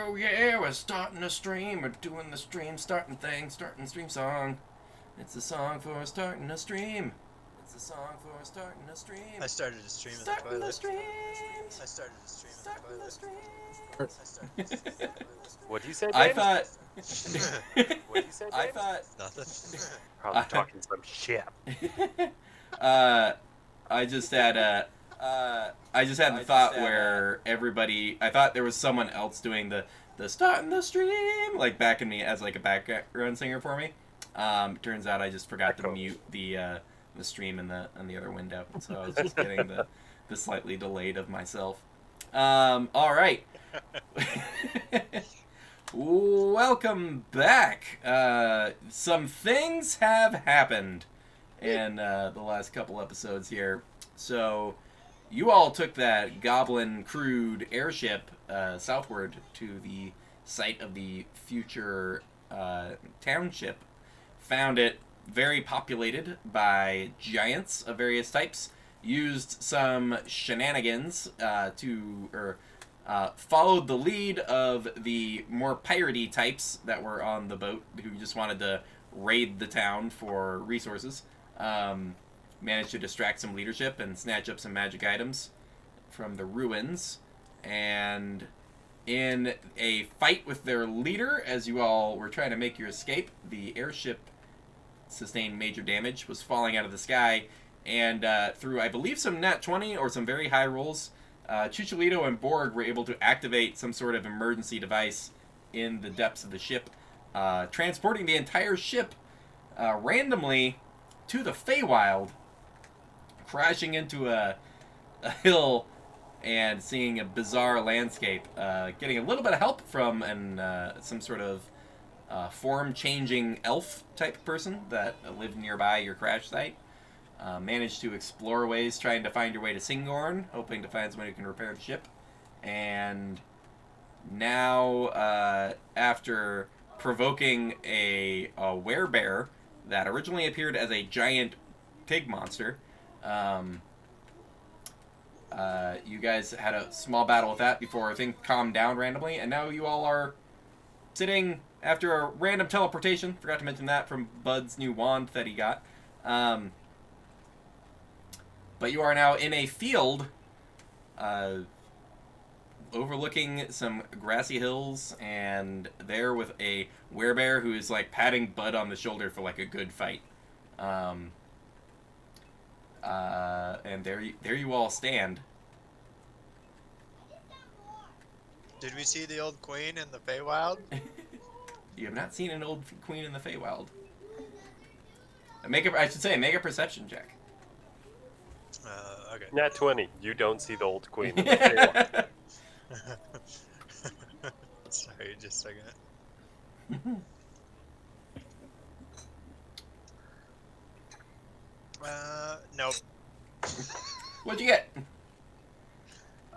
Oh yeah, we're starting a stream. We're doing the stream starting thing, starting the stream song. It's a song for starting a stream. It's a song for starting a stream. I started a stream in the Starting toilet. the stream. I started a stream Starting in the the stream. toilet. I started a stream in the toilet. What'd you say, James? I thought. What'd you say, James? I thought. Nothing. Probably talking some shit. I just had the thought where everybody. I thought there was someone else doing the starting the stream like backing me as like a background singer for me. Turns out I just forgot to mute the stream in the other window, so I was just getting the slightly delayed of myself. All right. Welcome back. Some things have happened in the last couple episodes here. So, you all took that goblin crewed airship southward to the site of the future township. Found it very populated by giants of various types. Used some shenanigans followed the lead of the more piratey types that were on the boat who just wanted to raid the town for resources. Managed to distract some leadership and snatch up some magic items from the ruins. And in a fight with their leader, as you all were trying to make your escape, the airship sustained major damage, was falling out of the sky, and through, I believe, some nat 20 or some very high rolls, Chicholito and Borg were able to activate some sort of emergency device in the depths of the ship, transporting the entire ship randomly to the Feywild, crashing into a hill and seeing a bizarre landscape, getting a little bit of help from some sort of form-changing elf-type person that lived nearby your crash site. Managed to explore ways trying to find your way to Syngorn, hoping to find someone who can repair the ship. And now, after provoking a werebear that originally appeared as a giant pig monster, you guys had a small battle with that before things calmed down randomly, and now you all are sitting after a random teleportation. Forgot to mention that from Bud's new wand that he got. But you are now in a field overlooking some grassy hills, and there with a werebear who is like patting Bud on the shoulder for like a good fight. And there you all stand. Did we see the old queen in the Feywild? You have not seen an old queen in the Feywild. Make a perception check. Okay. Nat 20. You don't see the old queen. In the Feywild. Sorry, just a second. Nope. What'd you get?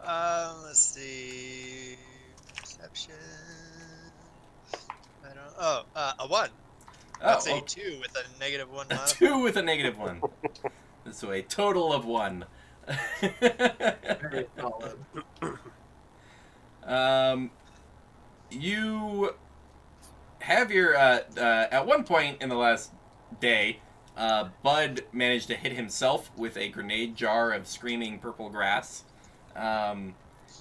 Let's see. Perception. I don't. Oh, a 1. That's a 2 with a -1 A modifier. 2 with a -1. So a total of 1. Very solid. You have your at one point in the last day, Bud managed to hit himself with a grenade jar of screaming purple grass, and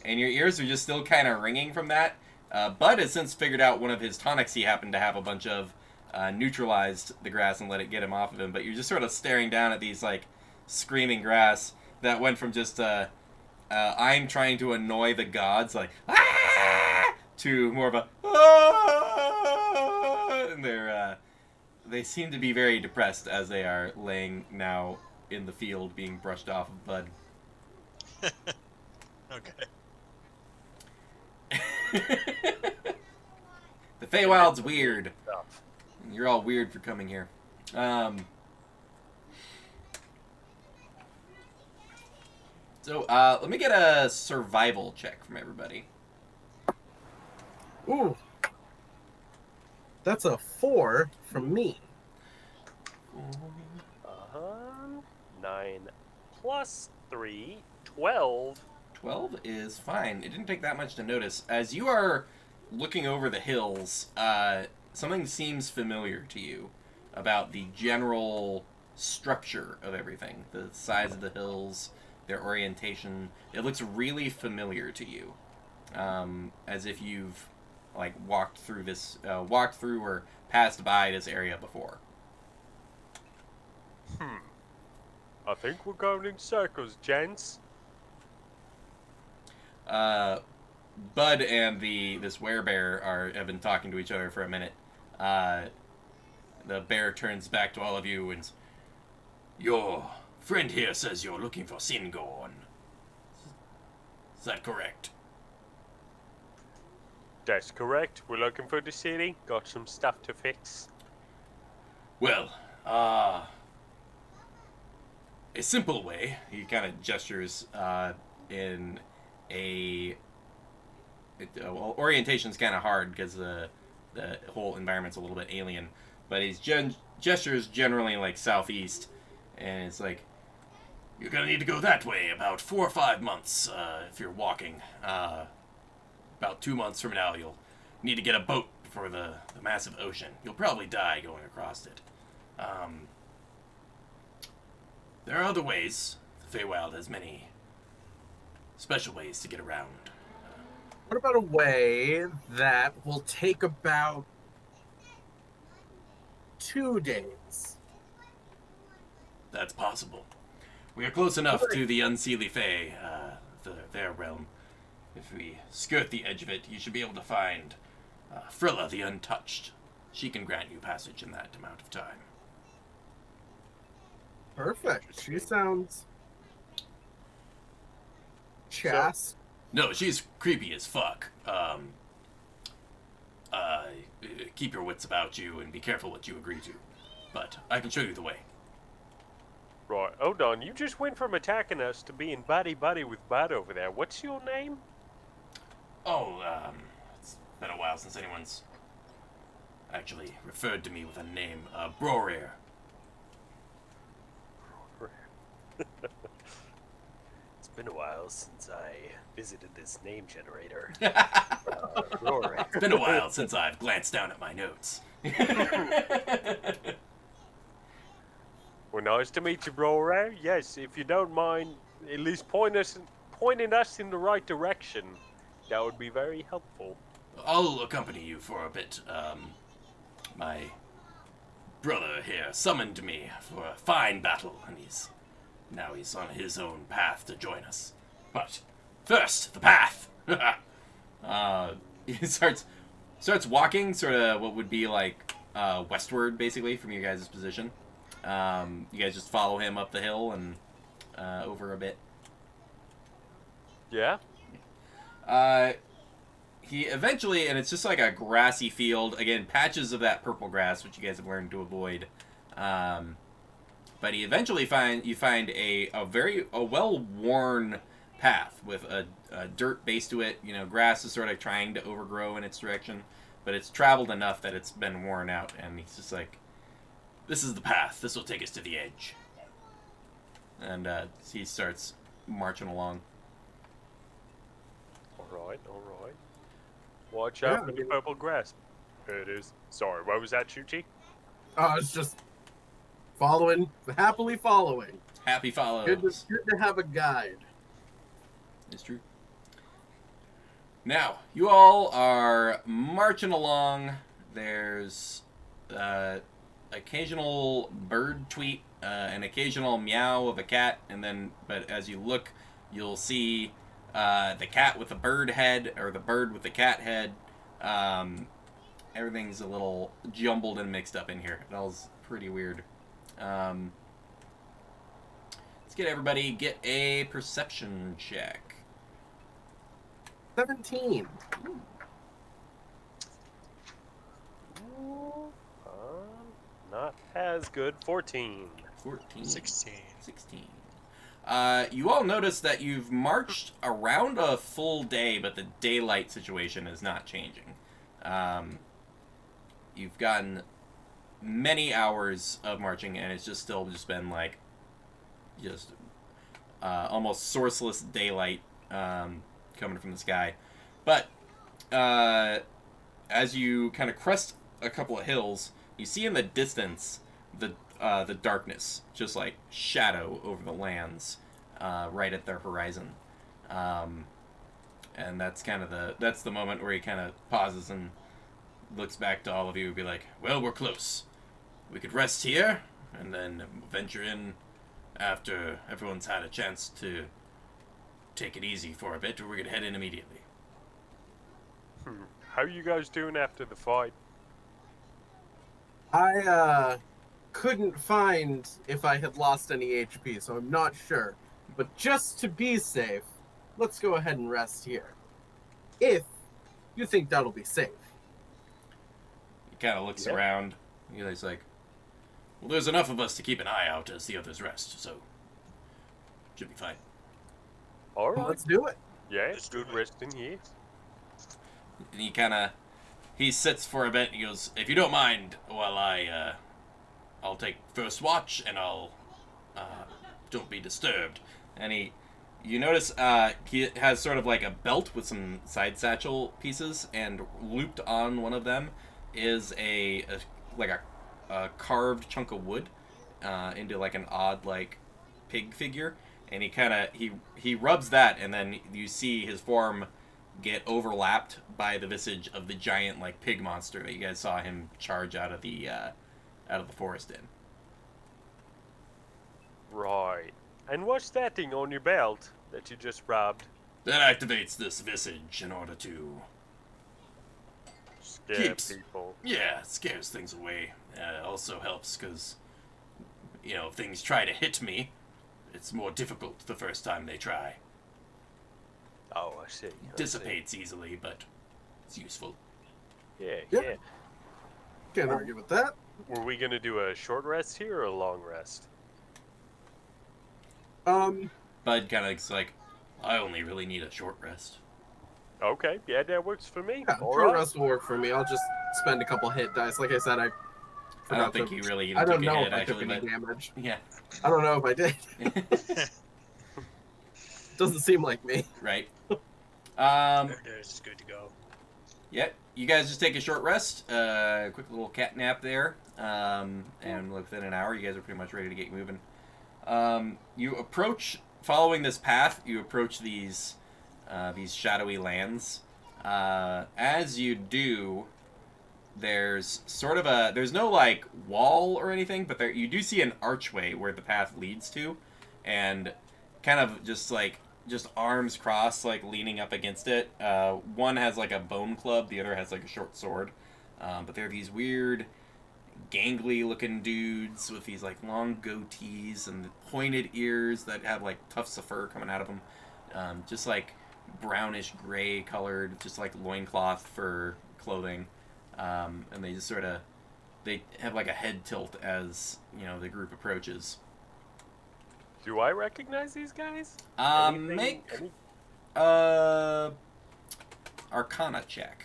your ears are just still kind of ringing from that. Bud has since figured out one of his tonics he happened to have a bunch of, neutralized the grass and let it get him off of him, but you're just sort of staring down at these like screaming grass that went from just I'm trying to annoy the gods, like ah! to more of a ah! And they seem to be very depressed as they are laying now in the field being brushed off of Bud. Okay. The Feywild's weird. You're all weird for coming here. So, let me get a survival check from everybody. Ooh. That's a 4 from me. 9 plus 3, 12. 12 is fine. It didn't take that much to notice. As you are looking over the hills, something seems familiar to you about the general structure of everything. The size of the hills, their orientation. It looks really familiar to you. As if you've like walked through or passed by this area before. I think we're going in circles, gents. Bud and this werebear have been talking to each other for a minute. The bear turns back to all of you and, "Your friend here says you're looking for Syngorn. Is that correct?" That's correct. We're looking for the city. Got some stuff to fix. Well, a simple way. He kind of gestures in a. Well, orientation's kind of hard because the whole environment's a little bit alien, but his gestures generally like southeast, and it's like, "You're gonna need to go that way about 4 or 5 months if you're walking. About 2 months from now, you'll need to get a boat for the massive ocean. You'll probably die going across it. There are other ways. The Feywild has many special ways to get around." What about a way that will take about 2 days? That's possible. We are close enough to the Unseelie Fae, their realm. If we skirt the edge of it, you should be able to find Frilla the Untouched. She can grant you passage in that amount of time. Perfect. She sounds chaste. No, she's creepy as fuck. Keep your wits about you and be careful what you agree to. But I can show you the way. Right, hold on. You just went from attacking us to being buddy-buddy with Bud over there. What's your name? Oh, it's been a while since anyone's actually referred to me with a name. Brorir. It's been a while since I visited this name generator. It's been a while since I've glanced down at my notes. Well, nice to meet you, Brorer. Yes, if you don't mind, at least pointing us in the right direction, that would be very helpful. I'll accompany you for a bit. My brother here summoned me for a fine battle, and now he's on his own path to join us. But first, the path. He starts walking, sort of what would be like westward, basically, from your guys' position. You guys just follow him up the hill and over a bit. Yeah? He eventually, and it's just like a grassy field, again, patches of that purple grass, which you guys have learned to avoid. But he eventually find a well-worn path with a dirt base to it. You know, grass is sort of trying to overgrow in its direction, but it's traveled enough that it's been worn out, and he's just like, "This is the path. This will take us to the edge." And he starts marching along. Alright. Watch out for the purple grass. There it is. Sorry, what was that, Chuchi? It's just happily following. Happy follows. Good to have a guide. It's true. Now, you all are marching along. There's occasional bird tweet, an occasional meow of a cat, but as you look, you'll see the cat with the bird head, or the bird with the cat head. Everything's a little jumbled and mixed up in here. It all's pretty weird. Let's get a perception check. 17. Not as good. 14. 14. 16. 16. You all notice that you've marched around a full day, but the daylight situation is not changing. You've gotten many hours of marching, and it's just been like almost sourceless daylight coming from the sky. But as you kind of crest a couple of hills, you see in the distance the darkness, just like shadow over the lands, right at their horizon. And that's kind of the moment where he kind of pauses and looks back to all of you and be like, well, we're close. We could rest here and then venture in after everyone's had a chance to take it easy for a bit, or we could head in immediately. How are you guys doing after the fight? I couldn't find if I had lost any HP, so I'm not sure. But just to be safe, let's go ahead and rest here. If you think that'll be safe. He kind of looks around. He's like, well, there's enough of us to keep an eye out as the others rest, so should be fine. All right. Let's do it. Yeah, it's good resting here. And he sits for a bit and he goes, if you don't mind, while I'll take first watch and I'll, don't be disturbed. And you notice, he has sort of like a belt with some side satchel pieces, and looped on one of them is a carved chunk of wood, into like an odd, like, pig figure. And he rubs that, and then you see his form get overlapped by the visage of the giant, like, pig monster that you guys saw him charge out of the forest in. Right. And what's that thing on your belt that you just rubbed? That activates this visage in order to Scare people. Yeah, it scares things away. Also helps because, if things try to hit me, it's more difficult the first time they try. Oh, I see. Dissipates easily, but it's useful. Yeah. Can't argue with that. Were we gonna do a short rest here or a long rest? Bud kind of looks like, I only really need a short rest. Okay, yeah, that works for me. Yeah, All short right. rest will work for me. I'll just spend a couple hit dice. Like I said, I don't think you really even I don't took a know hit, if I actually, took any but damage. yeah. I don't know if I did. Doesn't seem like me. Right. It's good to go. Yeah, you guys just take a short rest, quick little cat nap there, and within an hour, you guys are pretty much ready to get moving. You approach, following this path, you approach these shadowy lands. As you do, there's there's no, like, wall or anything, but you do see an archway where the path leads to, and kind of just arms crossed, like, leaning up against it. One has, like, a bone club, the other has, like, a short sword. But they're these weird, gangly-looking dudes with these, like, long goatees and pointed ears that have, like, tufts of fur coming out of them. Just, like, brownish-gray colored, just, like, loincloth for clothing. And they just they have, like, a head tilt as, the group approaches. Do I recognize these guys? Make Arcana check.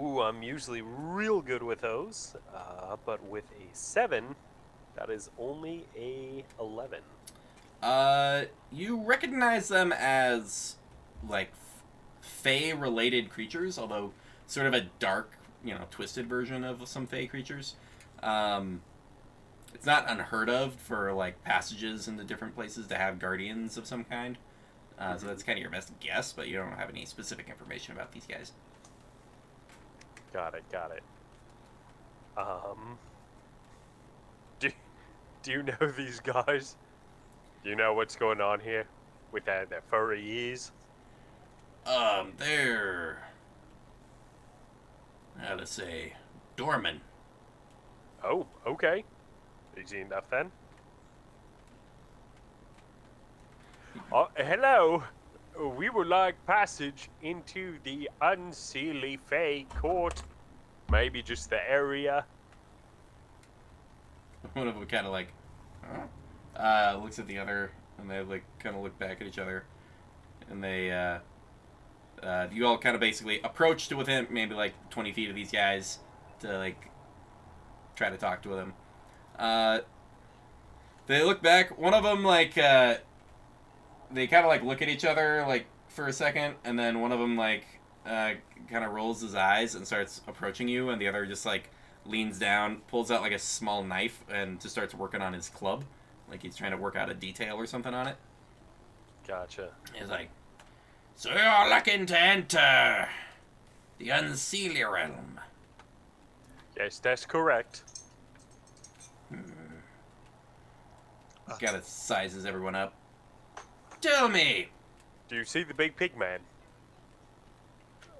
Ooh, I'm usually real good with those, but with a 7, that is only a 11. You recognize them as, like, Fae-related creatures, although sort of a dark, twisted version of some Fae creatures. It's not unheard of for, like, passages into different places to have guardians of some kind. So that's kind of your best guess, but you don't have any specific information about these guys. Got it. Do you know these guys? Do you know what's going on here with their furry ears? They're, how to say, doormen. Oh, okay. Easy enough then. Hello. We would like passage into the unseelie Fae court. Maybe just the area. One of them kind of like, looks at the other, and they, like, kind of look back at each other, and they, you all kind of basically approach to within maybe, like, 20 feet of these guys to, like, try to talk to them. They look back. One of them, like, they kind of, like, look at each other, like, for a second, and then one of them, like, kind of rolls his eyes and starts approaching you, and the other just like leans down, pulls out like a small knife, and just starts working on his club, like he's trying to work out a detail or something on it. Gotcha. He's like, "So you're looking to enter the Unseelie realm?" Yes, that's correct. Kind of sizes everyone up. "Tell me." Do you see the big pig man?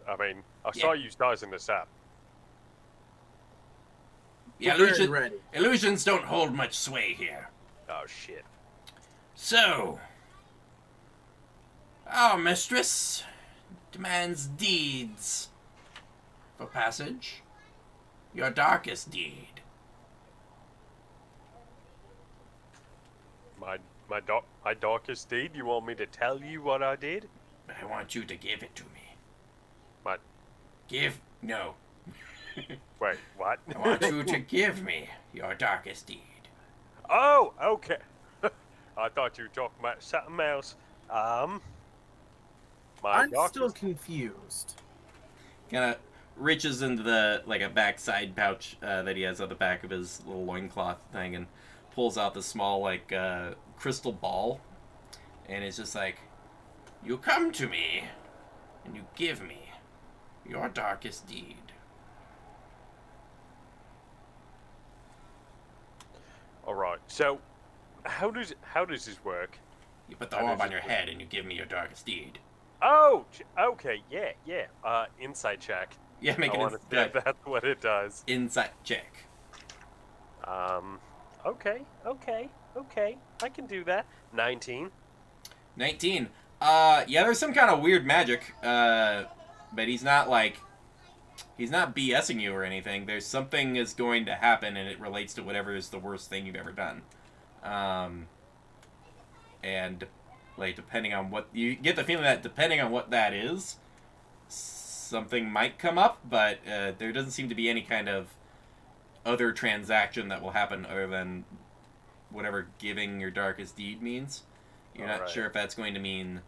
I mean, I saw you sizing this up. Yeah, We're very ready. illusions don't hold much sway here. Oh, shit. So, our mistress demands deeds for passage. Your darkest deed. My darkest deed? You want me to tell you what I did? But I want you to give it to me. What? No. Wait, what? I want you to give me your darkest deed. Oh, okay. I thought you were talking about something else. I'm still confused. Kind of reaches into the like a backside pouch that he has on the back of his little loincloth thing and pulls out the small like crystal ball, and it's just like, "You come to me and you give me your darkest deed." All right. So, how does this work? You put the orb on your head and you give me your darkest deed. Oh, okay, yeah. Insight check. Yeah, make I an want to see if that's what it does. insight check. Okay. I can do that. 19. 19. Yeah, there's some kind of weird magic, but he's not BSing you or anything. There's something is going to happen, and it relates to whatever is the worst thing you've ever done. And like depending on what you get the feeling that depending on what that is, something might come up, but there doesn't seem to be any kind of other transaction that will happen other than whatever giving your darkest deed means. You're not sure if that's going to mean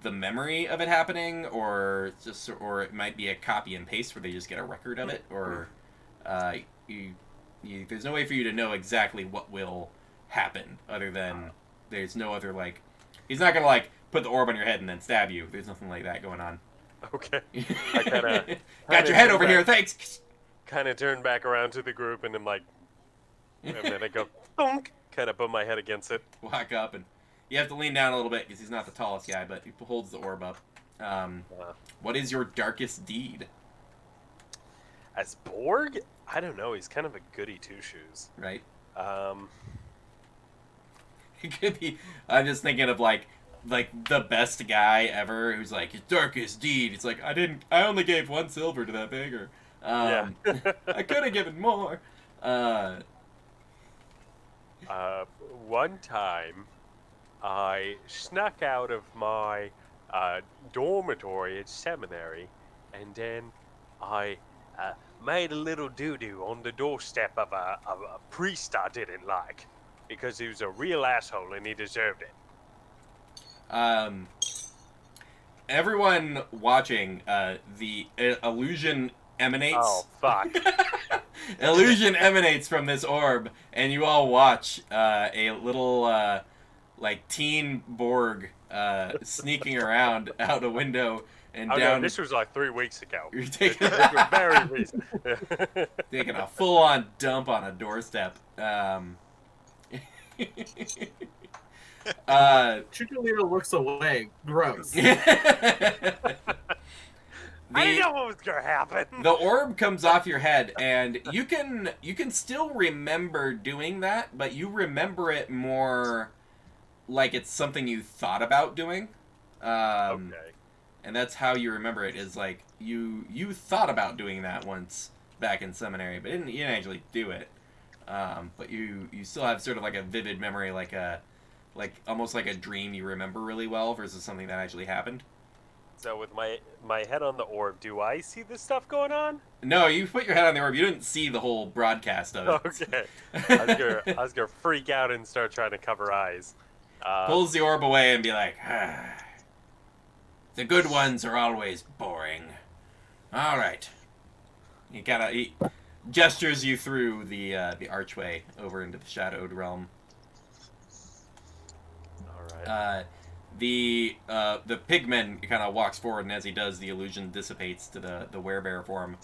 the memory of it happening, or it might be a copy and paste where they just get a record of it, or there's no way for you to know exactly what will happen other than there's no other like he's not gonna like put the orb on your head and then stab you. There's nothing like that going on. Okay. I kinda got your head over here, thanks. Kind of turn back around to the group and I'm like, and then I go, thunk, kind of put my head against it. Walk up, and you have to lean down a little bit because he's not the tallest guy, but he holds the orb up. What is your darkest deed? As Borg? I don't know. He's kind of a goody two-shoes. Right. It could be. I'm just thinking of like the best guy ever who's like his darkest deed. It's like I only gave 1 silver to that beggar. Yeah. I could have given more. One time, I snuck out of my dormitory at seminary, and then I made a little doo-doo on the doorstep of a priest I didn't like, because he was a real asshole and he deserved it. Everyone watching, the illusion emanates. Oh, fuck. Illusion emanates from this orb, and you all watch a little like teen Borg sneaking around out a window and down. No, this was like 3 weeks ago. You're taking This was very recent. taking a full-on dump on a doorstep. Chickalito looks away. Gross. I didn't know what was gonna happen. The orb comes off your head, and you can still remember doing that, but you remember it more like it's something you thought about doing. Okay. And that's how you remember it, is like you thought about doing that once back in seminary, but you didn't actually do it. But you still have sort of like a vivid memory, like almost like a dream you remember really well versus something that actually happened. So with my head on the orb, do I see this stuff going on? No, you put your head on the orb. You didn't see the whole broadcast of it. Okay. I was gonna freak out and start trying to cover eyes. Pulls the orb away and be like, The good ones are always boring. All right. He gestures you through the archway over into the shadowed realm. All right. The pigman kind of walks forward, and as he does, the illusion dissipates to the werebear form,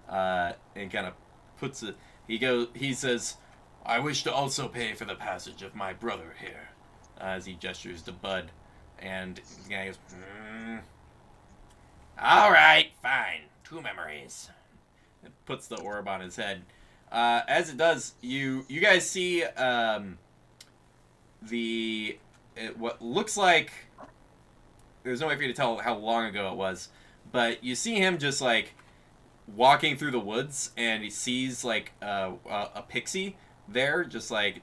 and kind of puts it. He says, "I wish to also pay for the passage of my brother here," as he gestures to Bud, and the guy goes, "All right, fine. 2 memories." It puts the orb on his head. As it does, you guys see what looks like, there's no way for you to tell how long ago it was, but you see him just like walking through the woods, and he sees like a pixie there, just like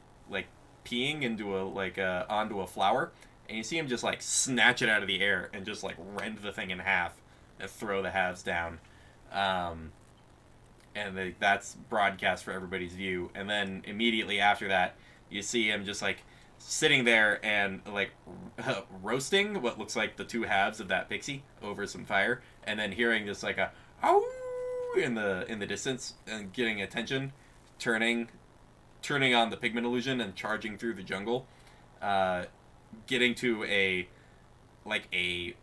peeing into onto a flower, and you see him just like snatch it out of the air and just like rend the thing in half and throw the halves down. And that's broadcast for everybody's view. And then immediately after that, you see him just like sitting there and like roasting what looks like the 2 halves of that pixie over some fire, and then hearing just like a "ow" in the distance, and getting attention, turning on the pigment illusion and charging through the jungle, getting to a puppeted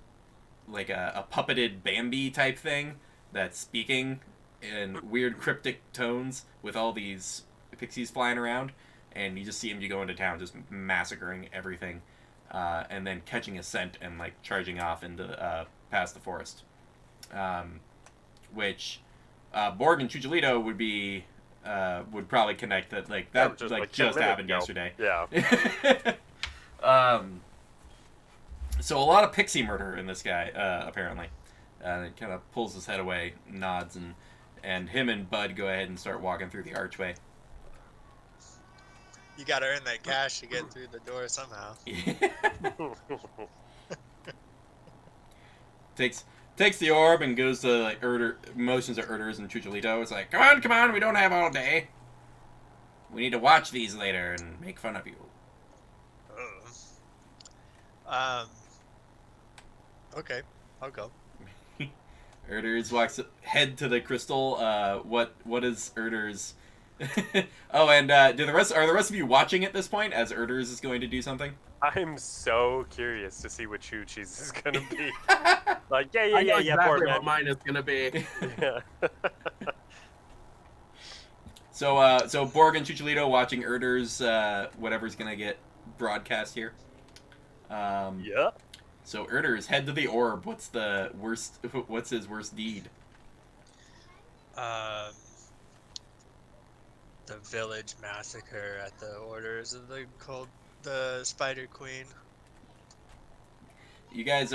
Bambi type thing that's speaking in weird cryptic tones with all these pixies flying around, and you just see him go into town just massacring everything, and then catching a scent and like charging off into past the forest, which Borg and Chucholito would probably connect that that just happened yesterday. Yeah. So a lot of pixie murder in this guy, apparently. It kind of pulls his head away, nods, and him and Bud go ahead and start walking through the archway. You gotta earn that cash to get through the door somehow. Takes the orb and goes to like motions at Erders and Chucholito. It's like, come on, we don't have all day. We need to watch these later and make fun of you. Okay, I'll go. Erders walks head to the crystal. What is Erders? Oh, and are the rest of you watching at this point as Erders is going to do something? I'm so curious to see what Chuchi's is gonna be. Like, I know yeah, exactly what mine is gonna be. Yeah. So Borg and Chucholito watching Erders, whatever's gonna get broadcast here. Yeah. So Erders, head to the orb. What's his worst deed? The village massacre at the orders of the Spider Queen. You guys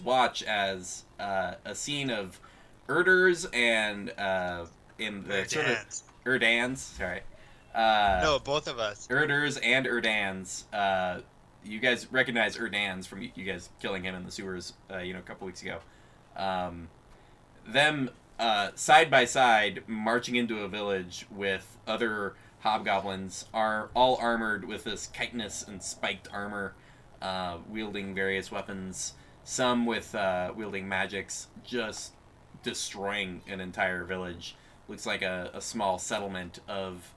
watch as a scene of Erders and in the Erdans. sort of Erdans, sorry. No, both of us. Erders and Erdans. You guys recognize Erdans from you guys killing him in the sewers, a couple weeks ago. Them side by side marching into a village with other hobgoblins are all armored with this chitinous and spiked armor, wielding various weapons, some with wielding magics, just destroying an entire village. Looks like a small settlement of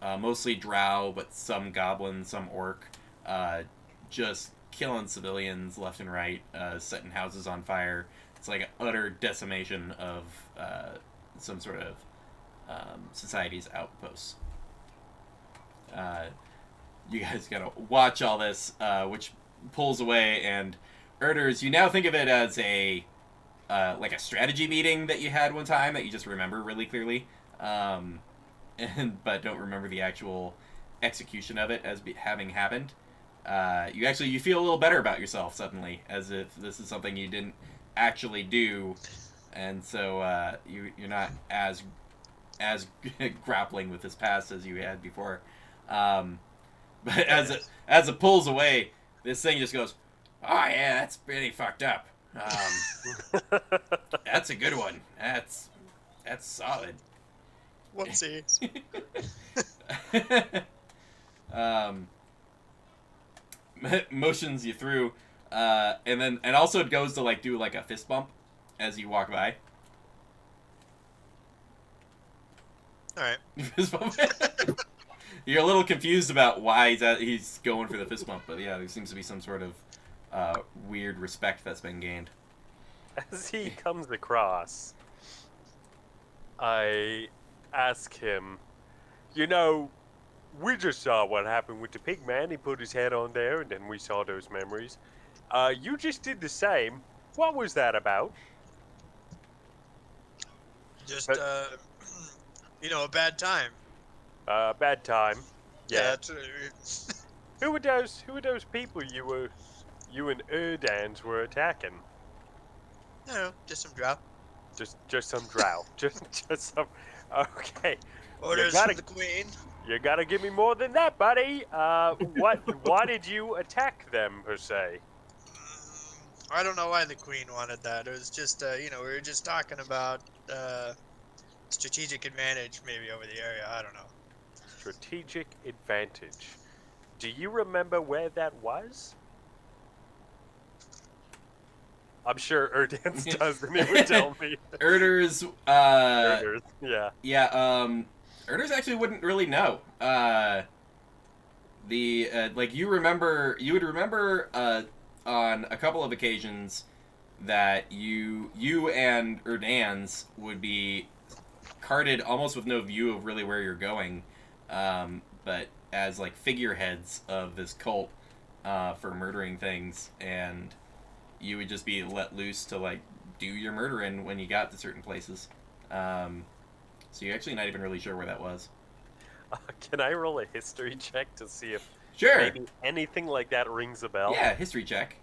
mostly drow, but some goblins, some orc, just killing civilians left and right, setting houses on fire. It's like an utter decimation of some sort of society's outposts. You guys gotta watch all this, which pulls away, and Erders, you now think of it as a strategy meeting that you had one time that you just remember really clearly, but don't remember the actual execution of it as having happened. You feel a little better about yourself suddenly, as if this is something you didn't actually do, and so you're not as grappling with this past as you had before. But as it pulls away, this thing just goes, "Oh yeah, that's pretty fucked up. That's a good one. That's solid." Whoopsies. Motions you through. and also it goes to like do like a fist bump as you walk by. All right. Fist bump. You're a little confused about why he's going for the fist bump, but yeah, there seems to be some sort of weird respect that's been gained. As he comes across, I ask him, you know, we just saw what happened with the pig man. He put his head on there, and then we saw those memories. You just did the same. What was that about? Just But- a bad time. Bad time. Yeah. That's Who were those people you and Erdans were attacking? just some drop. Just some drow. just some. Okay. Orders gotta- from the queen. You gotta give me more than that, buddy. Why did you attack them per se? I don't know why the queen wanted that. It was just, we were just talking about strategic advantage maybe over the area. I don't know. Strategic advantage. Do you remember where that was? I'm sure Erdans does, and he would tell me. Erders, Erders, yeah. yeah, Erders actually wouldn't really know. Like you would remember on a couple of occasions that you and Erdans would be carted almost with no view of really where you're going, but as like figureheads of this cult for murdering things, and you would just be let loose to like do your murdering when you got to certain places. So you're actually not even really sure where that was. Can I roll a history check to see if Sure. maybe anything like that rings a bell? Yeah, history check.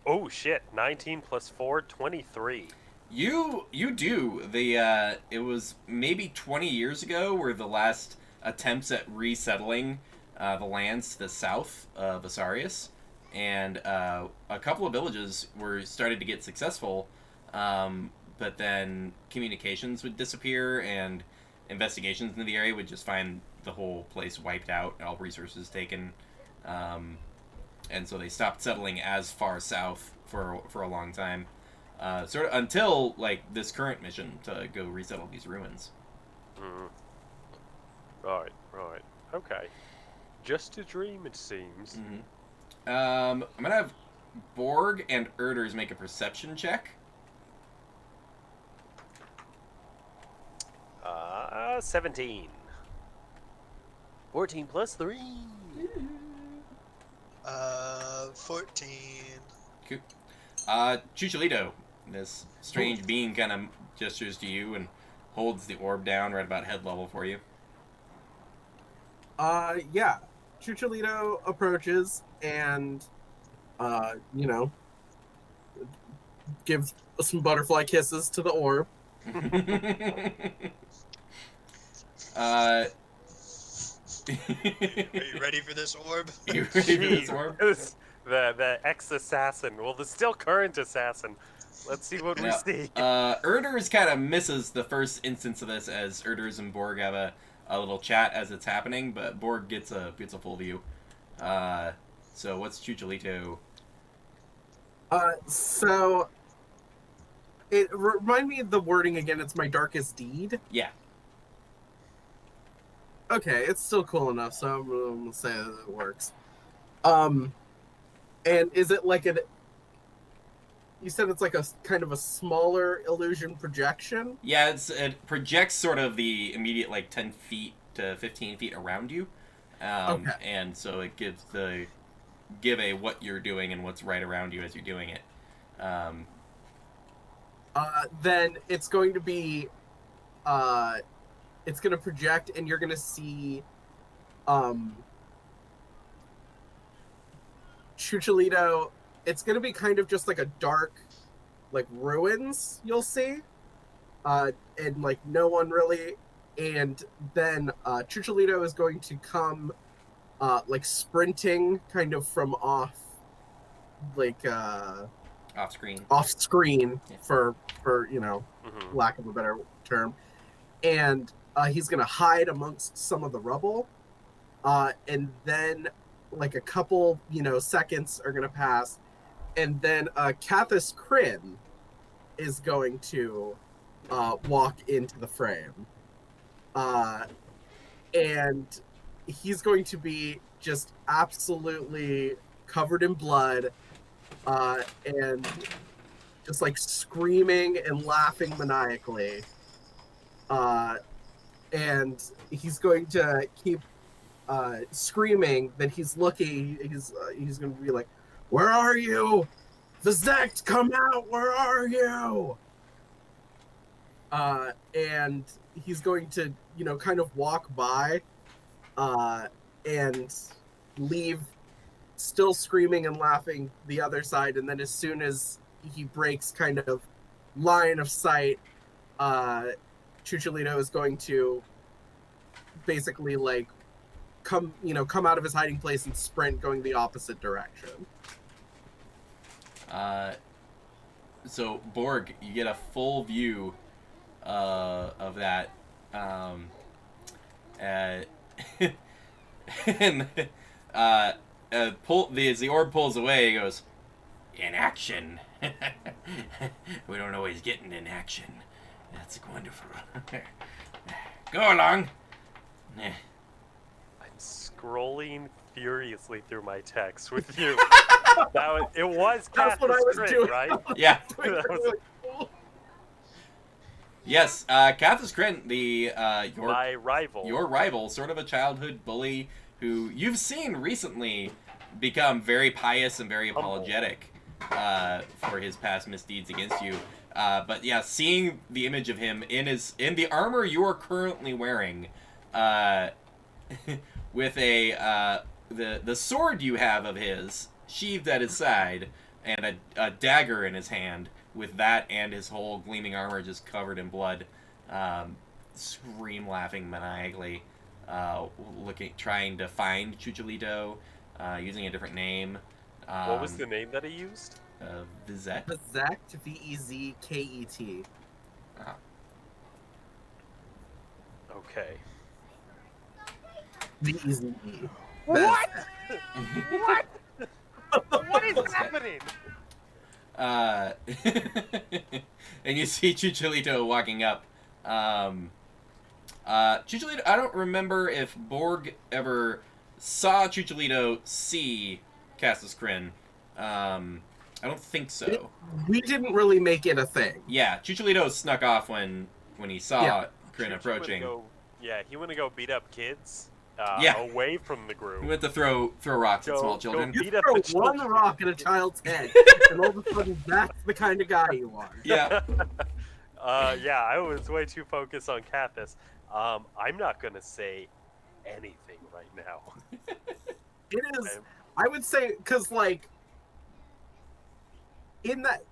Oh shit! 19 plus 4, 23. You do. It was maybe 20 years ago were the last attempts at resettling the lands to the south of Asarius, and a couple of villages were started to get successful, but then communications would disappear and investigations into the area would just find the whole place wiped out, all resources taken, and so they stopped settling as far south for a long time. Sort of until like this current mission to go resettle these ruins. Right. Okay. Just a dream, it seems. Mm-hmm. I'm gonna have Borg and Erders make a perception check. 17. 14 plus 3. 14. Cool. Chucholito, this strange being kind of gestures to you and holds the orb down right about head level for you. Yeah. Chucholito approaches and, gives some butterfly kisses to the orb. Are you ready for this orb? You ready for this orb? The ex-assassin. Well, the still current assassin. Let's see what we see. Erders kind of misses the first instance of this as Erders and Borg have a little chat as it's happening, but Borg gets a full view. So what's Chucholito? So it remind me of the wording again. It's my darkest deed. Yeah. Okay, it's still cool enough, so I'm gonna say that it works. And is it like you said it's like a kind of a smaller illusion projection? Yeah, it projects sort of the immediate like 10 feet to 15 feet around you. Okay. And so it gives what you're doing and what's right around you as you're doing it. Then it's going to be it's going to project and you're going to see Chucholito. It's going to be kind of just like a dark like ruins you'll see, and like no one really, and then Chucholito is going to come like sprinting kind of from off Off screen. Yeah. for Mhm. lack of a better term, and he's gonna hide amongst some of the rubble, and then like a couple, seconds are gonna pass, and then Cathis Kryn is going to walk into the frame. And he's going to be just absolutely covered in blood, and just like screaming and laughing maniacally. And he's going to keep screaming. Then he's looking. He's going to be like, "Where are you? Vizect, come out! Where are you?" And he's going to, kind of walk by, and leave, still screaming and laughing, the other side. And then as soon as he breaks kind of line of sight, Chucholito is going to basically like come out of his hiding place and sprint going the opposite direction. So Borg, you get a full view of that, and as the orb pulls away, he goes, "In action." We don't always get in action. That's wonderful. Go along. I'm scrolling furiously through my text with you. It was That's what I was Cathis doing. right? Yeah. That was Yes, Cathis Kryn, my rival. your rival, sort of a childhood bully who you've seen recently become very pious and very apologetic for his past misdeeds against you. But yeah, seeing the image of him in the armor you are currently wearing, with the sword you have of his sheathed at his side and a dagger in his hand, with that and his whole gleaming armor just covered in blood, laughing maniacally, trying to find Chucholito, using a different name. What was the name that he used? Vizet. Vizect, Vezket. Oh. Okay. Veze. What? What? What is happening? And you see Chucholito walking up. Chucholito, I don't remember if Borg ever saw Chucholito see Cathis Kryn. I don't think so. We didn't really make it a thing. Yeah, Chucholito snuck off when he saw Kryn approaching. He went to go beat up kids. Yeah. Away from the group. He went to throw rocks at small children. Go You beat up throw the children. one rock at a child's head, and all of a sudden that's the kind of guy you are. Yeah. I was way too focused on Cathis. I'm not gonna say anything right now. It is, I would say, because like, in that,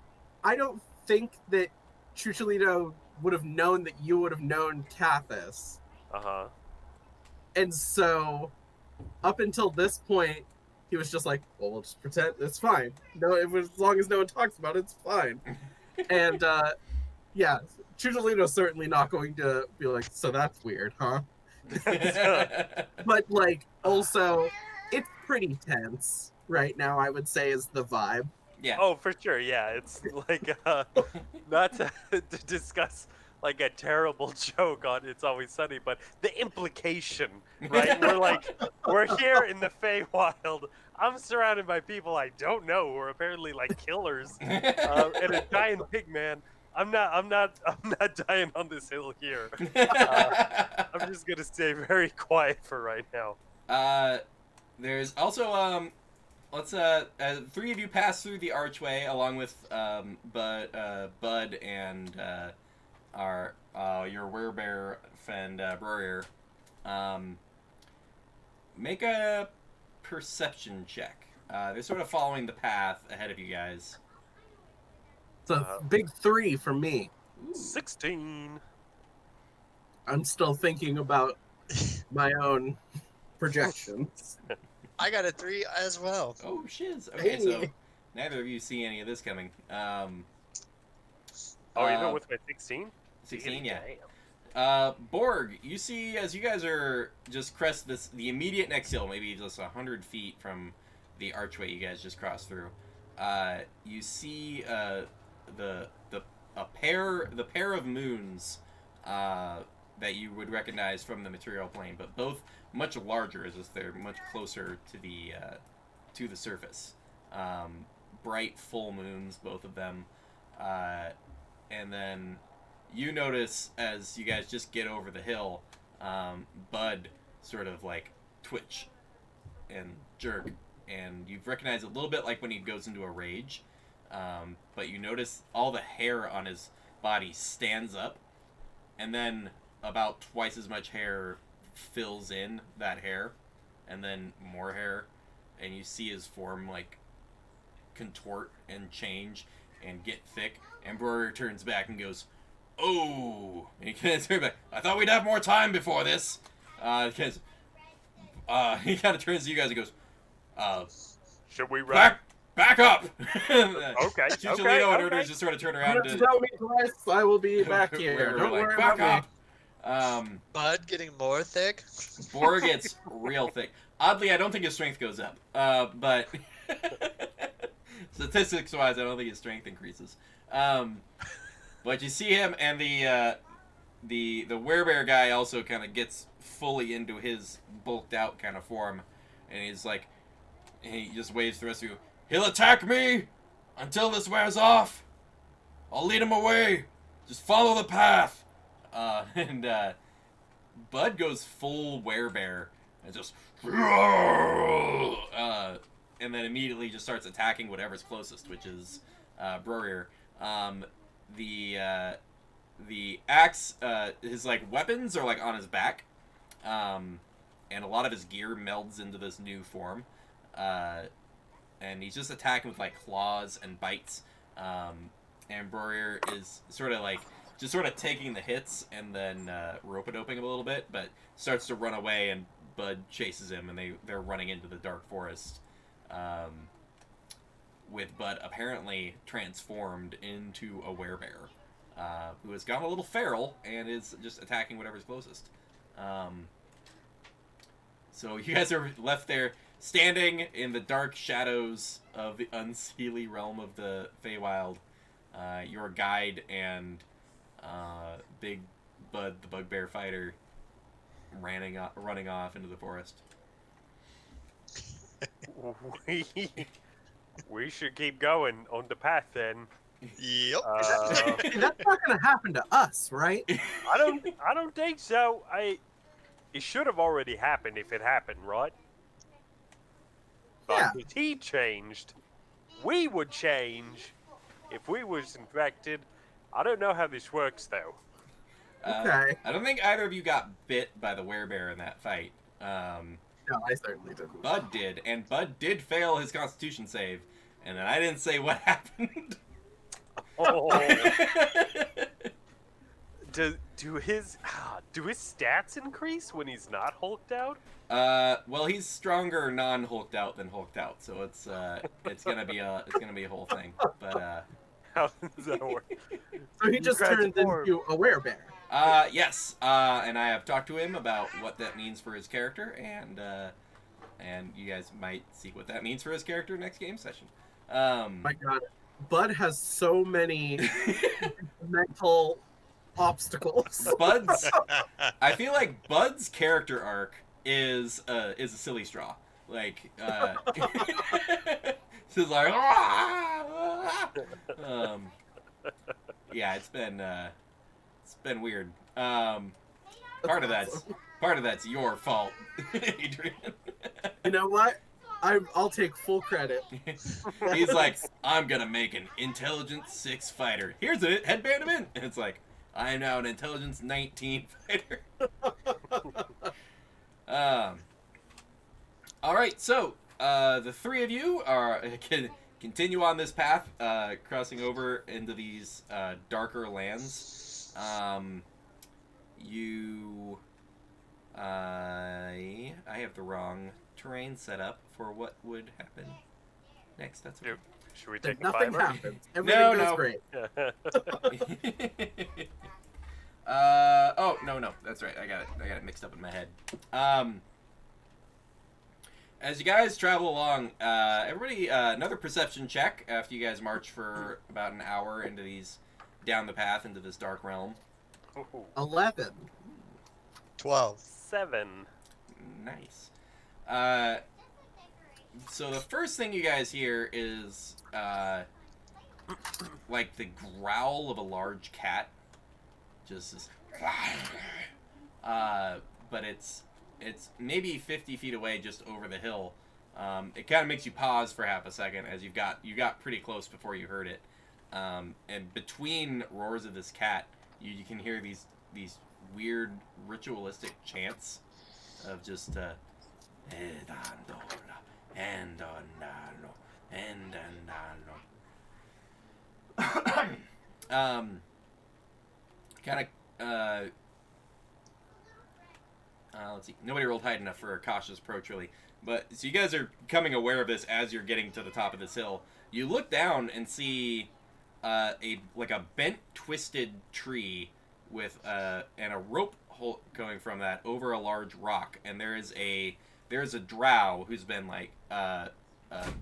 I don't think that Chucholito would have known that you would have known Cathis. Uh-huh. And so, up until this point, he was just like, well, we'll just pretend it's fine. No, as long as no one talks about it, it's fine. And, Chucholito's certainly not going to be like, so that's weird, huh? But, like, also, it's pretty tense right now, I would say, is the vibe. Yeah. Oh, for sure. Yeah, it's like not to discuss like a terrible joke on It's Always Sunny, but the implication, right? We're here in the Feywild. I'm surrounded by people I don't know who are apparently like killers, and a giant pig man. I'm not dying on this hill here. I'm just gonna stay very quiet for right now. There's also three of you pass through the archway along with Bud and your werebear friend Brewer. Make a perception check. They're sort of following the path ahead of you guys. It's a big 3 for me. 16. I'm still thinking about my own projections. I got a 3 as well. Oh shiz. Okay, so neither of you see any of this coming. Even with my 16? 16, yeah. Borg, you see as you guys are just crest the immediate next hill, maybe just 100 feet from the archway you guys just crossed through. You see the pair of moons that you would recognize from the material plane, but both much larger, as if they're much closer to the surface. Bright full moons, both of them, and then you notice as you guys just get over the hill, Bud sort of like twitch and jerk, and you recognize it a little bit like when he goes into a rage, but you notice all the hair on his body stands up, and then about twice as much hair fills in that hair, and then more hair, and you see his form like contort and change and get thick, and Brewer turns back and goes, "Oh!" And he kind of turns back. "I thought we'd have more time before this." Because he kind of turns to you guys and goes, Should we run? Back up!" Okay. Chicholino and Urders just sort of turn around You have to tell me twice. I will be back here. We're Don't like, worry back about up. me. Bud getting more thick. Borg gets real thick. Oddly, I don't think his strength goes up, but statistics-wise, I don't think his strength increases. But you see him, and the werebear guy also kind of gets fully into his bulked out kind of form, and he's like, he just waves the rest of you. "He'll attack me until this wears off. I'll lead him away. Just follow the path." And Bud goes full werebear and just and then immediately just starts attacking whatever's closest, which is Brewer. The axe, his like weapons are like on his back, and a lot of his gear melds into this new form, and he's just attacking with like claws and bites, and Brewer is sort of taking the hits and then rope-a-doping him a little bit, but starts to run away, and Bud chases him, and they're running into the dark forest, with Bud apparently transformed into a werebear, who has gone a little feral and is just attacking whatever's closest. So you guys are left there, standing in the dark shadows of the unseelie realm of the Feywild. Your guide and Big Bud, the bugbear fighter, running off into the forest. We should keep going on the path then. Yep. That's not gonna happen to us, right? I don't think so. It should have already happened if it happened, right? But Yeah. if he changed, we would change if we was infected. I don't know how this works though. Okay. I don't think either of you got bit by the werebear in that fight. No, I certainly didn't. Bud did, and Bud did fail his Constitution save, and then I didn't say what happened. Oh. Do his stats increase when he's not hulked out? Well, he's stronger non-hulked out than hulked out, so it's gonna be a whole thing. But How does that work? So he just turned into a werebear. yes, and I have talked to him about what that means for his character, and you guys might see what that means for his character next game session. My God, Bud has so many mental obstacles. I feel like Bud's character arc is a silly straw. Like, it's like, yeah, it's been weird. Part of that's your fault, Adrian. You know what? I'll take full credit. He's like, "I'm gonna make an intelligence 6 fighter. Here's a headband him in." And it's like, "I am now an intelligence 19 fighter." All right, so the three of you can continue on this path, crossing over into these darker lands. I have the wrong terrain set up for what would happen next. That's okay. Should we take a Nothing fiber? happens. Everything goes No. great. Oh, no, that's right. I got it mixed up in my head. As you guys travel along, everybody, another perception check after you guys march for about an hour into down the path into this dark realm. Ooh, 11. 12. 7. Nice. So the first thing you guys hear is, like the growl of a large cat. Just this, but it's maybe 50 feet away, just over the hill. It kind of makes you pause for half a second as you got pretty close before you heard it. And between roars of this cat, you can hear these weird ritualistic chants of just kind of let's see. Nobody rolled high enough for a cautious approach, really. But so you guys are becoming aware of this as you're getting to the top of this hill. You look down and see a bent, twisted tree with and a rope going from that over a large rock. And there's a drow who's been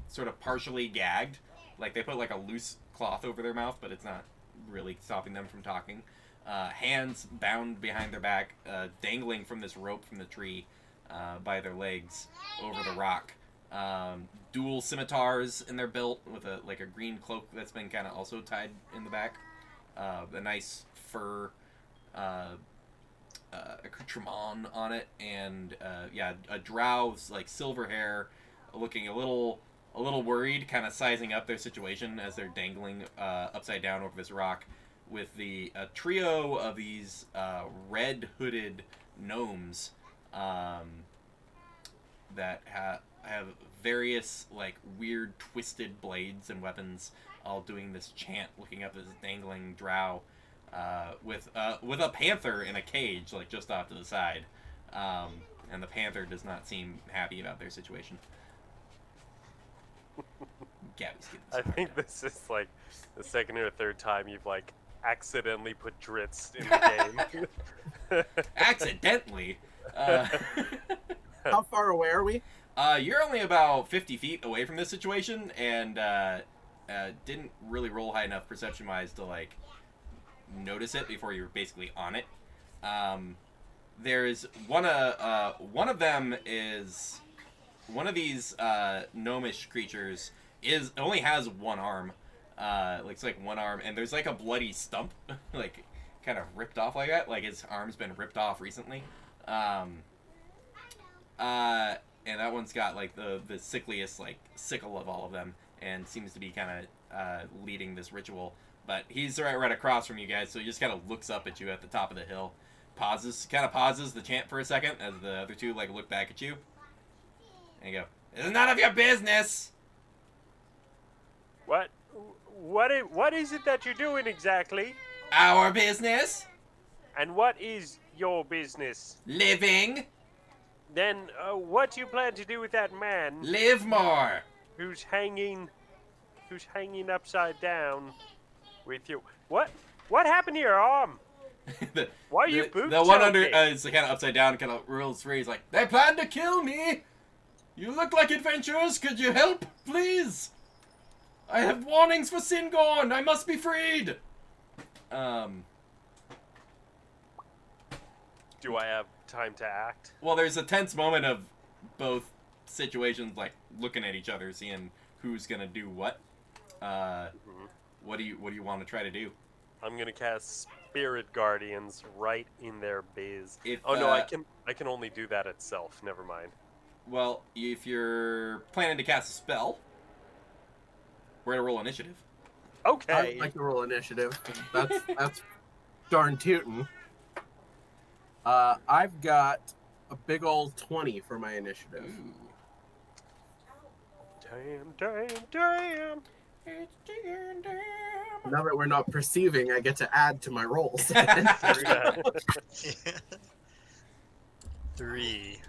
sort of partially gagged. Like they put like a loose cloth over their mouth, but it's not really stopping them from talking. Hands bound behind their back, dangling from this rope from the tree by their legs over the rock. Dual scimitars in their belt with a green cloak that's been kind of also tied in the back. A nice fur accoutrement on it, and a drow with silver hair, looking a little worried, kind of sizing up their situation as they're dangling upside down over this rock, with a trio of these red hooded gnomes that have various weird twisted blades and weapons, all doing this chant, looking up at this dangling drow, with a panther in a cage just off to the side, and the panther does not seem happy about their situation. Gabby's getting I think this is the second or third time you've accidentally put Dritz in the game. Accidentally. How far away are we? You're only about 50 feet away from this situation, and didn't really roll high enough perception-wise to notice it before you were basically on it. There's one of them is one of these gnomish creatures only has one arm. It's one arm, and there's a bloody stump, kind of ripped off like that. His arm's been ripped off recently. And that one's got the sickliest sickle of all of them, and seems to be kind of leading this ritual. But he's right across from you guys, so he just kind of looks up at you at the top of the hill, pauses the chant for a second as the other two look back at you, and you go, "It's none of your business." What is it that you're doing exactly? Our business? And what is your business? Living. Then what do you plan to do with that man Live more. who's hanging upside down with you? What happened to your arm? Why are you boots The one under okay? is kind of upside down, kind of rolls free. He's like, "They plan to kill me. You look like adventurers. Could you help, please? I have warnings for Syngorn. I must be freed." Do I have time to act? Well, there's a tense moment of both situations, looking at each other, seeing who's gonna do what. What do you want to try to do? I'm gonna cast Spirit Guardians right in their biz. No, I can only do that itself. Never mind. Well, if you're planning to cast a spell, we're gonna roll initiative. Okay. I'd like to roll initiative. That's darn tootin'. I've got a big old 20 for my initiative. Ooh. Damn. Now that we're not perceiving, I get to add to my rolls. 3.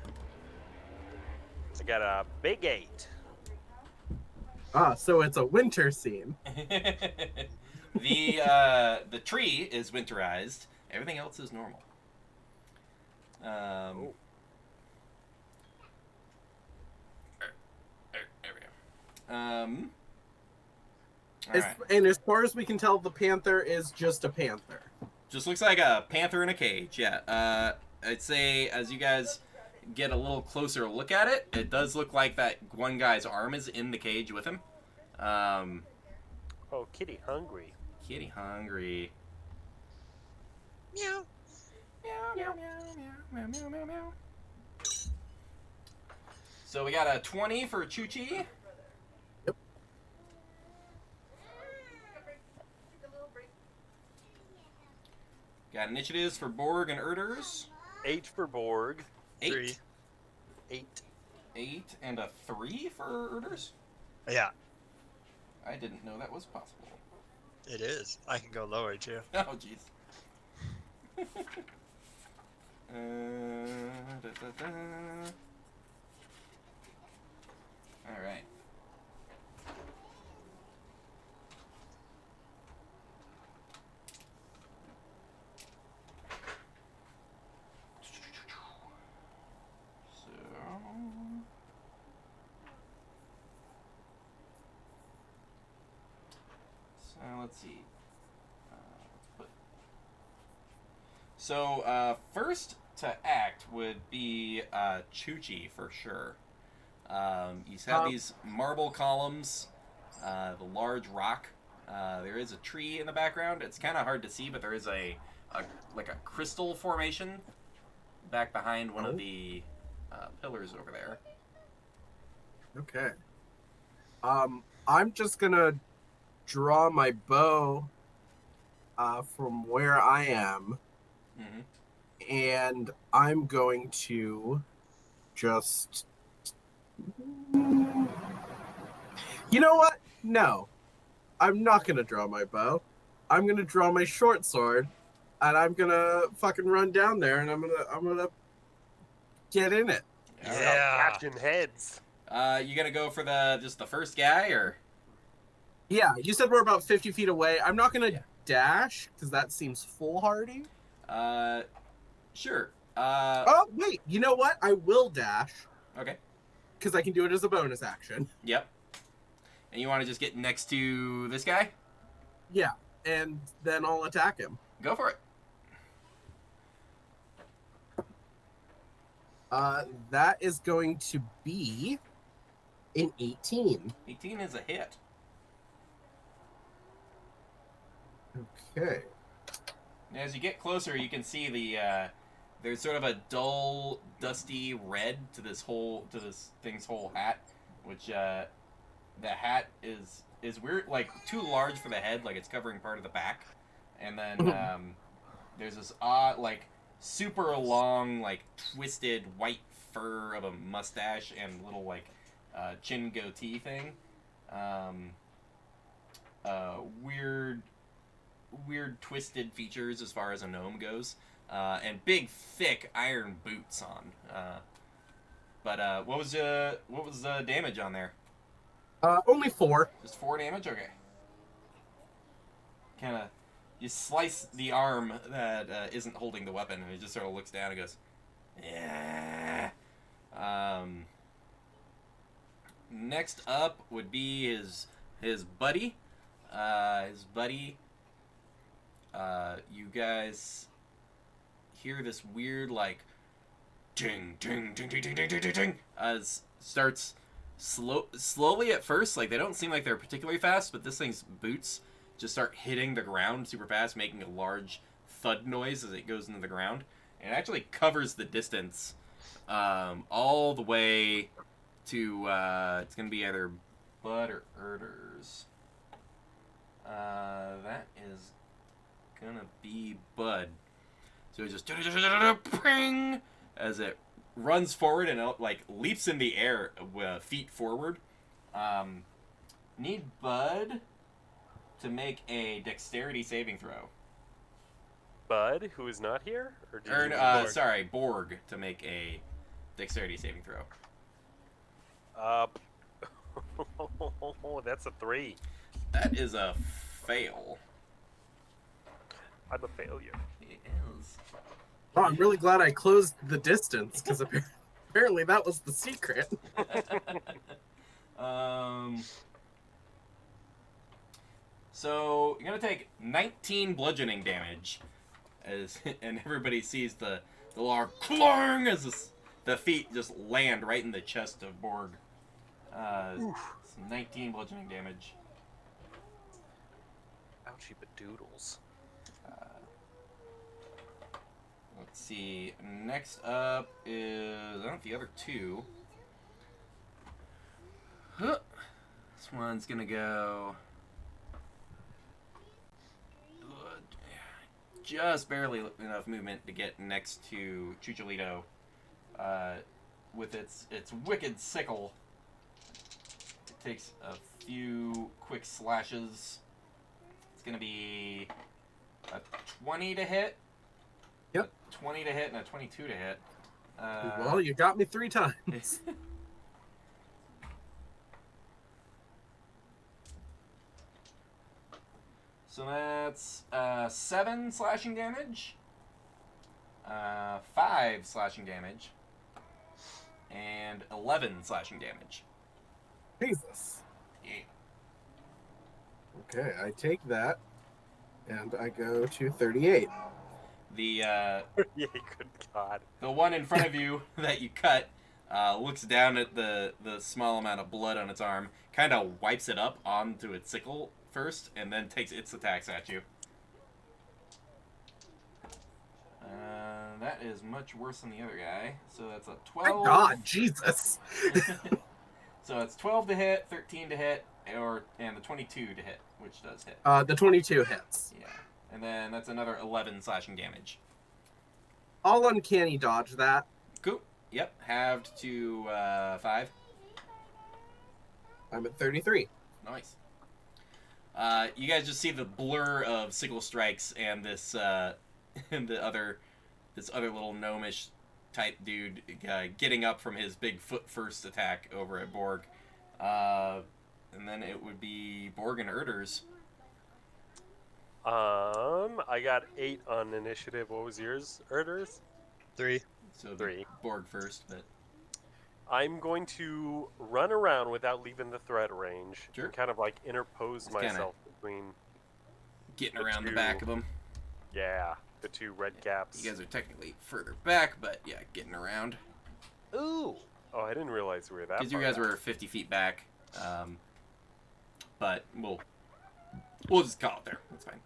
I got a big 8. So it's a winter scene. The tree is winterized, Everything else is normal. Oh. There we go. All As, right. and as far as we can tell, the panther is just a panther. Just looks like a panther in a cage. Yeah. I'd say as you guys get a little closer look at it, it does look like that one guy's arm is in the cage with him. Oh, kitty hungry. Kitty hungry. Meow. Meow, meow, meow, meow, meow, meow, meow. So we got a 20 for Chuchi. Yep. Got initiatives for Borg and Erders. 8 for Borg. 8. 3. 8. 8 and a 3 for Erders? Yeah, I didn't know that was possible. it is. I can go lower too. Oh, jeez. All right. So let's see. So first to act would be Chuchi for sure. He's had these marble columns, the large rock. There is a tree in the background. It's kind of hard to see, but there is a like a crystal formation back behind one of the pillars over there. Okay. I'm just gonna draw my bow from where I am, and I'm going to just. You know what? No, I'm not gonna draw my bow. I'm gonna draw my short sword, and I'm gonna fucking run down there, and I'm gonna get in it. All right. Yeah. Captain heads. You gonna go for just the first guy, or? Yeah, you said we're about 50 feet away. I'm not gonna Yeah. dash because that seems foolhardy. Sure. Oh wait, you know what? I will dash Okay. because I can do it as a bonus action. Yep. And you want to just get next to this guy? Yeah, and then I'll attack him. Go for it. That is going to be an 18. 18 is a hit. Okay. As you get closer, you can see there's sort of a dull, dusty red to this thing's whole hat, which the hat is weird, like too large for the head, like it's covering part of the back, and then there's this odd, like super long, like twisted white fur of a mustache and little like chin goatee thing. Weird twisted features as far as a gnome goes, and big thick iron boots on. But what was the damage on there? Only 4. Just 4 damage. Okay. Kind of, you slice the arm that isn't holding the weapon, and he just sort of looks down and goes, "Yeah." Next up would be his buddy. You guys hear this weird like ting ting ting ting ting ting ting ting ting as starts slowly at first. Like they don't seem like they're particularly fast, but this thing's boots just start hitting the ground super fast, making a large thud noise as it goes into the ground, and it actually covers the distance all the way to it's gonna be either Bud or Erders. That is gonna be Bud. So he just ping as it runs forward and it, like leaps in the air, feet forward. Need Bud to make a dexterity saving throw. Bud, who is not here, or did Or you Borg. sorry, Borg to make a dexterity saving throw. That's a 3. That is a fail. I'm a failure. He Oh, I'm really glad I closed the distance, because apparently that was the secret. So you're gonna take 19 bludgeoning damage, and everybody sees the log clang as the feet just land right in the chest of Borg. It's 19 bludgeoning damage. Ouchie badoodles. Let's see. Next up is I don't know the other two. Huh. This one's gonna go just barely enough movement to get next to Chucholito with its wicked sickle. It takes a few quick slashes. It's gonna be a 20 to hit. Yep. A 20 to hit and a 22 to hit. Well, you got me 3 times. So that's 7 slashing damage, 5 slashing damage, and 11 slashing damage. Jesus. Yeah. Okay, I take that, and I go to 38. The Yeah, good God. the one in front of you that you cut looks down at the small amount of blood on its arm, kind of wipes it up onto its sickle first, and then takes its attacks at you. That is much worse than the other guy. So that's a 12. My God, Jesus. So it's 12 to hit, 13 to hit, and the 22 to hit, which does hit. The 22 hits. Yeah. And then that's another 11 slashing damage. I'll uncanny dodge that. Cool. Yep. Halved to 5. I'm at 33. Nice. You guys just see the blur of sickle strikes and this and this other little gnomish type dude getting up from his big foot first attack over at Borg. And then it would be Borg and Erders. I got 8 on initiative. What was yours, Erders? 3. So 3. Borg first, but I'm going to run around without leaving the threat range. Sure. And kind of like interpose Just kinda myself between. getting The around the two. back of them. Yeah, the 2 red caps. You guys are technically further back, but yeah, getting around. Ooh. Oh, I didn't realize we were that. Because you far guys back. were 50 feet back. But we'll just call it there. That's fine.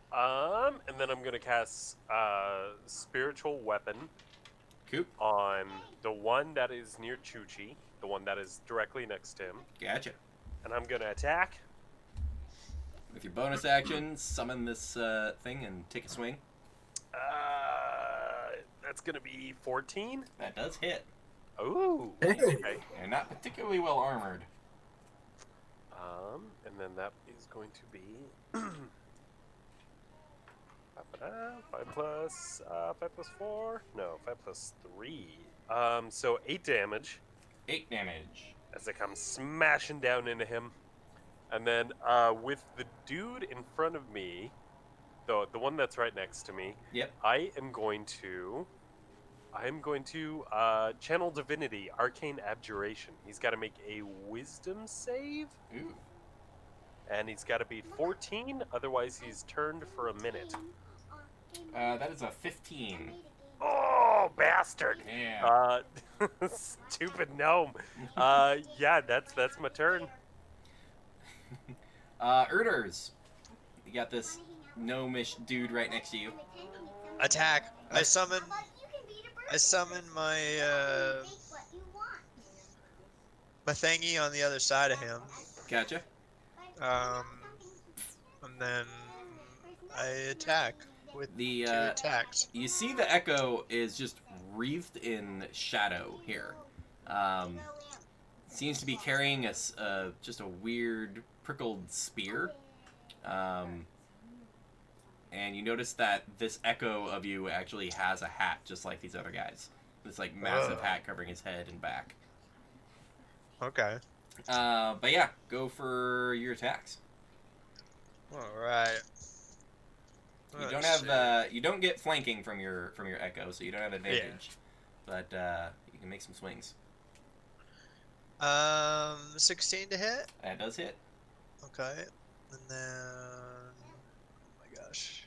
And then I'm gonna cast spiritual weapon Coop. on the one that is near Chuchi, the one that is directly next to him, Gotcha. and I'm gonna attack. With your bonus action, summon this thing and take a swing. That's gonna be 14. That does hit. Ooh. Hey. Okay. You're not particularly well armored. And then that is going to be 5 plus 4. No, 5 plus 3. So 8 damage 8 damage. as I come smashing down into him. And then with the dude in front of me, the one that's right next to me, Yep. I am going to channel divinity, arcane abjuration. He's got to make a wisdom save, Ooh. and he's got to be 14. Otherwise, he's turned for a minute. That is a 15. Oh, bastard! Yeah. Stupid gnome. Yeah, that's my turn. Erders. You got this gnomish dude right next to you. Attack. I summon my my thingy on the other side of him. Gotcha. And then I attack with The 2 attacks. you see the echo is just wreathed in shadow here. Seems to be carrying just a weird prickled spear. And you notice that this echo of you actually has a hat just like these other guys. This like massive hat covering his head and back. Okay. But yeah, go for your attacks. All right. You don't have you don't get flanking from your echo, so you don't have advantage. But you can make some swings. 16 to hit. That does hit. Okay, and then oh my gosh,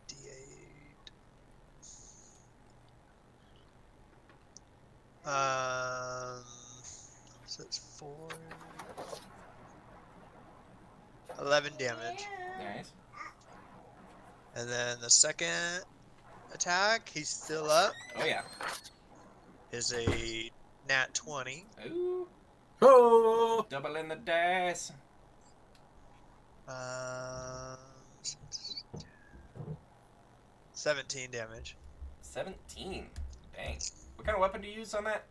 D8. So it's 4, 11 damage, Nice. and then the second attack, he's still up, Oh yeah. is a nat 20. Ooh. Oh, Double in the dice. Um, 17 damage. 17. Dang. What kind of weapon do you use on that?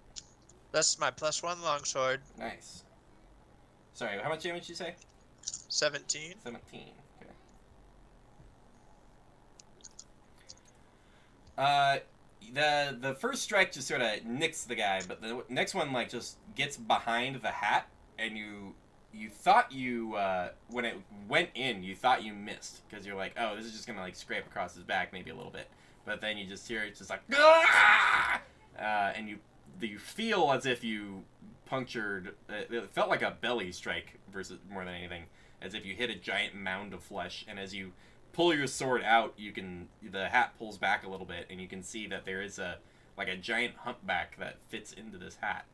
That's my +1 longsword. Nice. Sorry, how much damage did you say? 17. 17. Okay. The first strike just sort of nicks the guy, but the next one like just gets behind the hat, and you thought you when it went in, you thought you missed because you're like, oh, this is just gonna like scrape across his back maybe a little bit, but then you just hear it just like, ah! And you feel as if you punctured. It felt like a belly strike versus more than anything, as if you hit a giant mound of flesh, and as you pull your sword out, the hat pulls back a little bit, and you can see that there is a giant humpback that fits into this hat.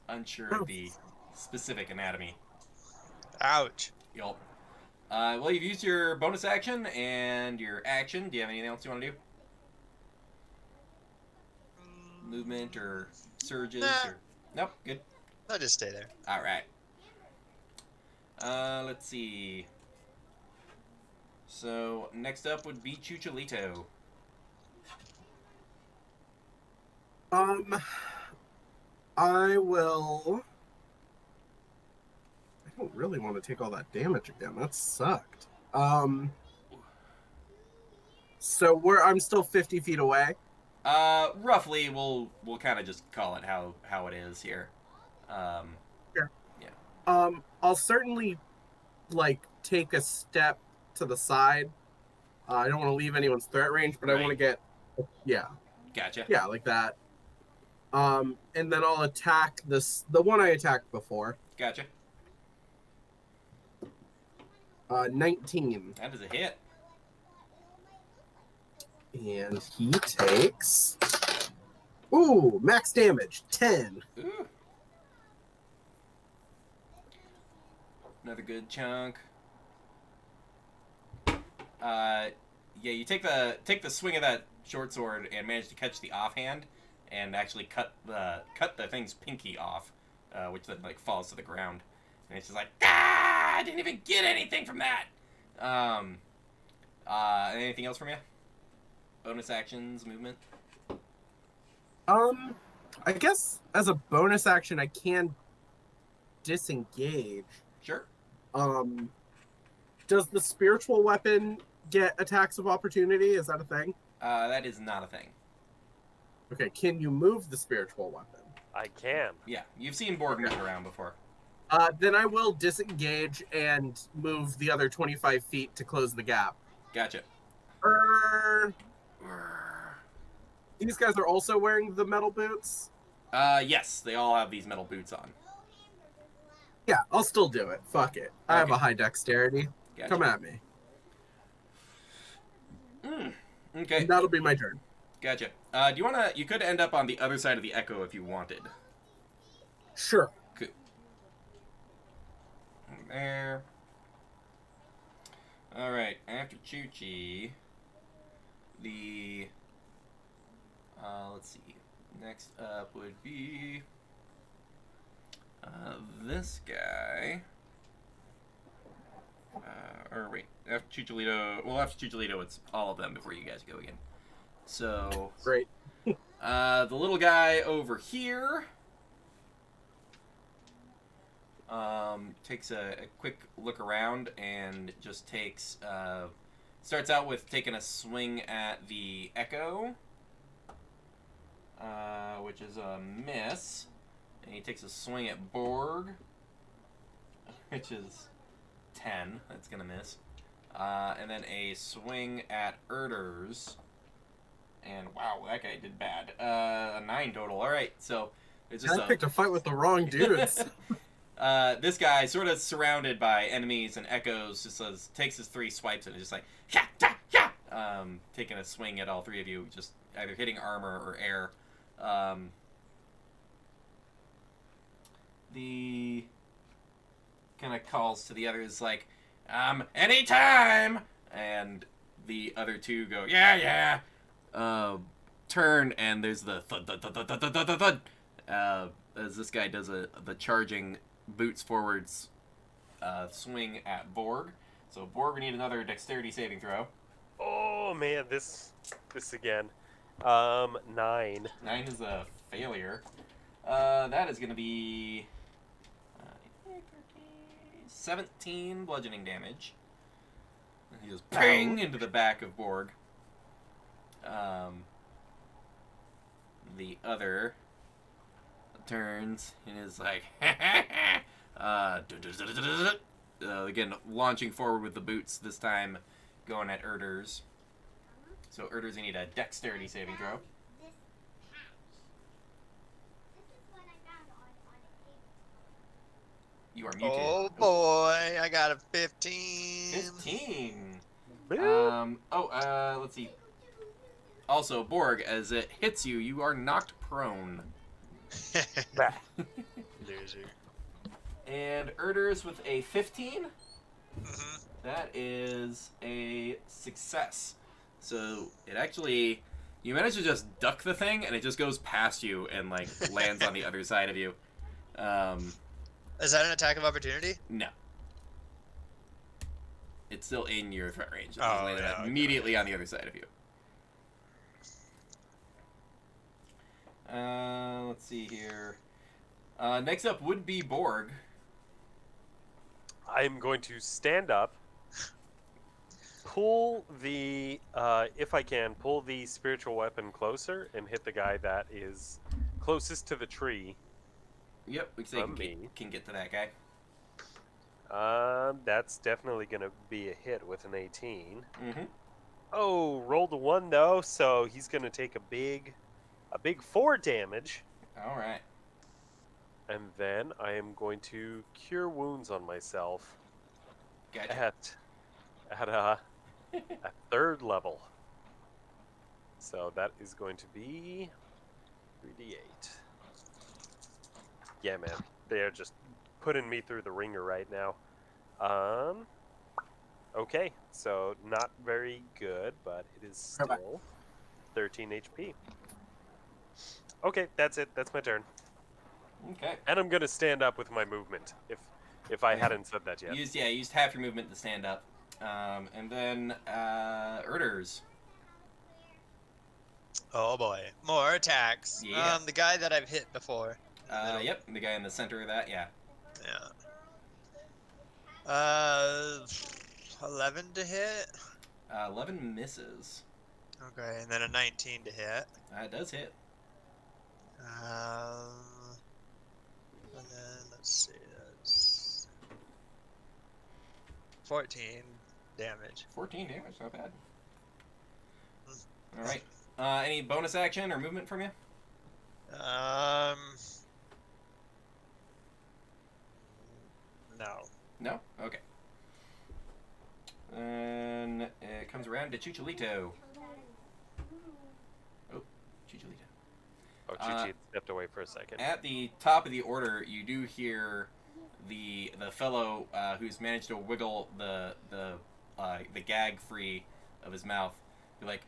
Unsure of the specific anatomy. Ouch. Yup. Well, you've used your bonus action and your action. Do you have anything else you want to do? Movement or surges? Nah. Or nope. Good. I'll just stay there. All right. Let's see. So next up would be Chucholito. I will. I don't really want to take all that damage again. That sucked. So I'm still 50 feet away. Roughly, we'll kind of just call it how it is here. Sure. Yeah. I'll certainly take a step to the side. I don't want to leave anyone's threat range, but Right. I want to get, Gotcha. yeah, like that. And then I'll attack the one I attacked before. Gotcha. 19. That is a hit. And he takes, max damage, 10. Ooh. Another good chunk. Yeah, you take the swing of that short sword and manage to catch the offhand, and actually cut the thing's pinky off, which then falls to the ground, and it's just like, ah! I didn't even get anything from that. Anything else from you? Bonus actions, movement. I guess as a bonus action, I can disengage. Sure. Does the spiritual weapon get attacks of opportunity? Is that a thing? That is not a thing. Okay, can you move the spiritual weapon? I can. Yeah, you've seen Borg move around before. Then I will disengage and move the other 25 feet to close the gap. Gotcha. These guys are also wearing the metal boots? Yes, they all have these metal boots on. Yeah, I'll still do it. Fuck it. I have Okay. a high dexterity. Gotcha. Come at me. Okay. That'll be my turn. Gotcha. Do you wanna? You could end up on the other side of the echo if you wanted. Sure. Cool. There. All right. After Chuchi, the let's see. Next up would be this guy. Or wait, after Chucholito. Well, after Chucholito, it's all of them before you guys go again. So Great. the little guy over here takes a quick look around and just takes starts out with taking a swing at the Echo, which is a miss, and he takes a swing at Borg, which is 10. That's gonna miss. And then a swing at Erders. And wow, that guy did bad. A 9 total. All right, so it's just I picked a fight with the wrong dudes. this guy sort of surrounded by enemies and echoes just takes his 3 swipes and is just like taking a swing at all 3 of you, just either hitting armor or air. The kind of calls to the others like, anytime, and the other 2 go, yeah. Turn, and there's the thud, thud, thud, thud, thud, thud, thud, thud, as this guy does the charging boots forwards swing at Borg. So Borg, we need another dexterity saving throw. Oh man, this again. 9. 9 is a failure. That is going to be 17 bludgeoning damage. And he goes bang into the back of Borg. The other turns and is like, again, launching forward with the boots, this time going at Erders. So Erders, you need a dexterity saving throw. You are muted. Oh boy, I got a 15. 15. Boo. Let's see. Also, Borg, as it hits you, you are knocked prone. Bah. Loser. And Erders with a 15. Mhm. That is a success. So it actually, you manage to just duck the thing, and it just goes past you and like lands on the other side of you. Is that an attack of opportunity? No. It's still in your threat range. It just Oh, landed yeah, okay. immediately on the other side of you. Let's see here. Next up would be Borg. I'm going to stand up, pull the, if I can, pull the spiritual weapon closer and hit the guy that is closest to the tree. Yep, we can say From me. can get to that guy. That's definitely going to be a hit with an 18. Mm-hmm. Oh, rolled a 1 though, so he's going to take a big 4 damage. All right. And then I am going to cure wounds on myself Gotcha. at a 3rd level. So that is going to be 3d8. Yeah, man, they are just putting me through the ringer right now. Okay, so not very good, but it is still 13 HP. Okay, that's it. That's my turn. Okay. And I'm gonna stand up with my movement, if I hadn't said that yet. Used half your movement to stand up. And then Erders. Oh boy, more attacks. Yeah. The guy that I've hit before. Yep, the guy in the center of that, yeah. Yeah. 11 to hit. 11 misses. Okay, and then a 19 to hit. That does hit. And then let's see, that's 14 damage. 14 damage, not bad. All right. Any bonus action or movement from you? No. No? Okay. And it comes around to Chicholito. Oh, Chicholito. Oh, Chi-Chi stepped away for a second. At the top of the order, you do hear the fellow who's managed to wiggle the gag free of his mouth. Be like,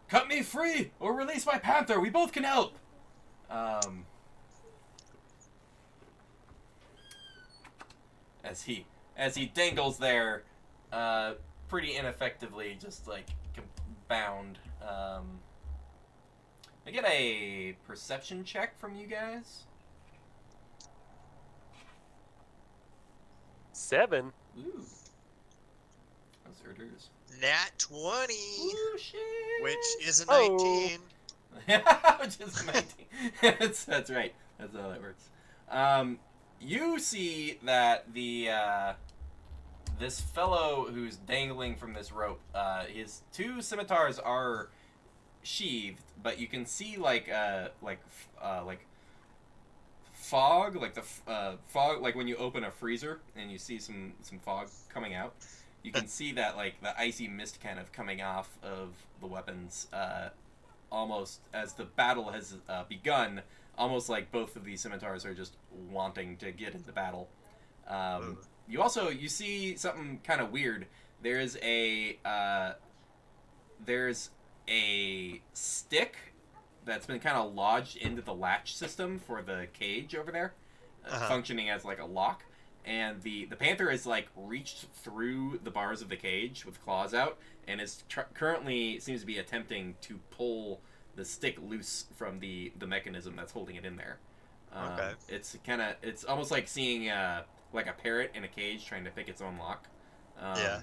"Cut me free or release my panther. We both can help." As he dangles there, pretty ineffectively, just like bound. I get a perception check from you guys. 7. Ooh. Those Erders. Nat 20, Ooh, shit. which is a Oh. 19. Which is 19. that's right. That's how that works. You see that the this fellow who's dangling from this rope, his 2 scimitars are sheathed, but you can see like fog, like the fog, like when you open a freezer and you see some fog coming out. You can see that like the icy mist kind of coming off of the weapons, almost as the battle has begun. Almost like both of these scimitars are just wanting to get into battle. You see something kind of weird. There's a stick that's been kind of lodged into the latch system for the cage over there, functioning as like a lock. And the panther has like reached through the bars of the cage with claws out, and is currently seems to be attempting to pull the stick loose from the mechanism that's holding it in there. Okay. It's almost like seeing like a parrot in a cage trying to pick its own lock. Yeah.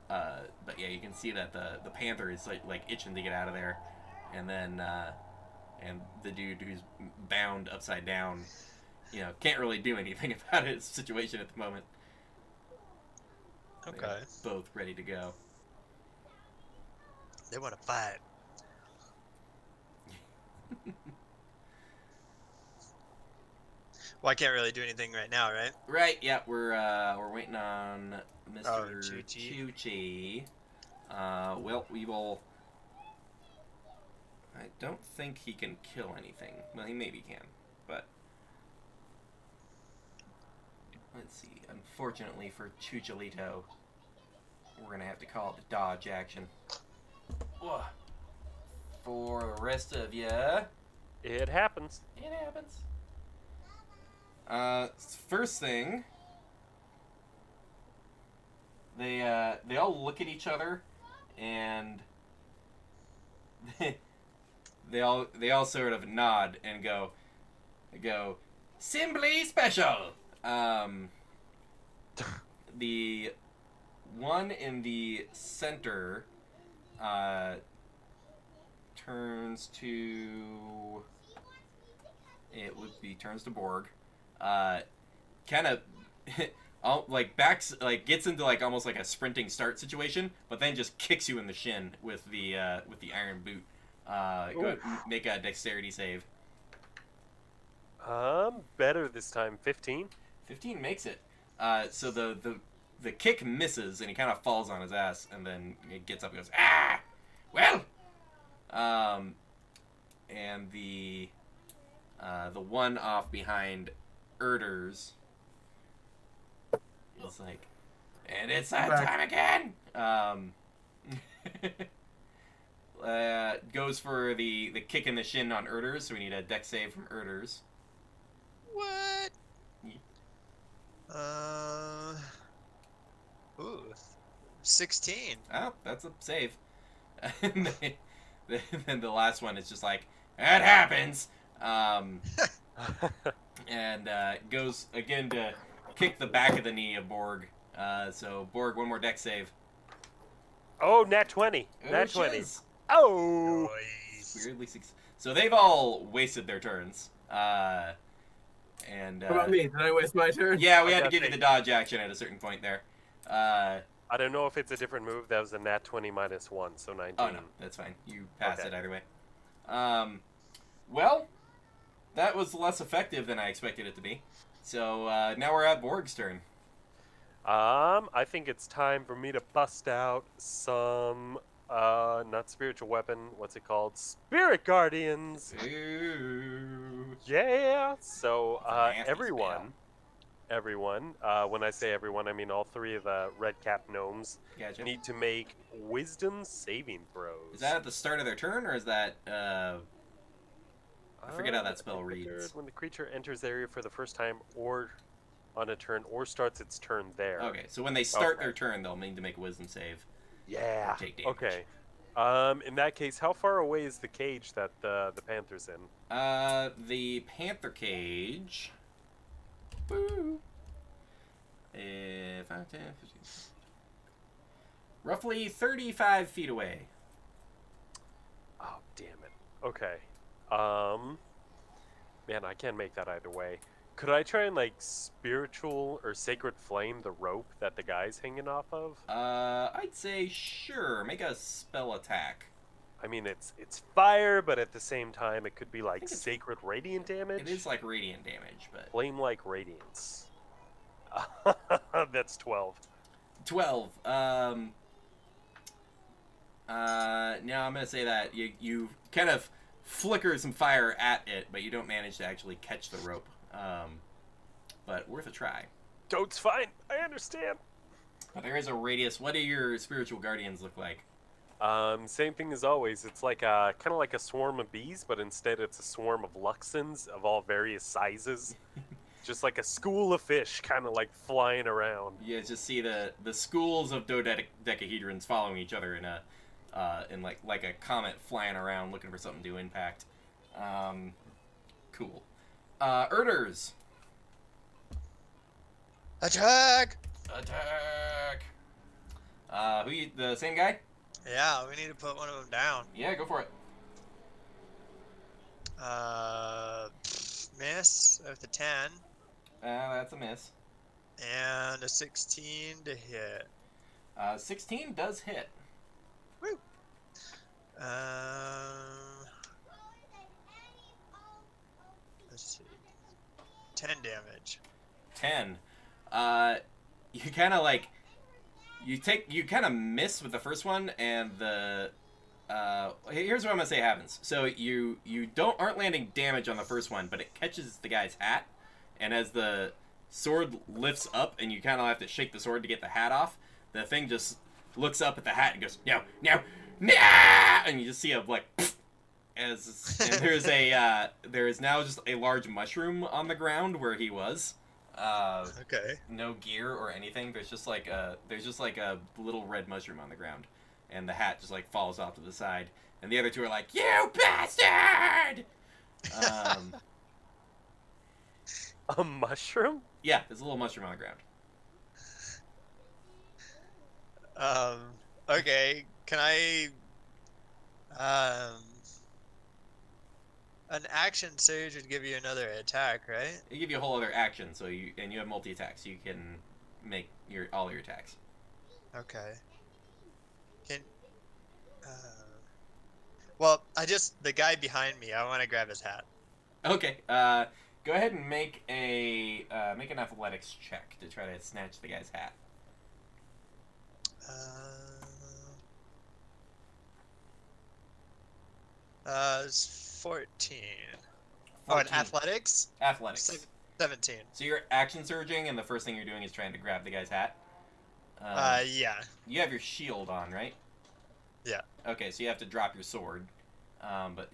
But yeah, you can see that the panther is like itching to get out of there, and then and the dude who's bound upside down, can't really do anything about his situation at the moment. Okay. They're both ready to go. They want to fight. Well, I can't really do anything right now, right? Right. Yeah, we're waiting on Mr. Chuchi. Chuchi. Well, we will. I don't think he can kill anything. Well, he maybe can, but let's see. Unfortunately for Chucholito, we're gonna have to call it the dodge action. Ugh. For the rest of ya, It happens. it happens. First thing, they all look at each other, and they all sort of nod and go, "Simply special." The one in the center turns to Borg. Kind of like backs, like gets into like almost like a sprinting start situation, but then just kicks you in the shin with the iron boot. Go ahead, make a dexterity save. Better this time. 15. 15 makes it. So the kick misses and he kind of falls on his ass, and then it gets up and goes, "Ah, well." And the one off behind Erders is like, "And it's that time again." Goes for the kick in the shin on Erders, so we need a dex save from Erders. What? Yeah. Ooh, 16. Oh, that's a save. And then the last one is just like, "That happens." And goes again to kick the back of the knee of Borg. So Borg, one more dex save. Oh, nat 20. Nat 20. Shiz. Oh! Nice. Weirdly so they've all wasted their turns. And What about me? Did I waste my turn? yeah, we had to got give you the dodge action at a certain point there. I don't know if it's a different move. That was a nat 20 minus 1, so 19. Oh no, that's fine. You pass Okay. it either way. Well, that was less effective than I expected it to be. So now we're at Borg's turn. I think it's time for me to bust out some, not spiritual weapon, what's it called? Spirit Guardians! Ooh. Yeah! So, Nasty everyone, when I say everyone, I mean all 3 of the red cap gnomes, Gotcha. need to make wisdom saving throws. Is that at the start of their turn, or is that, I forget how that spell reads. When the creature enters the area for the first time, or on a turn, or starts its turn there. Okay, so when they start their turn, they'll need to make a wisdom save. Yeah. Or take damage. Okay. In that case, how far away is the cage that the panther's in? The panther cage. Woo. 5, 10, 15. Roughly 35 feet away. Oh, damn it. Okay. Man, I can't make that either way. Could I try and like spiritual or sacred flame the rope that the guy's hanging off of? I'd say sure. Make a spell attack. I mean, it's fire, but at the same time, it could be like think it's- sacred radiant damage. It is like radiant damage, but Flame-like radiance. That's 12. 12. Now I'm gonna say that you kind of flicker some fire at it, but you don't manage to actually catch the rope. But worth a try. Toad's fine. I understand. But there is a radius. What do your spiritual guardians look like? Same thing as always. It's like kind of like a swarm of bees, but instead it's a swarm of luxons of all various sizes. Just like a school of fish, kind of like flying around. You just see the schools of dodecahedrons following each other in a like a comet flying around looking for something to impact. Cool. Erders. Attack! Attack. The same guy? Yeah, we need to put one of them down. Yeah, go for it. Miss with a 10 That's a miss. and a 16 to hit. 16 does hit. Woo! 10 damage. 10. You kind of like you kind of miss with the first one, and the here's what I'm gonna say happens. So you aren't landing damage on the first one, but it catches the guy's hat, and as the sword lifts up, and you kind of have to shake the sword to get the hat off, the thing just looks up at the hat and goes no, and you just see a like. And there is now just a large mushroom on the ground where he was. Okay. No gear or anything. There's just like a little red mushroom on the ground, and the hat just like falls off to the side. And the other two are like, "You bastard!" A mushroom? Yeah, there's a little mushroom on the ground. Okay. Can I an action surge would give you another attack, right? They give you a whole other action, so you have multi attacks, so you can make all your attacks. Okay. Can well, the guy behind me, I want to grab his hat. Okay. Go ahead and make an athletics check to try to snatch the guy's hat. It's 14. Oh, and 14. athletics? Athletics. 17. So you're action surging, and the first thing you're doing is trying to grab the guy's hat. Yeah. You have your shield on, right? Yeah. Okay, so you have to drop your sword.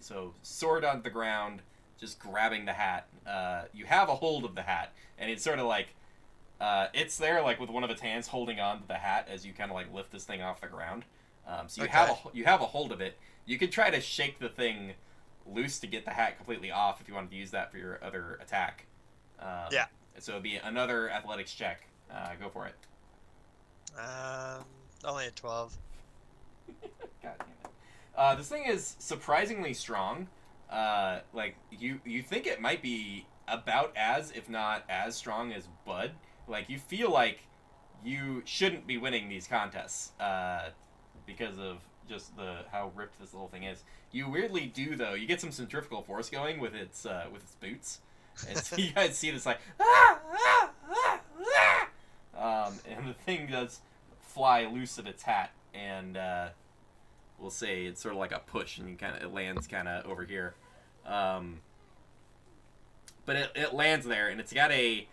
So sword on the ground, just grabbing the hat. You have a hold of the hat, and it's sort of like it's there, like with one of its hands holding on to the hat as you kind of like lift this thing off the ground. So you have a hold of it. You could try to shake the thing loose to get the hat completely off if you wanted to use that for your other attack. Yeah. So it'd be another athletics check. Go for it. Only a 12. God damn it. This thing is surprisingly strong. Like you think it might be about as, if not as strong as Bud. Like you feel like you shouldn't be winning these contests because of just how ripped this little thing is. You weirdly do though. You get some centrifugal force going with its boots, and so you guys see this like and the thing does fly loose of its hat, and we'll say it's sort of like a push, and it lands kind of over here, but it lands there, and it's got a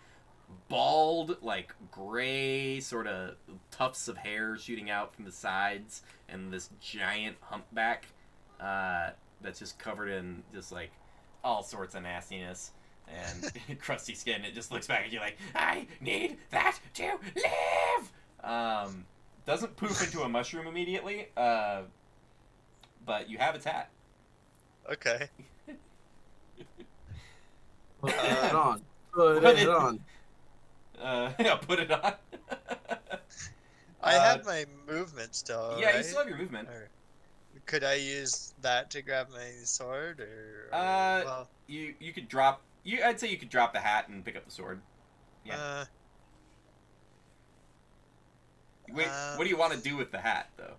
bald, like gray sort of tufts of hair shooting out from the sides, and this giant humpback that's just covered in just like all sorts of nastiness and crusty skin. It just looks back at you like, I need that to live. Doesn't poof into a mushroom immediately, but you have its hat. Okay. Put it on. Put it on. Yeah, put it on. I had my movement still, Yeah, right? you still have your movement. Or could I use that to grab my sword, or You could drop I'd say you could drop the hat and pick up the sword. Yeah. Wait, what do you want to do with the hat, though?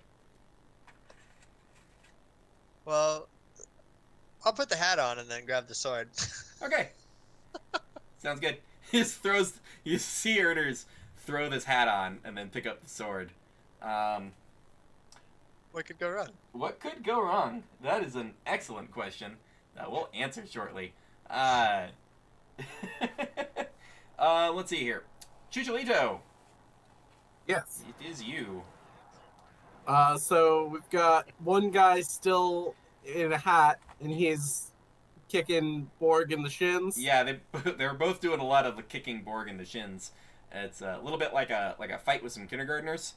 Well, I'll put the hat on and then grab the sword. Okay. Sounds good. You see Erders throw this hat on and then pick up the sword. What could go wrong? What could go wrong? That is an excellent question that we'll answer shortly. Let's see here. Chicholito, Yes. it is you. So we've got one guy still in a hat, and he's kicking Borg in the shins. Yeah, they're both doing a lot of the kicking Borg in the shins. It's a little bit like a fight with some kindergartners.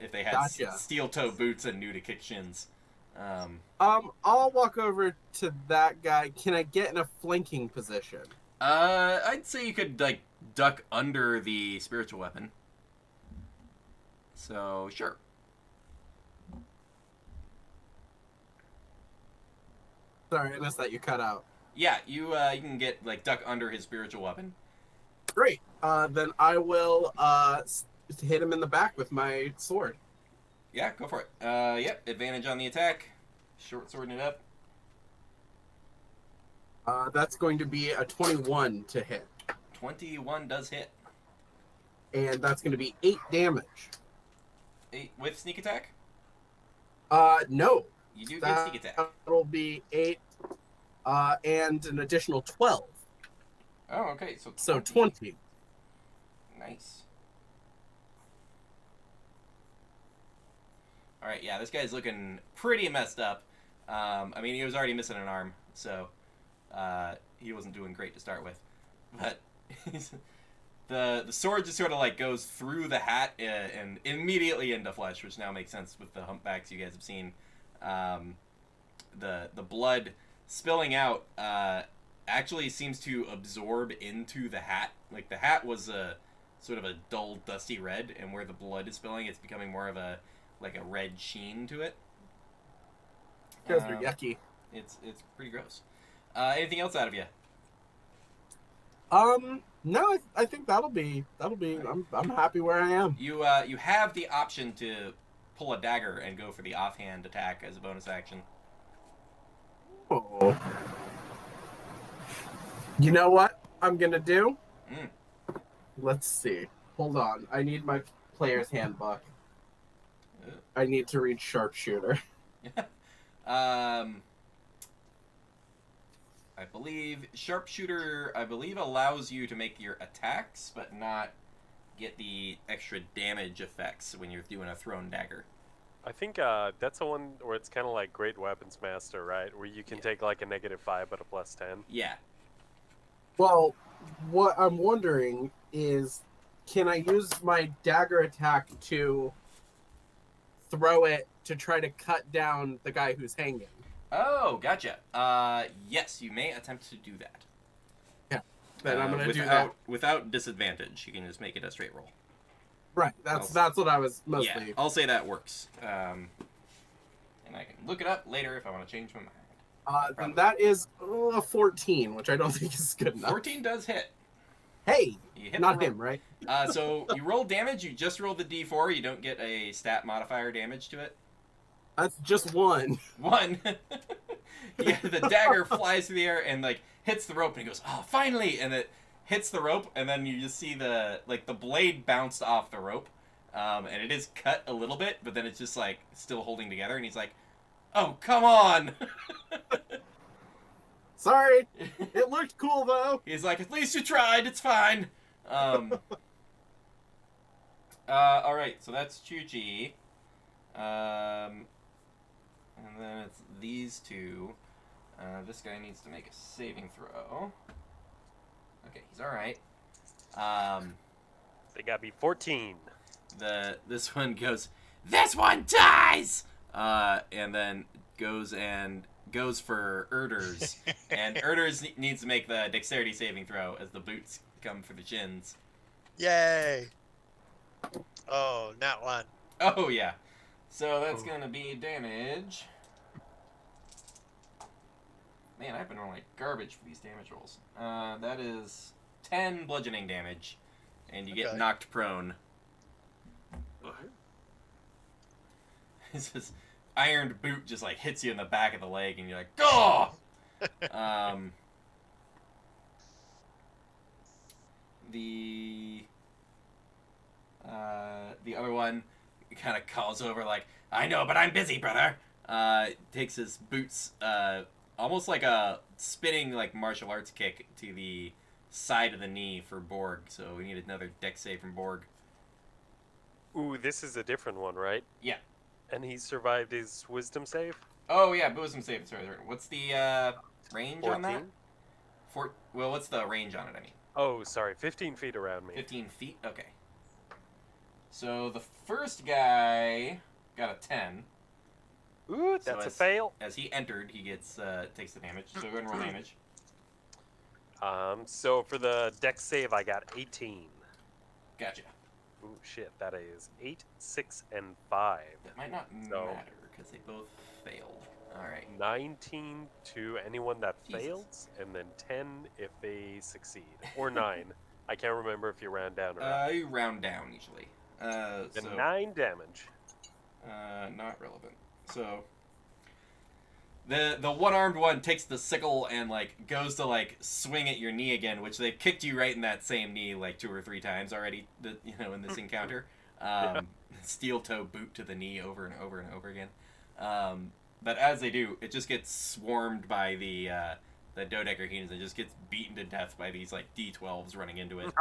If they had Gotcha. steel toe boots and knew to kick shins. I'll walk over to that guy. Can I get in a flanking position? I'd say you could like duck under the spiritual weapon. So sure. Sorry, I missed that. You cut out. Yeah, you can get like duck under his spiritual weapon. Great. Then I will hit him in the back with my sword. Yeah, go for it. Yep, advantage on the attack. Short swording it up. That's going to be a 21 to hit. 21 does hit. And that's going to be 8 damage. 8 with sneak attack? No. You do get sneak attack. That'll be 8, and an additional 12. Oh, okay. So 20. Nice. All right, yeah, this guy's looking pretty messed up. I mean, he was already missing an arm, so he wasn't doing great to start with. But the sword just sort of like goes through the hat and immediately into flesh, which now makes sense with the humpbacks you guys have seen. The blood spilling out actually seems to absorb into the hat. Like the hat was a sort of a dull, dusty red, and where the blood is spilling, it's becoming more of a red sheen to it. Those are yucky. It's pretty gross. Anything else out of you? No, I think that'll be. I'm happy where I am. You have the option to pull a dagger and go for the offhand attack as a bonus action. Oh. You know what I'm gonna do? Let's see. Hold on. I need my player's handbook. I need to read sharpshooter. I believe sharpshooter allows you to make your attacks, but not get the extra damage effects when you're doing a thrown dagger. I think that's the one where it's kind of like Great Weapons Master, right? Where you can take like a -5 but a +10. Yeah. Well, what I'm wondering is, can I use my dagger attack to throw it to try to cut down the guy who's hanging? Oh, gotcha. Yes, you may attempt to do that. Yeah. Then I'm gonna do that without disadvantage. You can just make it a straight roll. Right. That's what I was mostly. Yeah, I'll say that works. And I can look it up later if I want to change my mind. Then that is a 14, which I don't think is good enough. 14 does hit. Hey, You hit not the him, right? So you roll damage. You just roll the d4. You don't get a stat modifier damage to it. That's just 1. 1. Yeah, the dagger flies through the air and like hits the rope, and he goes, "Oh, finally!" And it hits the rope, and then you just see the blade bounced off the rope, and it is cut a little bit, but then it's just like still holding together, and he's like, "Oh, come on!" Sorry, it looked cool though. He's like, "At least you tried. It's fine." All right, so that's Chuchi. And then it's these two. This guy needs to make a saving throw. Okay, he's all right. They gotta be 14. This one goes, "This one dies!" And then goes for Erders. And Erders needs to make the dexterity saving throw as the boots come for the shins. Yay! Oh, not 1. Oh, yeah. So that's going to be damage. Man, I've been rolling like garbage for these damage rolls. That is 10 bludgeoning damage, and you get Okay. knocked prone. Ugh. This ironed boot just like hits you in the back of the leg, and you're like, "Go!" The the other one kind of calls over like, "I know, but I'm busy, brother." Takes his boots, almost like a spinning like martial arts kick to the side of the knee for Borg. So we need another dex save from Borg. Ooh, this is a different one, right? Yeah. And he survived his wisdom save? Oh yeah, bosom save. Sorry. What's the range 14? on that? Well, what's the range on it? I mean. Oh, sorry, 15 feet around me. 15 feet. Okay. So the first guy got a 10. Ooh, So that's a fail. As he entered, he gets takes the damage. So go ahead and roll damage. So for the dex save, I got 18. Gotcha. Ooh, shit, that is 8, 6, and 5. That might not So- matter because they both failed. All right. 19 to anyone that Jesus. fails, and then 10 if they succeed. Or 9. I can't remember if you round down or not. You round down usually. And So 9 damage. not relevant. So the one-armed one takes the sickle and like goes to like swing at your knee again, which they've kicked you right in that same knee like 2 or 3 times already. In this encounter, steel toe boot to the knee over and over and over again. But as they do, it just gets swarmed by the dodecahedrons. It just gets beaten to death by these like D12s running into it.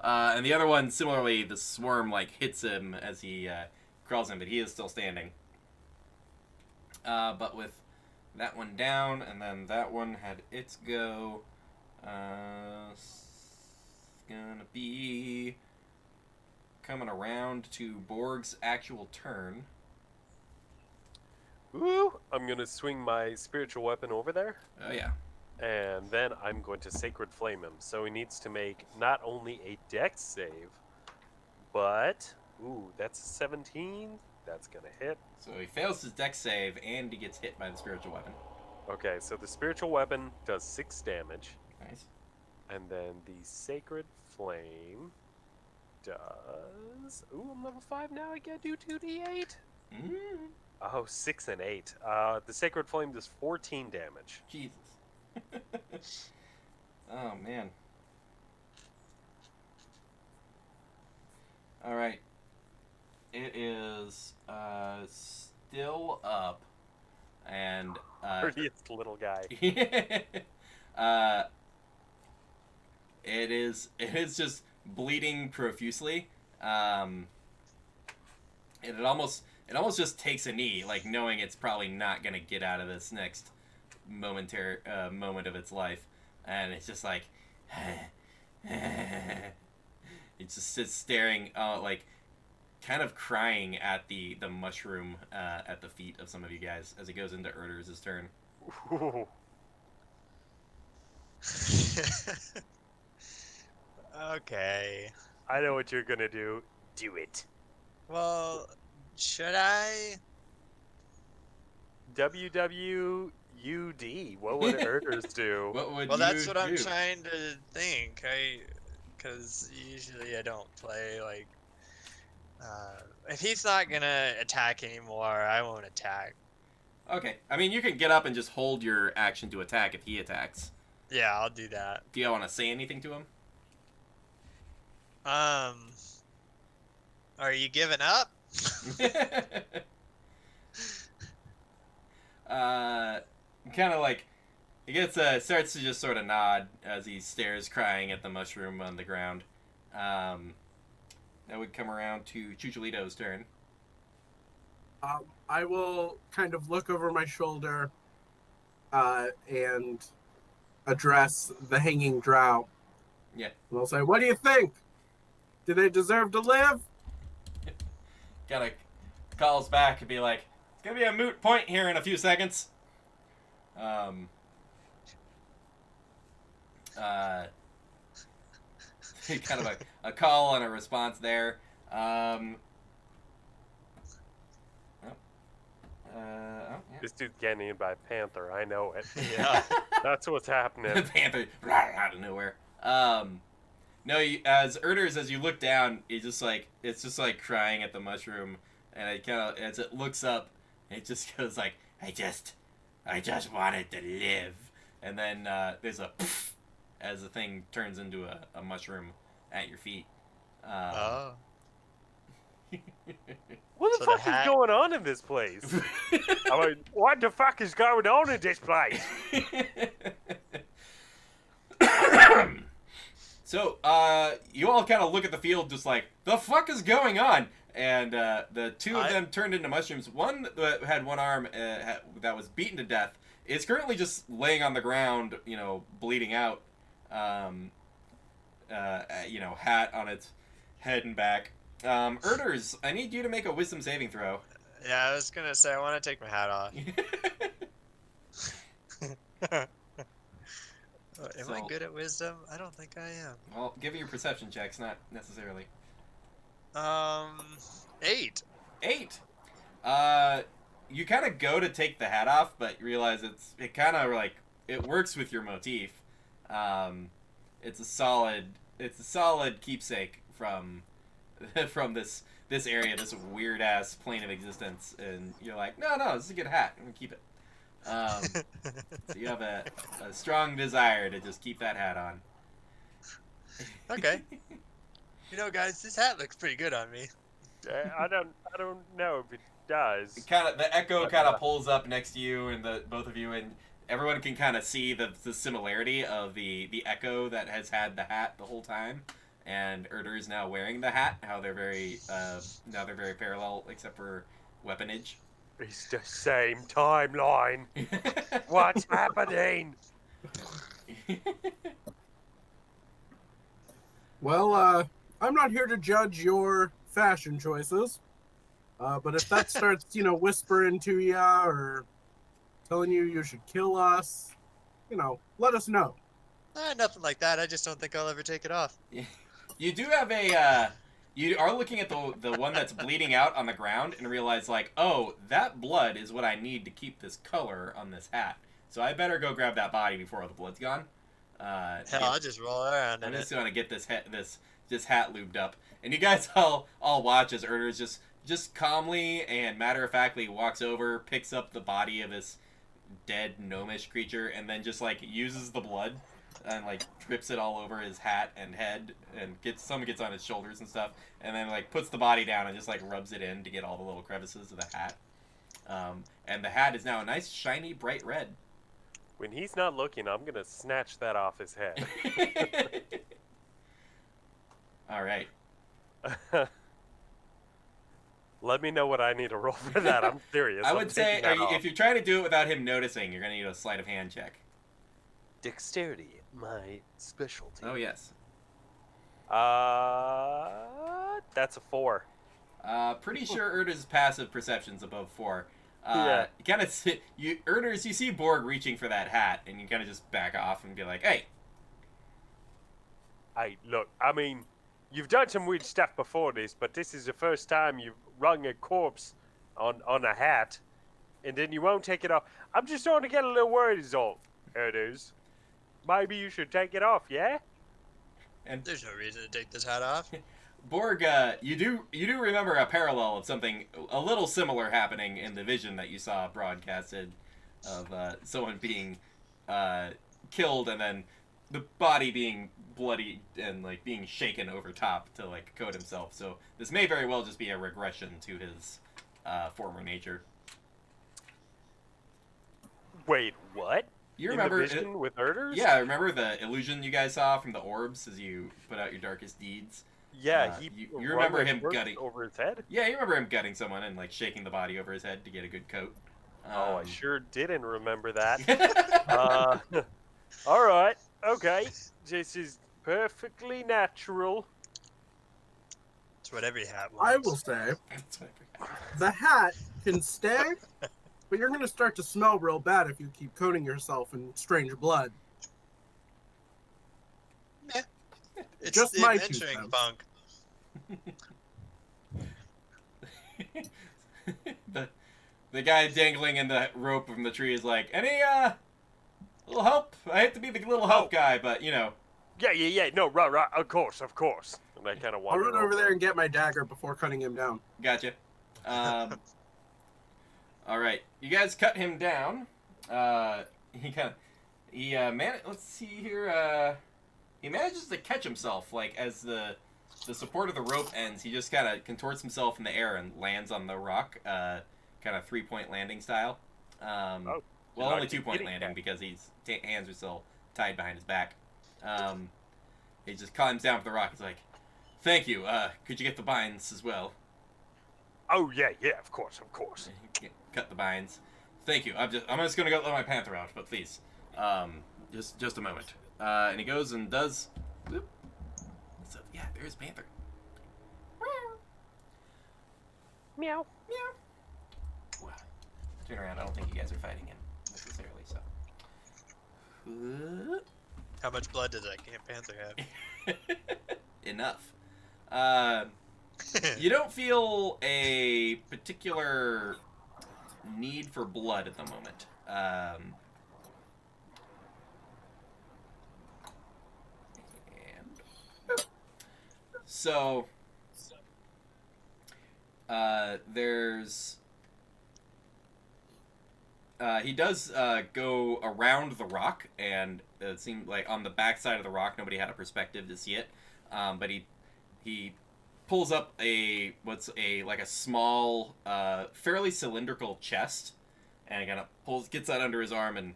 And the other one, similarly, the swarm like hits him as he crawls in, but he is still standing. But with that one down, and then that one had its go. It's gonna be coming around to Borg's actual turn. Ooh, I'm going to swing my spiritual weapon over there. Oh yeah. And then I'm going to Sacred Flame him. So he needs to make not only a dex save, but... Ooh, that's a 17. That's going to hit. So he fails his dex save, and he gets hit by the spiritual weapon. Okay, so the spiritual weapon does 6 damage. Nice. And then the Sacred Flame does... Ooh, I'm level 5 now. I get to do 2d8. Mm. Oh, 6 and 8. The Sacred Flame does 14 damage. Jesus. Oh, man. All right. It is still up, and Prettiest little guy. it is just bleeding profusely. And it almost just takes a knee, like knowing it's probably not gonna get out of this next moment of its life, and it's just like it just sits staring, like kind of crying at the mushroom at the feet of some of you guys as it goes into Erder's turn. Ooh. Okay. I know what you're gonna do. Do it. Well, should I? WWUD. What would Erders do? What would Well, you that's what I'm do? trying to think. Because usually I don't play like. If he's not gonna attack anymore, I won't attack. Okay, I mean you can get up and just hold your action to attack if he attacks. Yeah, I'll do that. Do you want to say anything to him? Are you giving up? Kind of like he gets starts to just sort of nod as he stares, crying at the mushroom on the ground. That would come around to Chucholito's turn. I will kind of look over my shoulder and address the hanging drow. Yeah. And I'll say, what do you think? Do they deserve to live? Kind of calls back and be like, it's gonna be a moot point here in a few seconds. Kind of a call and a response there. Oh, Yeah. This dude's getting eaten by a panther. I know it. Yeah. That's what's happening. Panther out of nowhere. No, as Erders, as you look down, it's just like crying at the mushroom, and it kind of as it looks up, it just goes like, I just wanted to live, and then there's a poof as the thing turns into a mushroom at your feet. Oh. What the So the fuck is hat- going on in this place? I mean, what the fuck is going on in this place? So, you all kind of look at the field just like, the fuck is going on? And the two of them turned into mushrooms. One that had one arm that was beaten to death is currently just laying on the ground, bleeding out. Hat on its head and back. Erders, I need you to make a wisdom saving throw. Yeah, I was gonna say I want to take my hat off. Am I good at wisdom? I don't think I am. Well, give me your perception checks, not necessarily. 8. 8. You kind of go to take the hat off, but you realize it kind of like it works with your motif. It's a solid keepsake from this area, this weird ass plane of existence, and you're like, no, this is a good hat. I'm gonna keep it. So you have a strong desire to just keep that hat on. Okay. Guys, this hat looks pretty good on me. I don't know if it does. The echo kind of pulls up next to you and both of you, and everyone can kind of see the similarity of the echo that has had the hat the whole time, and Erder's now wearing the hat. How they're very parallel except for weaponage. It's the same timeline. What's happening? Well, I'm not here to judge your fashion choices, but if that starts, whispering to ya or telling you should kill us, let us know. Nothing like that. I just don't think I'll ever take it off. You do have you are looking at the one that's bleeding out on the ground and realize like, oh, that blood is what I need to keep this color on this hat. So I better go grab that body before the blood's gone. Hell, I'll just roll around I'm in just it. gonna get this hat lubed up, and you guys all watch as Erder's just calmly and matter-of-factly walks over, picks up the body of this dead gnomish creature, and then just like uses the blood and like drips it all over his hat and head, and some gets on his shoulders and stuff, and then like puts the body down and just like rubs it in to get all the little crevices of the hat. And the hat is now a nice shiny bright red. When he's not looking, I'm gonna snatch that off his head. All right. Let me know what I need to roll for that. I'm serious. I would say if you're trying to do it without him noticing, you're gonna need a sleight of hand check. Dexterity, my specialty. Oh yes. That's a 4. Pretty sure Erda's passive perception's above 4. Yeah. Kind of Erders, you see Borg reaching for that hat, and you kind of just back off and be like, "Hey." Hey, look. I mean, you've done some weird stuff before this, but this is the first time you've wrung a corpse on a hat, and then you won't take it off. I'm just starting to get a little worried, is all. Erders. Maybe you should take it off, yeah? And There's no reason to take this hat off. Borg, you do remember a parallel of something a little similar happening in the vision that you saw broadcasted of someone being killed and then the body being bloody and like being shaken over top to like coat himself. So this may very well just be a regression to his former nature. Wait, what? You In remember the vision with Erders? Yeah, remember the illusion you guys saw from the orbs as you put out your darkest deeds? Yeah, you wrung remember a him corpse gutting over his head? Yeah, you remember him gutting someone and like shaking the body over his head to get a good coat. Oh, I sure didn't remember that. All right, okay. This is perfectly natural. It's what every hat I wants. will say, the hat can stay, but you're going to start to smell real bad if you keep coating yourself in strange blood. It's Just the my 2 adventuring cents. funk. The guy dangling in the rope from the tree is like, any little help? I hate to be the little help guy, but you know. Yeah. No, right. Of course. And I kind of I'll wander run over there and get my dagger before cutting him down. Gotcha. All right, you guys cut him down. Let's see here. He manages to catch himself, like as the support of the rope ends. He just kind of contorts himself in the air and lands on the rock, kind of 3-point landing style. Well, only 2-point landing because his hands are still tied behind his back. He just climbs down for the rock. He's like, "Thank you. Could you get the binds as well?" Oh yeah, of course. Cut the binds. Thank you. I'm just gonna go let my panther out, but please, just a moment. And he goes and does. Whoop. So yeah, there's Panther. Meow. Wow. Turn around. I don't think you guys are fighting him necessarily. So. How much blood does that panther have? Enough. You don't feel a particular need for blood at the moment. So, there's... he does go around the rock, and it seemed like on the back side of the rock, nobody had a perspective to see it. But he pulls up a small, fairly cylindrical chest, and kind of gets that under his arm and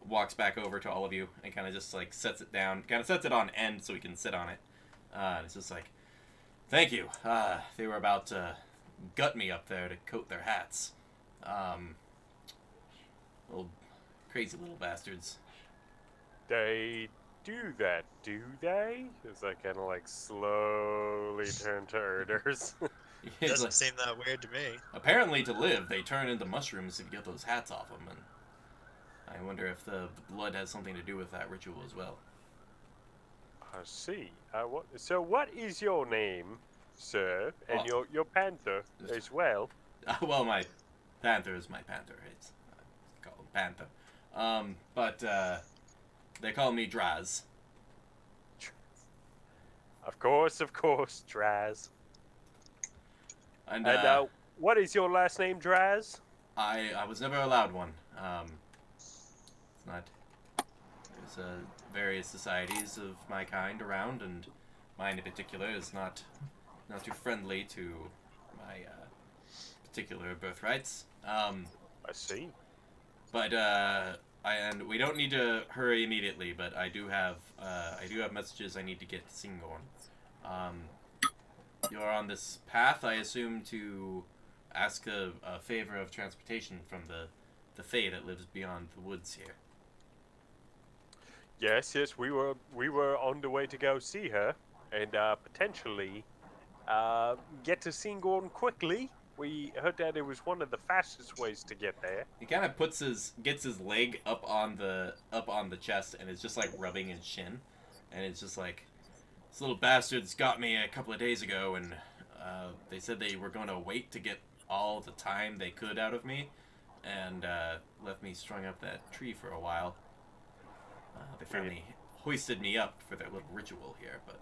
walks back over to all of you and kind of just like sets it down, kind of sets it on end so he can sit on it. And it's just like, thank you. They were about to gut me up there to coat their hats. Little crazy little bastards. They do that, do they? As I kind of like slowly turn to Erders. Doesn't seem that weird to me. Apparently, to live, they turn into mushrooms if you get those hats off them, and I wonder if the blood has something to do with that ritual as well. I see. So what is your name, sir? And your panther as well? Well, my panther is my panther. It's call him Panther. But they call me Draz. Of course, Draz. And what is your last name, Draz? I was never allowed one. It's not. There's various societies of my kind around, and mine in particular is not too friendly to my particular birthrights. I see. But and we don't need to hurry immediately. But I do have messages I need to get to Syngorn. You're on this path, I assume, to ask a favor of transportation from the fae that lives beyond the woods here. Yes, we were on the way to go see her, and potentially get to Syngorn quickly. We heard that it was one of the fastest ways to get there. He kind of gets his leg up on the chest, and is just like rubbing his shin, and it's just like, this little bastards got me a couple of days ago, and they said they were going to wait to get all the time they could out of me, and left me strung up that tree for a while. They finally hoisted me up for their little ritual here, but...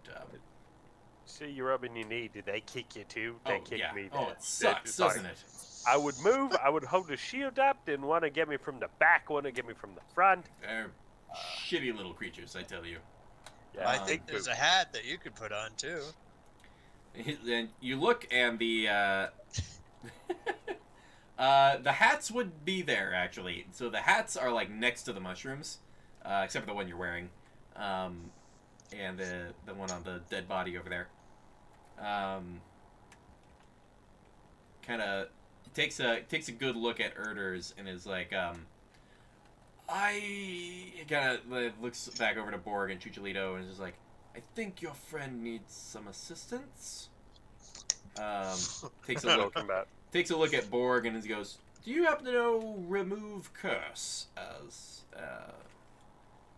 See, you're rubbing your knee. Did they kick you too? They kicked me. Oh, it sucks, doesn't it? I would move. I would hold the shield up. Didn't want to get me from the back. Want to get me from the front. They're shitty little creatures, I tell you. Yeah, I think there's a hat that you could put on too. And you look, and the the hats would be there actually. So the hats are like next to the mushrooms, except for the one you're wearing, and the one on the dead body over there. Kind of takes a good look at Erders and is like, I kind of looks back over to Borg and Chucholito and is just like, I think your friend needs some assistance. Takes a look at Borg and goes, do you happen to know remove curse as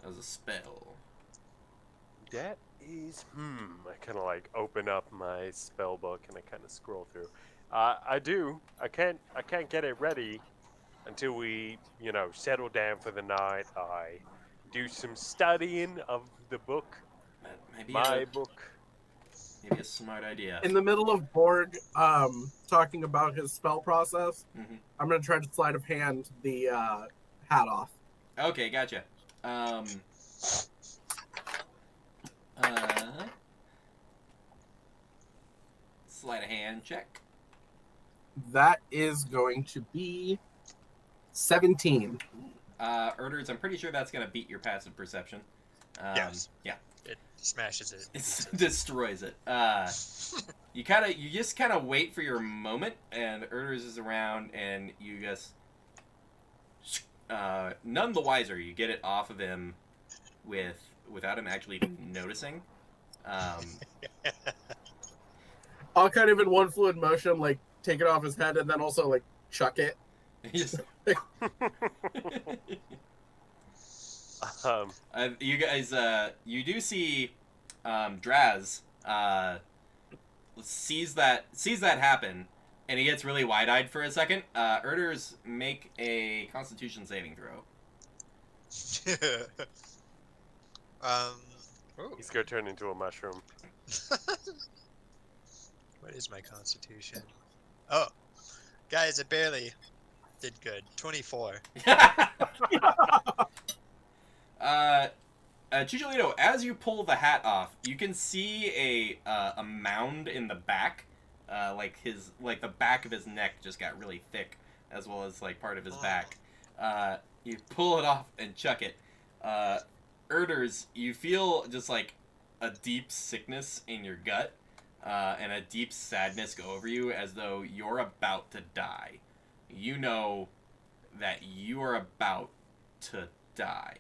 a spell? That is I kind of like open up my spell book and I kind of scroll through. I do. I can't get it ready until we, settle down for the night. I do some studying of the book, That might be my book. maybe a smart idea. In the middle of Borg talking about his spell process, Mm-hmm. I'm going to try to sleight of hand the hat off. Okay, gotcha. Sleight of hand check. That is going to be 17. Erders, I'm pretty sure that's gonna beat your passive perception. Yes. Yeah. It smashes it. It destroys it. You just kind of wait for your moment, and Erders is around, and you just none the wiser. You get it off of him without him actually noticing. I'll kind of in one fluid motion, like take it off his head, and then also like chuck it. Just, Um, you guys, you do see Draz sees that happen, and he gets really wide-eyed for a second. Erders, make a Constitution saving throw. Ooh. he's gonna turn into a mushroom. What is my constitution? Oh, guys, it barely did good. 24. Chicholito, as you pull the hat off, you can see a mound in the back, like the back of his neck just got really thick, as well as like part of his back. You pull it off and chuck it. Erders, you feel just like a deep sickness in your gut, and a deep sadness go over you, as though you're about to die. You know that you are about to die,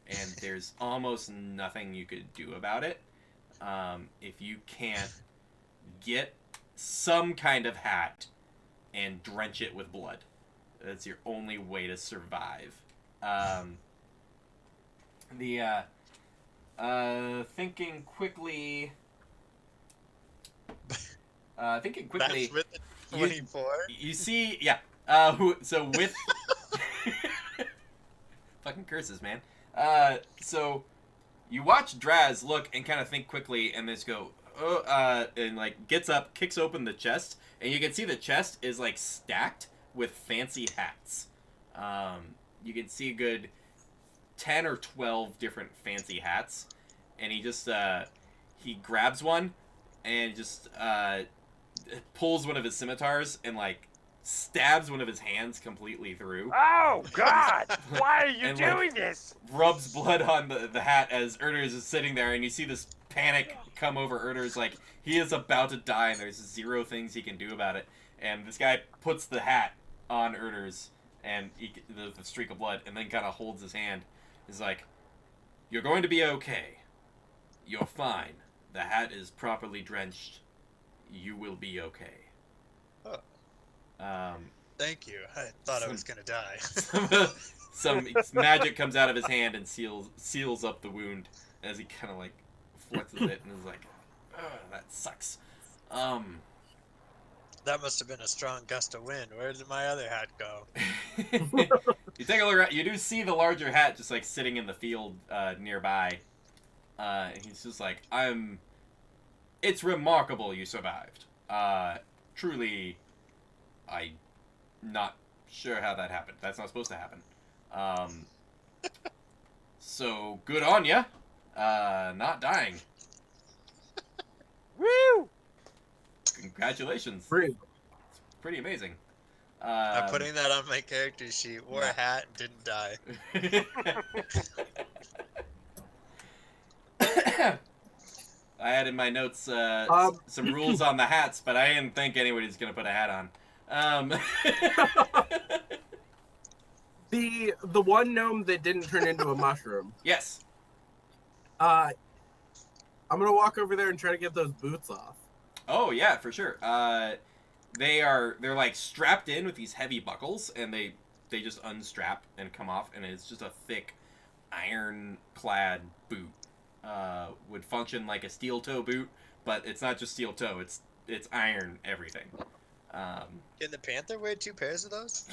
and there's almost nothing you could do about it. If you can't get some kind of hat and drench it with blood, that's your only way to survive. Thinking quickly. That's with the 24. You see, yeah. So with fucking curses, man. So you watch Draz look and kind of think quickly, and just go, and like gets up, kicks open the chest, and you can see the chest is like stacked with fancy hats. You can see a good 10 or 12 different fancy hats, and he just he grabs one and just pulls one of his scimitars and like stabs one of his hands completely through. Oh God! Why are you And, doing this? Rubs blood on the hat as Erders is sitting there, and you see this panic come over Erders, like he is about to die, and there's zero things he can do about it. And this guy puts the hat on Erders, and the streak of blood, and then kind of holds his hand. He's like, "You're going to be okay. You're fine. The hat is properly drenched. You will be okay." Thank you. I thought I was gonna die. Some magic comes out of his hand and seals up the wound as he kind of like flexes it and is like, "That sucks." That must have been a strong gust of wind. Where did my other hat go? You take a look around. You do see the larger hat just like sitting in the field nearby. He's just like, It's remarkable you survived. Truly, I'm not sure how that happened. That's not supposed to happen. So good on ya. Not dying. Woo! Congratulations. Free. It's pretty amazing. I'm putting that on my character sheet. Wore a hat and didn't die. I had in my notes some rules on the hats, but I didn't think anybody's gonna put a hat on. The one gnome that didn't turn into a mushroom. Yes. I'm gonna walk over there and try to get those boots off. Oh yeah, for sure. They're like strapped in with these heavy buckles, and they just unstrap and come off, and it's just a thick iron-clad boot. Would function like a steel toe boot, but it's not just steel toe. It's iron everything. Can the Panther wear 2 pairs of those?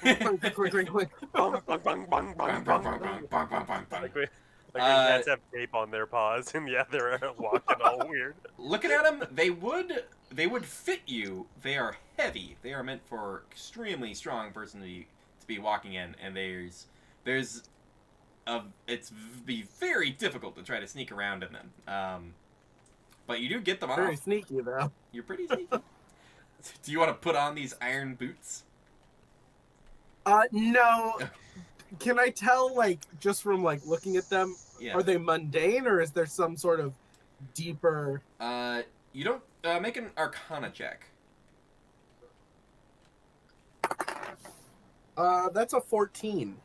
Quick, quick, quick, quick. Bung, bung, bung, bung, bung, bung, bung. Like when cats have tape on their paws, and yeah, they're walking all weird. Looking at them, they would fit you. They are heavy. They are meant for extremely strong person to be walking in, and there's it's be very difficult to try to sneak around in them. But you do get them off. Very sneaky, though. You're pretty sneaky. Do you want to put on these iron boots? No. Can I tell, like, just from, like, looking at them, Yeah. are they mundane, or is there some sort of deeper... You don't... make an Arcana check. That's a 14.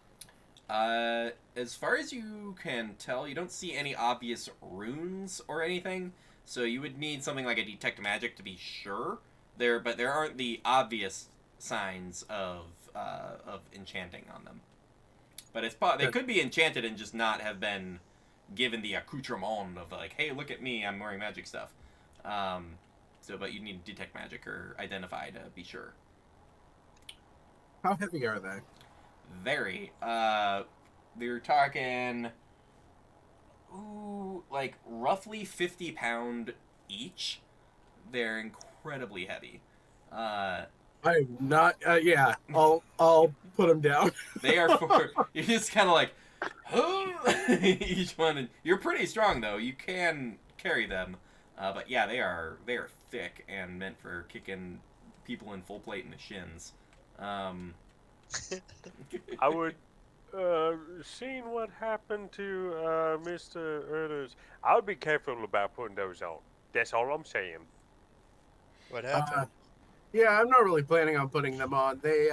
As far as you can tell, you don't see any obvious runes or anything, so you would need something like a Detect Magic to be sure. But there aren't the obvious signs of enchanting on them. But they could be enchanted and just not have been given the accoutrement of like, hey, look at me, I'm wearing magic stuff. But you need Detect Magic or Identify to be sure. How heavy are they? Very. They're talking, like roughly 50-pound each. They're incredibly heavy. I'm not. Yeah, I'll put them down. They are for. You're just kind of like, each one. And you're pretty strong though. You can carry them, but yeah, they are thick and meant for kicking people in full plate in the shins. I would, seeing what happened to Mr. Erders, I would be careful about putting those on. That's all I'm saying. What happened? Yeah, I'm not really planning on putting them on. They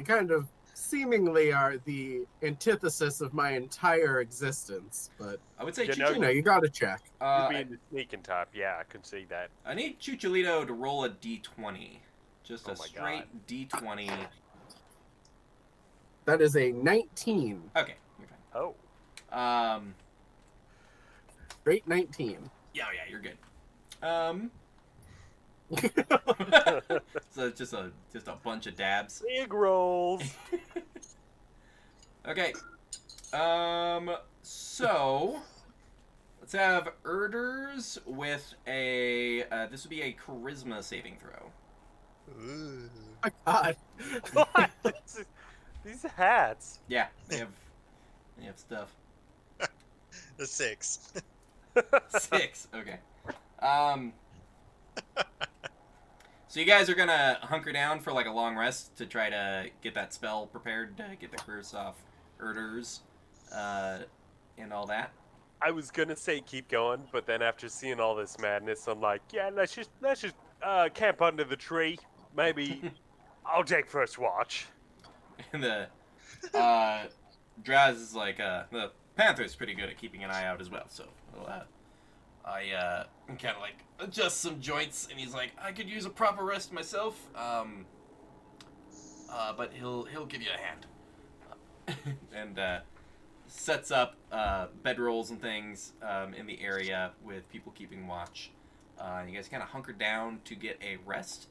kind of seemingly are the antithesis of my entire existence. But I would say you gotta check. You being the sneaking type, yeah, I can see that. I need Chucholito to roll a d20. Just Oh a my straight d20. That is a 19. Okay, you're fine. Oh. Straight 19. Yeah, you're good. So it's just a bunch of dabs. Big rolls. Okay. So let's have Erders with a this would be a charisma saving throw. Ooh. My God. What? These hats. Yeah, they have stuff. The 6. 6. Okay. So you guys are gonna hunker down for like a long rest to try to get that spell prepared to get the curse off Erders, and all that. I was gonna say keep going, but then after seeing all this madness, I'm like, yeah, let's just camp under the tree. Maybe I'll take first watch. And the Draz is like, the Panther's pretty good at keeping an eye out as well. So I kind of like adjust some joints, and he's like, I could use a proper rest myself. But he'll give you a hand. And sets up bedrolls and things in the area with people keeping watch. You guys kind of hunker down to get a rest.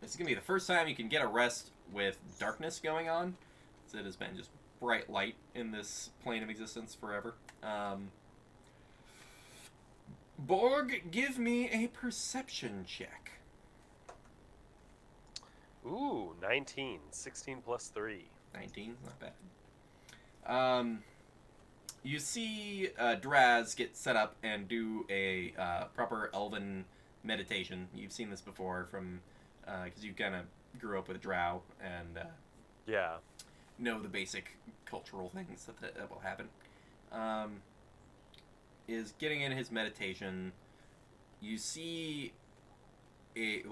This is gonna be the first time you can get a rest with darkness going on. So it has been just bright light in this plane of existence forever. Borg, give me a perception check. Ooh, 19. 16 plus 3. 19, not bad. You see Draz get set up and do a proper elven meditation. You've seen this before from because you kind of grew up with Drow and Yeah. know the basic cultural things that will happen. Is getting in his meditation. You see a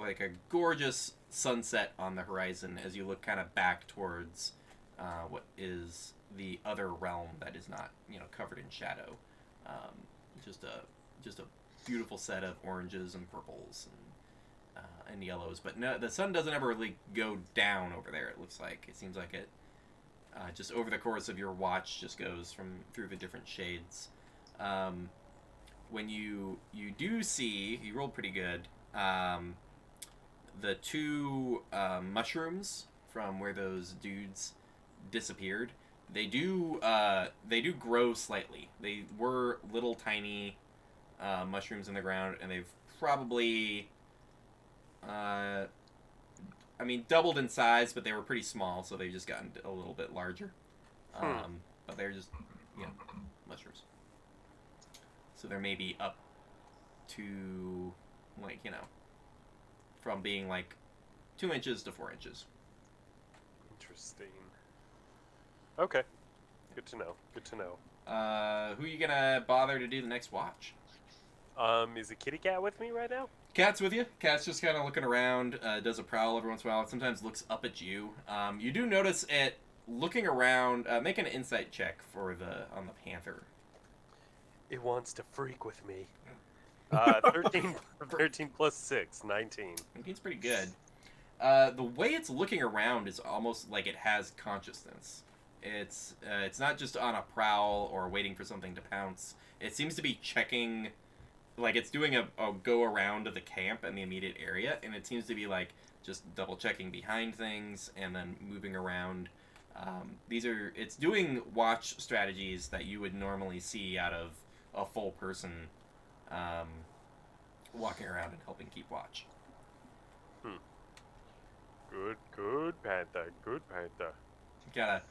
gorgeous sunset on the horizon as you look kind of back towards what is the other realm that is not covered in shadow. Just a beautiful set of oranges and purples and yellows. But no, the sun doesn't ever really go down over there. It looks like it seems like it just over the course of your watch just goes through the different shades. When you do see, you rolled pretty good. the two mushrooms from where those dudes disappeared, they do grow slightly. They were little tiny mushrooms in the ground, and they've probably doubled in size, but they were pretty small, so they've just gotten a little bit larger. But they're just, mushrooms. So they're maybe up to, from being 2 inches to 4 inches. Interesting. Okay. Good to know. Good to know. Who are you gonna bother to do the next watch? Is the kitty cat with me right now? Cat's with you. Cat's just kind of looking around, does a prowl every once in a while. It sometimes looks up at you. You do notice it looking around. Make an insight check on the panther. It wants to freak with me. 13 plus 6, 19. 19's pretty good. The way it's looking around is almost like it has consciousness. It's not just on a prowl or waiting for something to pounce. It seems to be checking, it's doing a go around of the camp and the immediate area, and it seems to be just double checking behind things and then moving around. It's doing watch strategies that you would normally see out of a full person walking around and helping keep watch. Good panther. Good panther. Kinda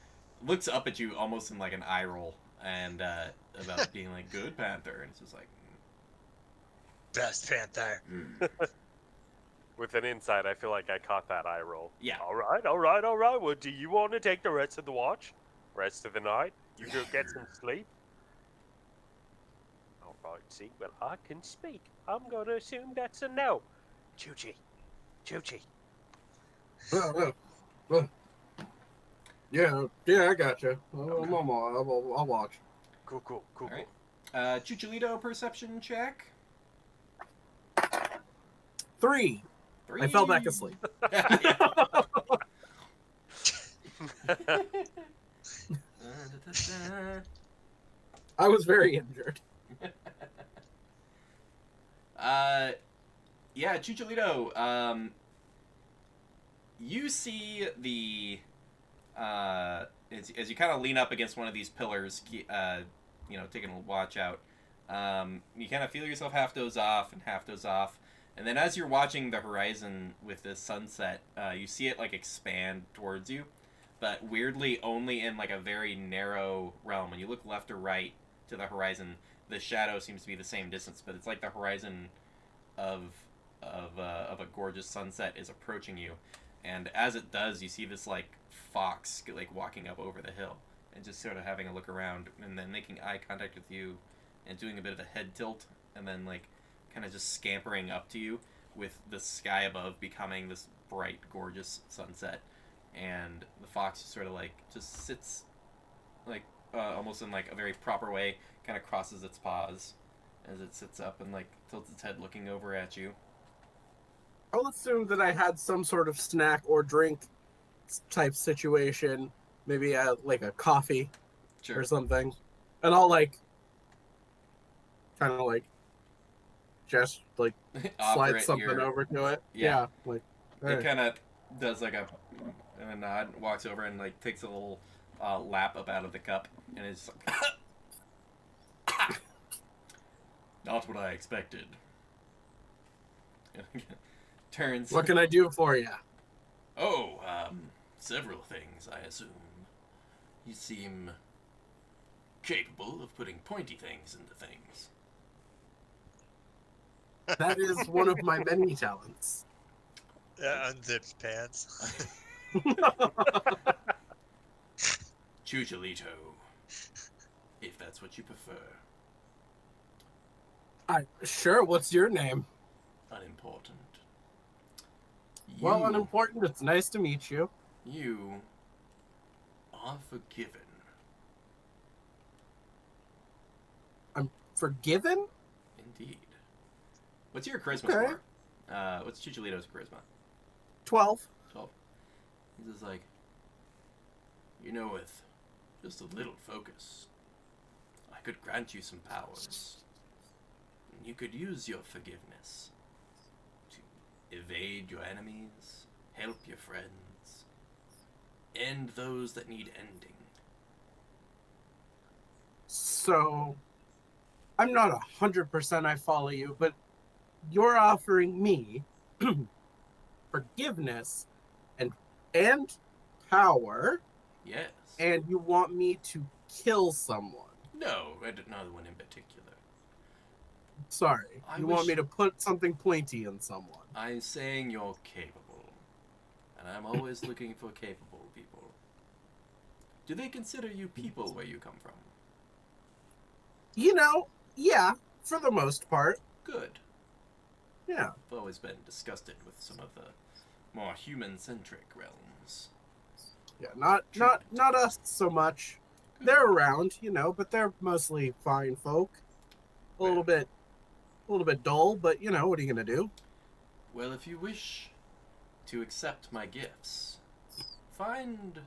looks up at you almost in an eye roll and about being good panther, and it's just Best panther. With an insight, I feel like I caught that eye roll. Yeah. All right. Well, do you want to take the rest of the watch? Rest of the night? You go get some sleep? All right, see, well, I can speak. I'm going to assume that's a no. Choochie. Yeah, I gotcha. I'll watch. Cool. All right. Chucholito perception check. 3. I fell back asleep. I was very injured. Chucholito, you see the, as you kind of lean up against one of these pillars, taking a watch out, you kind of feel yourself half doze off, and then as you're watching the horizon with this sunset, you see it expand towards you, but weirdly only in a very narrow realm. When you look left or right to the horizon, the shadow seems to be the same distance, but it's like the horizon of a gorgeous sunset is approaching you, and as it does, you see this fox walking up over the hill and just sort of having a look around, and then making eye contact with you and doing a bit of a head tilt, and then kind of just scampering up to you, with the sky above becoming this bright, gorgeous sunset, and the fox just sort of just sits almost in a very proper way, kind of crosses its paws as it sits up and tilts its head looking over at you. I'll assume that I had some sort of snack or drink type situation, maybe a coffee or something, and I'll kind of just slide something over to it. Yeah. It kind of does a nod, walks over and takes a little lap up out of the cup, and is not what I expected. Turns. What can I do for you? Oh, several things, I assume. You seem capable of putting pointy things into things. That is one of my many talents. Unzipped pants. Chucholito, if that's what you prefer. Sure, what's your name? Unimportant. Well, unimportant, it's nice to meet you. You are forgiven. I'm forgiven? Indeed. What's your charisma Okay. score? What's Chucholito's charisma? 12. 12. He's just with just a little focus, I could grant you some powers. You could use your forgiveness to evade your enemies, help your friends, end those that need ending. So, I'm not 100% I follow you, but you're offering me forgiveness and power, Yes. and you want me to kill someone. No, another one in particular. Sorry, I you want me wish- to put something pointy in someone. I'm saying you're capable. And I'm always looking for capable people. Do they consider you people where you come from? You know, yeah, for the most part. Good. Yeah. I've always been disgusted with some of the more human-centric realms. Yeah, not us so much. Good. They're around, you know, but they're mostly fine folk. A little bit dull, but you know, what are you gonna do? Well, if you wish to accept my gifts, find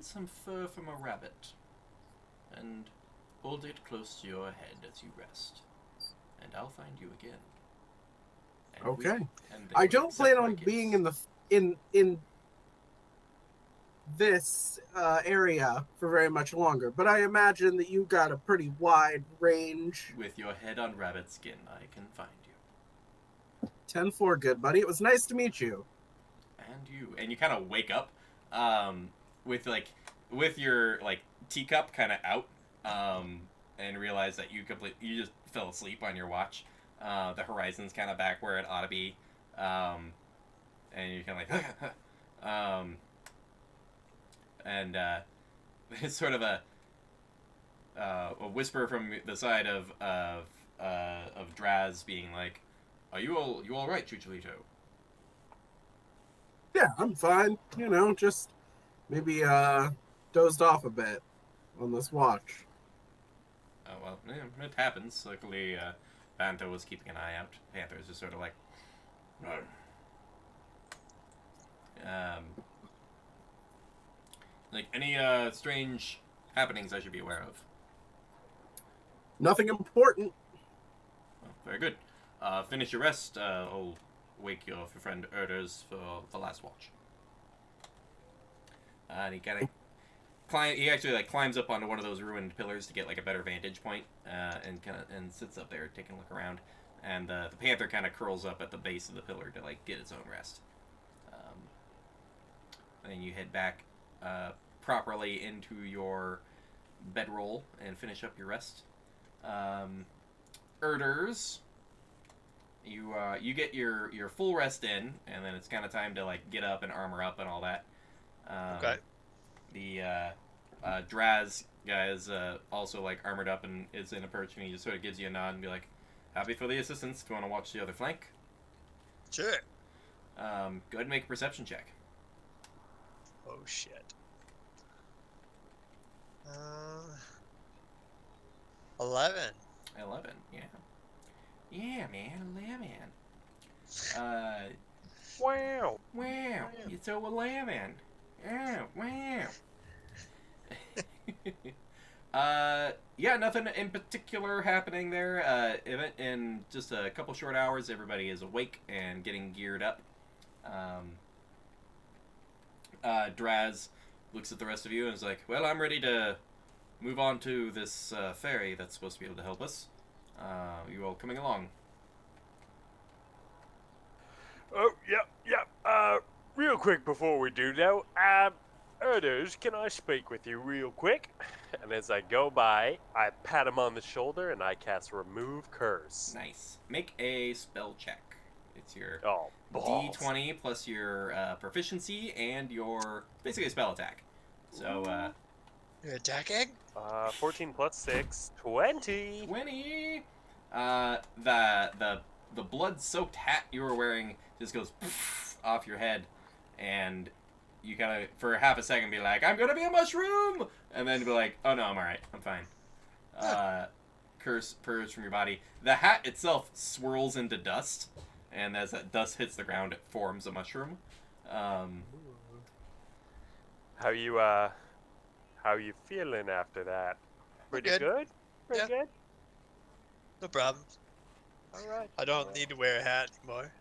some fur from a rabbit and hold it close to your head as you rest, and I'll find you again. And Okay. and they I will don't accept plan my on gifts. being in this area for very much longer, but I imagine that you got a pretty wide range. With your head on rabbit skin, I can find you. 10-4, good buddy. It was nice to meet you. And you kind of wake up, with your teacup kind of out, and realize that you just fell asleep on your watch. The horizon's kind of back where it ought to be, and you're kind of like, and it's sort of a whisper from the side of Draz being like, "Are you all right, Chucholito?" Yeah, I'm fine. You know, just maybe dozed off a bit on this watch. Oh, well, yeah, it happens. Luckily, Panther was keeping an eye out. Panther's just sort of like, any strange happenings I should be aware of? Nothing important. Well, very good. Finish your rest. I'll wake your friend Erders for the last watch. And he kind of he actually climbs up onto one of those ruined pillars to get a better vantage point, and sits up there taking a look around. And the panther kind of curls up at the base of the pillar to get its own rest. And you head back properly into your bedroll and finish up your rest. Erders, you get your full rest in, and then it's kind of time to get up and armor up and all that. Okay. The Draz guy is also armored up and is in a perch, and he just sort of gives you a nod and be like, "Happy for the assistance. Do you want to watch the other flank?" Sure. Go ahead and make a perception check. Oh shit. 11. 11, yeah. Yeah, man, 11. Wow. Wow, it's so 11. Oh, wow. Yeah, nothing in particular happening there. In just a couple short hours, everybody is awake and getting geared up. Draz looks at the rest of you and is like, "Well, I'm ready to move on to this ferry that's supposed to be able to help us. You all coming along?" Oh, yep. Real quick before we do though, Erders, can I speak with you real quick? And as I go by, I pat him on the shoulder and I cast Remove Curse. Nice. Make a spell check. It's your Oh, balls. D20 plus your proficiency and your basically a spell attack. So You're attacking? 14 plus 6, 20. 20. The blood-soaked hat you were wearing just goes off your head, and you kind of for half a second be like, "I'm gonna be a mushroom," and then be like, "Oh no, I'm all right. I'm fine." Curse purge from your body. The hat itself swirls into dust, and as that dust hits the ground, it forms a mushroom. How you feeling after that? Pretty Good. good? Pretty Yeah. good? No problem. All right. I don't need to wear a hat anymore.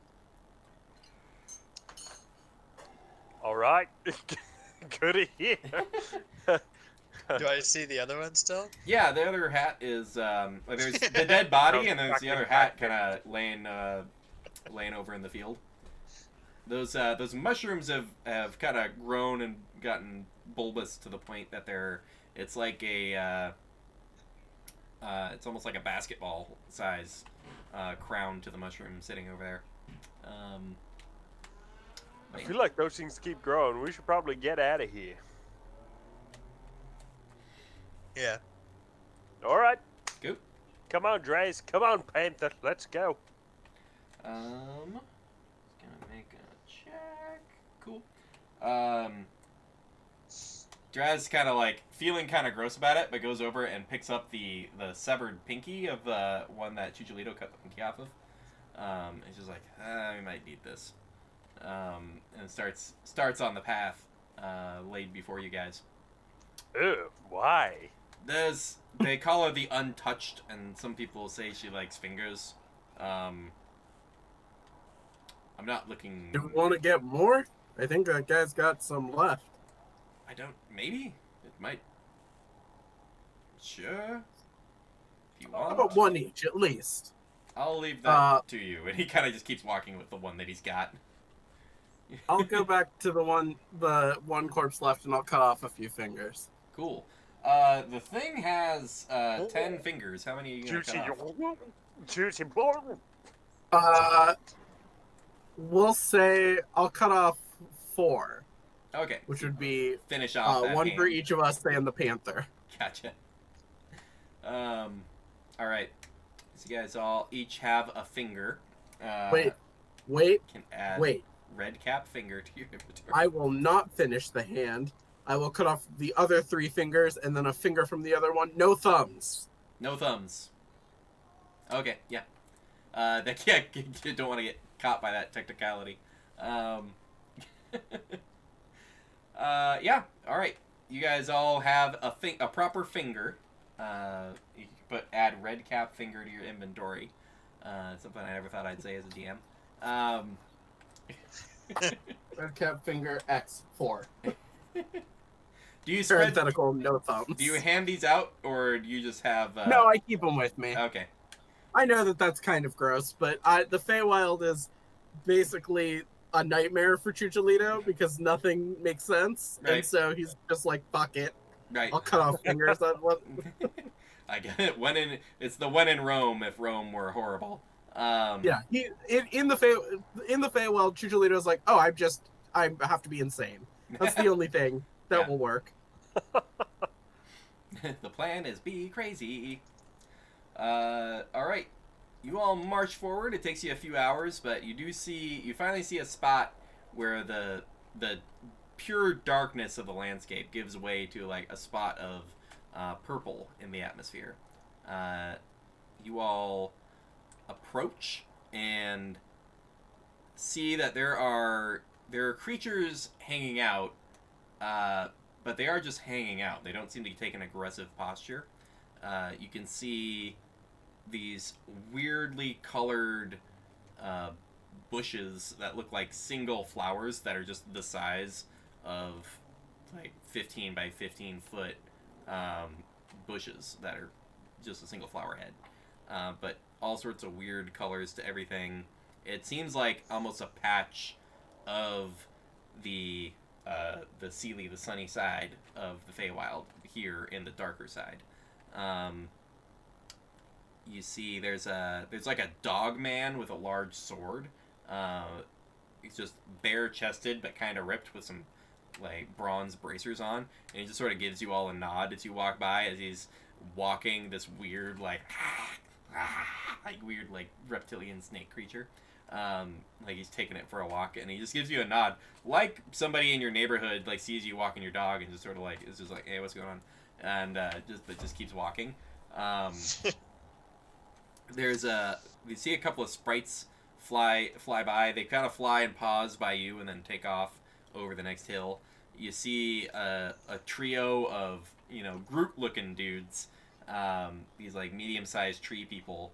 All right. Good to hear. Do I see the other one still? Yeah, the other hat is like there's the dead body, and there's the other hat kind of laying over in the field. Those mushrooms have kind of grown and gotten bulbous to the point that it's like it's almost like a basketball size crown to the mushroom sitting over there. I feel like those things keep growing. We should probably get out of here. Yeah. All right. Go. Come on, Draze. Come on, Panther. Let's go. Just gonna make a check. Cool. Draz kind of like feeling kind of gross about it, but goes over and picks up the severed pinky of the one that Chicholito cut the pinky off of. It's just like, we might need this. And starts on the path laid before you guys. Ew, why? They call her the untouched, and some people say she likes fingers. I'm not looking. Do we want to get more? I think that guy's got some left. I don't. Maybe it might. Sure. If you How want. about one each, at least? I'll leave that to you. And he kind of just keeps walking with the one that he's got. I'll go back to the one corpse left, and I'll cut off a few fingers. Cool. The thing has 10 fingers. How many are you gonna Juicy. cut off? Juicy. We'll say I'll cut off 4, Okay. which would be Finish off that one hand. for each of us and the panther. Gotcha. All right. So you guys all each have a finger. Wait, Can add wait. red cap finger to your inventory. I will not finish the hand. I will cut off the other 3 fingers and then a finger from the other one. No thumbs. No thumbs. Okay, yeah. You don't want to get caught by that technicality. Yeah. All right. You guys all have a proper finger. You can add red cap finger to your inventory. Something I never thought I'd say as a DM. Red cap finger X4. Do you spread? Parenthetical, no thumbs. Do you hand these out, or do you just have? No, I keep them with me. Okay. I know that that's kind of gross, but the Feywild is basically a nightmare for Chicholito because nothing makes sense, Right. and so he's just like, "Fuck it, Right. I'll cut off fingers." I get it. It's the when in Rome if Rome were horrible. Yeah, in the Feywild, Chicholito's like, "Oh, I have to be insane. That's the only thing that Yeah. will work." The plan is be crazy. All right. You all march forward. It takes you a few hours, but you finally see a spot where the pure darkness of the landscape gives way to like a spot of purple in the atmosphere. You all approach and see that there are creatures hanging out, but they are just hanging out. They don't seem to take an aggressive posture. You can see these weirdly colored bushes that look like single flowers that are just the size of like 15 by 15 foot bushes that are just a single flower head. But all sorts of weird colors to everything. It seems like almost a patch of the Sealy, the sunny side of the Feywild here in the darker side. You see there's like a dog man with a large sword. He's just bare chested but kind of ripped with some like bronze bracers on, and he just sort of gives you all a nod as you walk by as he's walking this weird like weird like reptilian snake creature. Like he's taking it for a walk, and he just gives you a nod, like somebody in your neighborhood like sees you walking your dog and just sort of like is just like, hey, what's going on, and just keeps walking. You see a couple of sprites fly by. They kind of fly and pause by you and then take off over the next hill. You see a trio of Groot looking dudes, these like medium sized tree people,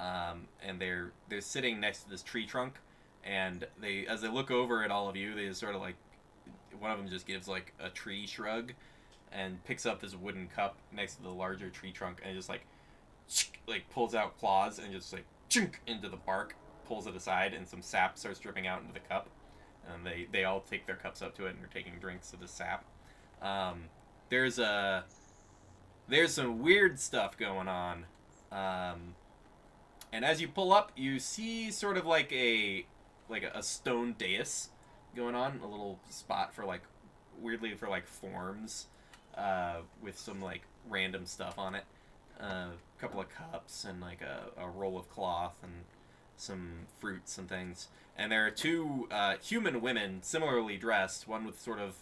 and they're sitting next to this tree trunk, and as they look over at all of you, they just sort of like, one of them just gives like a tree shrug, and picks up this wooden cup next to the larger tree trunk, and just like pulls out claws and just like chunk into the bark, pulls it aside, and some sap starts dripping out into the cup, and they all take their cups up to it and are taking drinks of the sap. There's some weird stuff going on. And as you pull up, you see sort of like a stone dais going on, a little spot for like, weirdly for like forms, with some like random stuff on it, a couple of cups and like a roll of cloth and some fruits and things. And there are two human women similarly dressed, one with sort of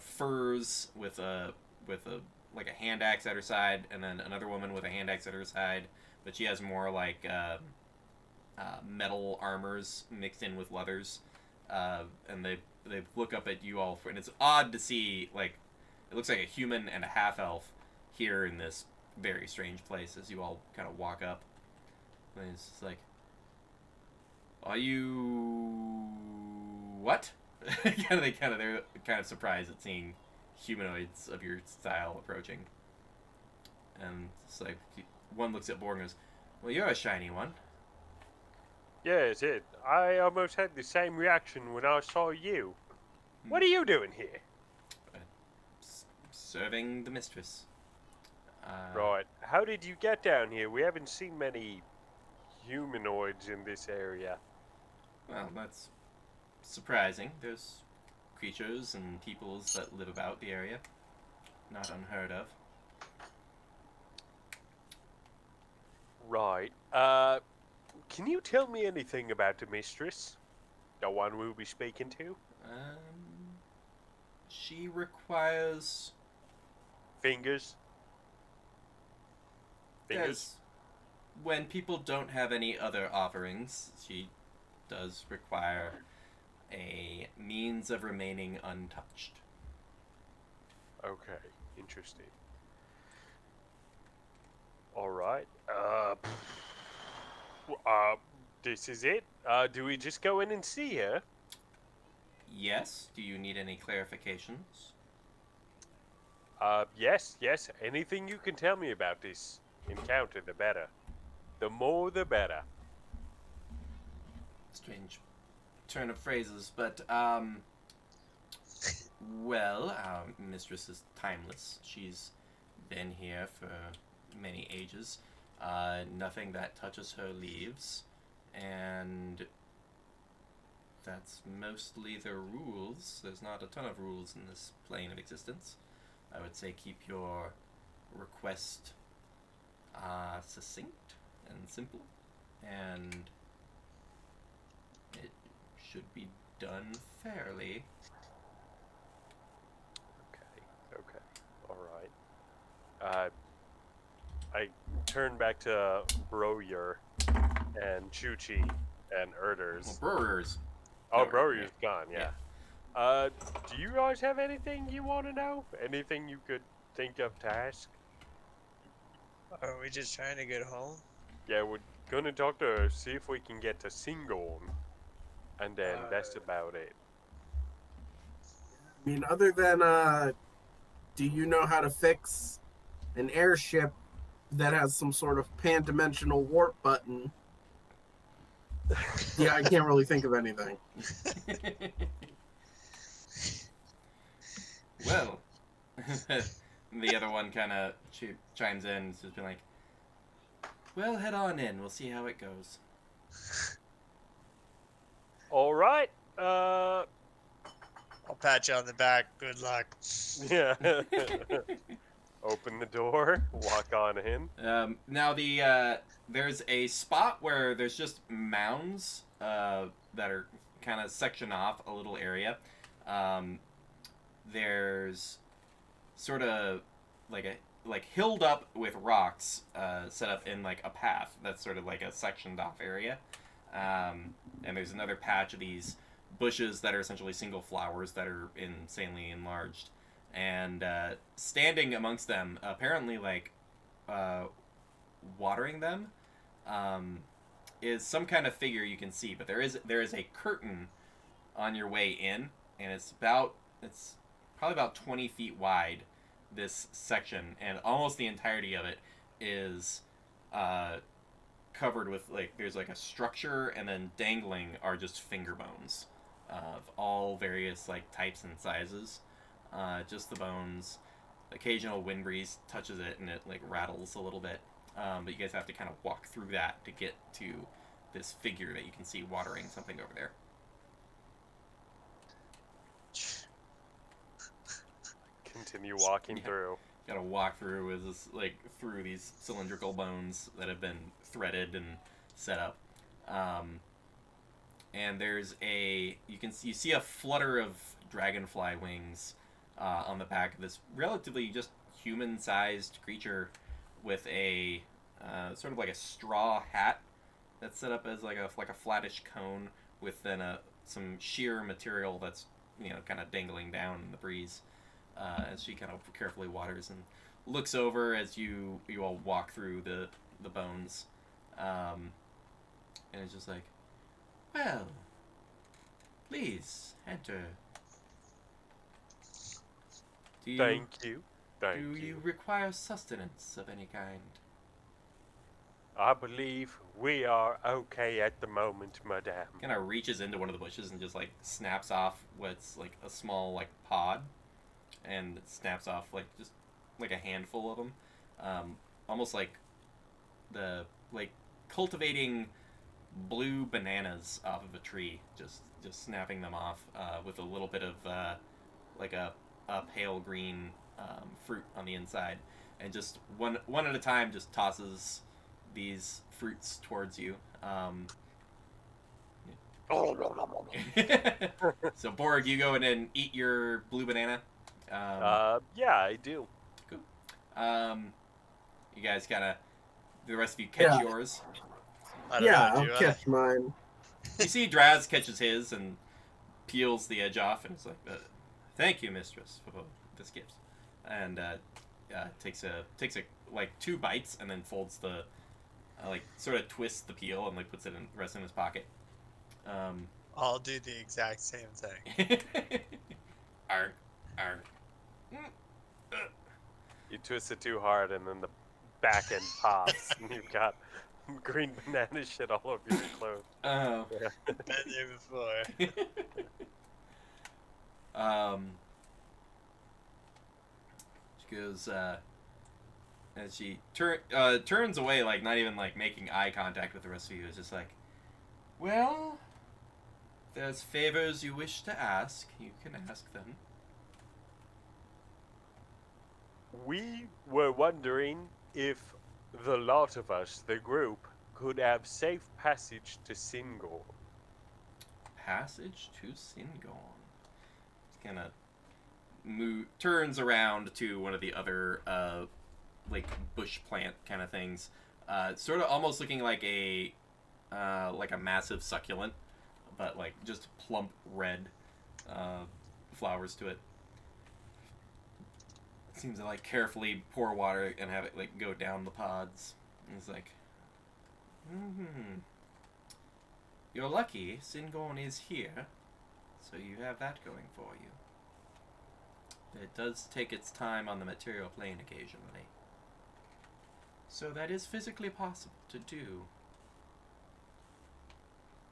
furs with a like a hand axe at her side, and then another woman with a hand axe at her side, but she has more like metal armors mixed in with leathers, and they look up at you all, and it's odd to see, like, it looks like a human and a half elf here in this very strange place as you all kind of walk up. And it's just like, are you what? They're kind of surprised at seeing humanoids of your style approaching. And it's like, one looks at Borg and goes, well, you're a shiny one. Yes, I almost had the same reaction when I saw you. What are you doing here? Serving the mistress. Right. How did you get down here? We haven't seen many humanoids in this area. Well, that's surprising. There's creatures and peoples that live about the area. Not unheard of. Right. Can you tell me anything about the mistress? The one we'll be speaking to? She requires... Fingers? Yes. When people don't have any other offerings, she does require a means of remaining untouched. Okay, interesting. Alright. This is it? Do we just go in and see her? Yes. Do you need any clarifications? Yes. Anything you can tell me about this encounter, the better. The more, the better. Strange turn of phrases, but, well, our mistress is timeless. She's been here for many ages. Nothing that touches her leaves, and that's mostly the rules. There's not a ton of rules in this plane of existence. I would say keep your request succinct and simple, and it should be done fairly. Okay. Alright. I turn back to Broyer and Chuchi and Erders. Well, brewers. Oh, No, Broyer's gone, yeah. Do you guys have anything you want to know? Anything you could think of to ask? Are we just trying to get home? Yeah, we're gonna talk to her, see if we can get to Syngorn. And then that's about it. I mean, other than, do you know how to fix an airship that has some sort of pan-dimensional warp button? Yeah, I can't really think of anything. Well, the other one kind of chimes in, just being like, well, head on in. We'll see how it goes. Alright, I'll pat you on the back. Good luck. yeah. Open the door, walk on in. Now, there's a spot where there's just mounds that are kind of sectioned off a little area. There's sort of like hilled up with rocks set up in like a path that's sort of like a sectioned off area. And there's another patch of these bushes that are essentially single flowers that are insanely enlarged. And standing amongst them, apparently like watering them, is some kind of figure you can see, but there is a curtain on your way in, and it's probably about 20 feet wide. This section, and almost the entirety of it is covered with like there's like a structure, and then dangling are just finger bones of all various like types and sizes. Just the bones. Occasional wind breeze touches it and it like rattles a little bit. But you guys have to kind of walk through that to get to this figure that you can see watering something over there. Continue walking Yeah. through. Gotta walk through is this, like through these cylindrical bones that have been threaded and set up. And there's you see a flutter of dragonfly wings on the back of this relatively just human-sized creature with a sort of like a straw hat that's set up as like a flattish cone with then some sheer material that's kind of dangling down in the breeze as she kind of carefully waters and looks over as you all walk through the bones, and it's just like, well, please enter. Thank you. Do you require sustenance of any kind? I believe we are okay at the moment, madame. Kind of reaches into one of the bushes and just like snaps off what's like a small like pod, and it snaps off like just like a handful of them, almost like cultivating blue bananas off of a tree, just snapping them off with a little bit of like a pale green fruit on the inside, and just one at a time just tosses these fruits towards you. So Borg, you go in and eat your blue banana. Yeah, I do. Cool. You guys the rest of you catch yours. I don't Yeah, know, I'll do I? catch mine. You see Draz catches his and peels the edge off, and it's like, "Thank you, mistress, for this gift." And takes a like 2 bites, and then folds the like sort of twists the peel and like puts it in rest in his pocket. I'll do the exact same thing. Arg, arg. You twist it too hard, and then the back end pops, and you've got green banana shit all over your clothes. Oh. Been there before. She goes, and she turns away, like not even like making eye contact with the rest of you. It's just like, well, if there's favors you wish to ask, you can ask them. We were wondering if the lot of us, the group, could have safe passage to Syngorn. Passage to Syngorn. It's kind of turns around to one of the other like bush plant kind of things, sort of almost looking like a massive succulent, but like just plump red flowers to it. Seems to like carefully pour water and have it like go down the pods. And it's like, you're lucky. Syngorn is here, so you have that going for you. It does take its time on the material plane occasionally, so that is physically possible to do.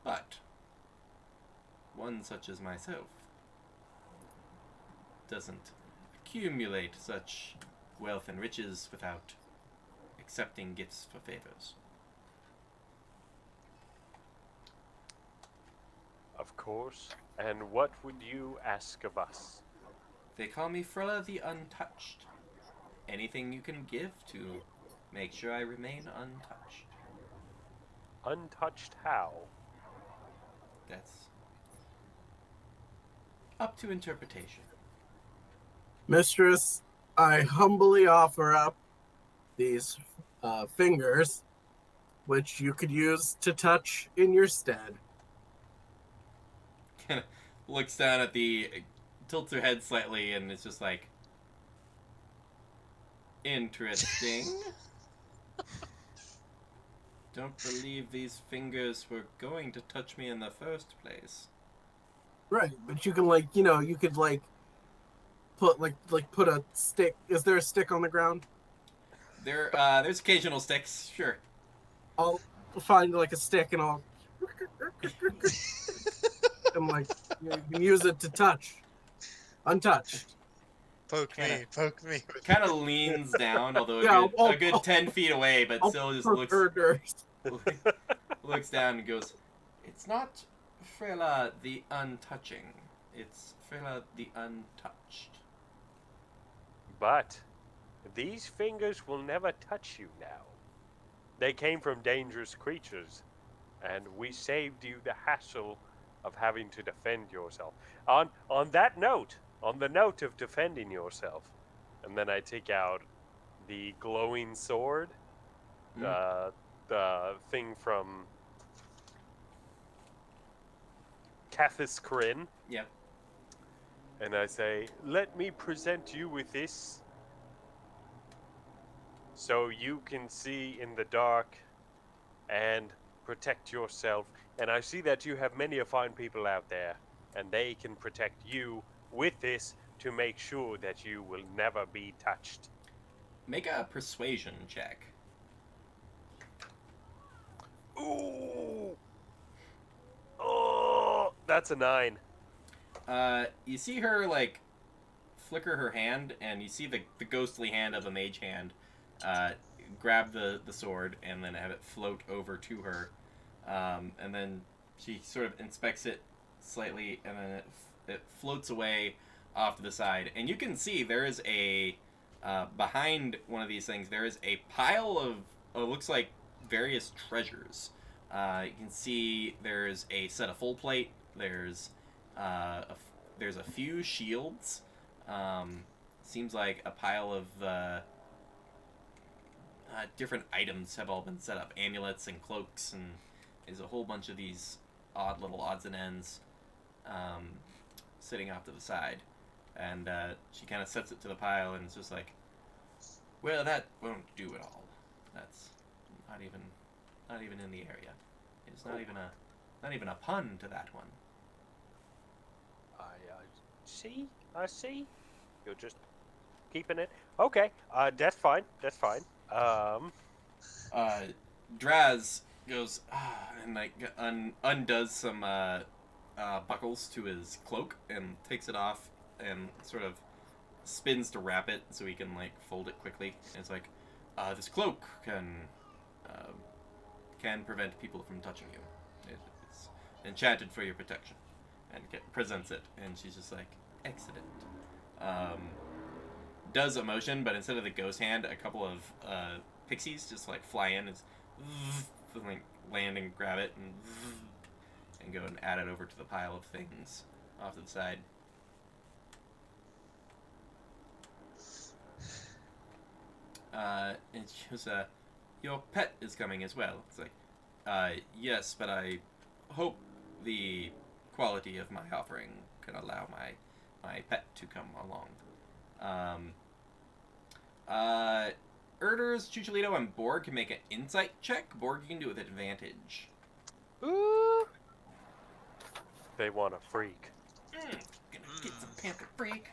But one such as myself doesn't accumulate such wealth and riches without accepting gifts for favors. Of course. And what would you ask of us? They call me Frella the Untouched. Anything you can give to make sure I remain untouched. Untouched how? That's up to interpretation. Mistress, I humbly offer up these fingers, which you could use to touch in your stead. Kind of looks down at tilts her head slightly, and it's just like, interesting. don't believe these fingers were going to touch me in the first place. Right, but you can you could put put a stick. Is there a stick on the ground? There's occasional sticks, sure. I'll find a stick and I'll you can use it to touch, untouched. Poke me, poke me. Kind of leans down, although Yeah, a good 10 feet away, but I'll still just poke her dirt. looks down and goes, "It's not Frela the untouching. It's Frela the untouched." But these fingers will never touch you now. They came from dangerous creatures, and we saved you the hassle of having to defend yourself. On that note, on the note of defending yourself, and then I take out the glowing sword, the thing from Cathis Kryn. Yeah. And I say, let me present you with this so you can see in the dark and protect yourself. And I see that you have many fine people out there, and they can protect you with this to make sure that you will never be touched. Make a persuasion check. Ooh! Oh, that's a 9. You see her flicker her hand, and you see the ghostly hand of a mage hand grab the sword and then have it float over to her, and then she sort of inspects it slightly, and then it floats away off to the side, and you can see there is a behind one of these things there is a pile of looks like various treasures. You can see there's a set of full plate. There's a few shields. Seems like a pile of different items have all been set up. Amulets and cloaks, and there's a whole bunch of these odd little odds and ends sitting off to the side. And she kind of sets it to the pile, and it's just like, well, that won't do at all. That's not even in the area. It's not even a pun to that one. I see. You're just keeping it. Okay, that's fine. Draz goes and undoes some buckles to his cloak and takes it off and sort of spins to wrap it so he can fold it quickly. And it's like, this cloak can prevent people from touching you. It's enchanted for your protection. And presents it, and she's just like, excellent. Does a motion, but instead of the ghost hand, a couple of pixies just fly in and land and grab it and go and add it over to the pile of things off to the side. And she goes, your pet is coming as well. It's like, yes, but I hope the quality of my offering can allow my pet to come along. Erders, Chucholito, and Borg can make an insight check. Borg, you can do it with advantage. Ooh. They want a freak. Gonna get some panther freak.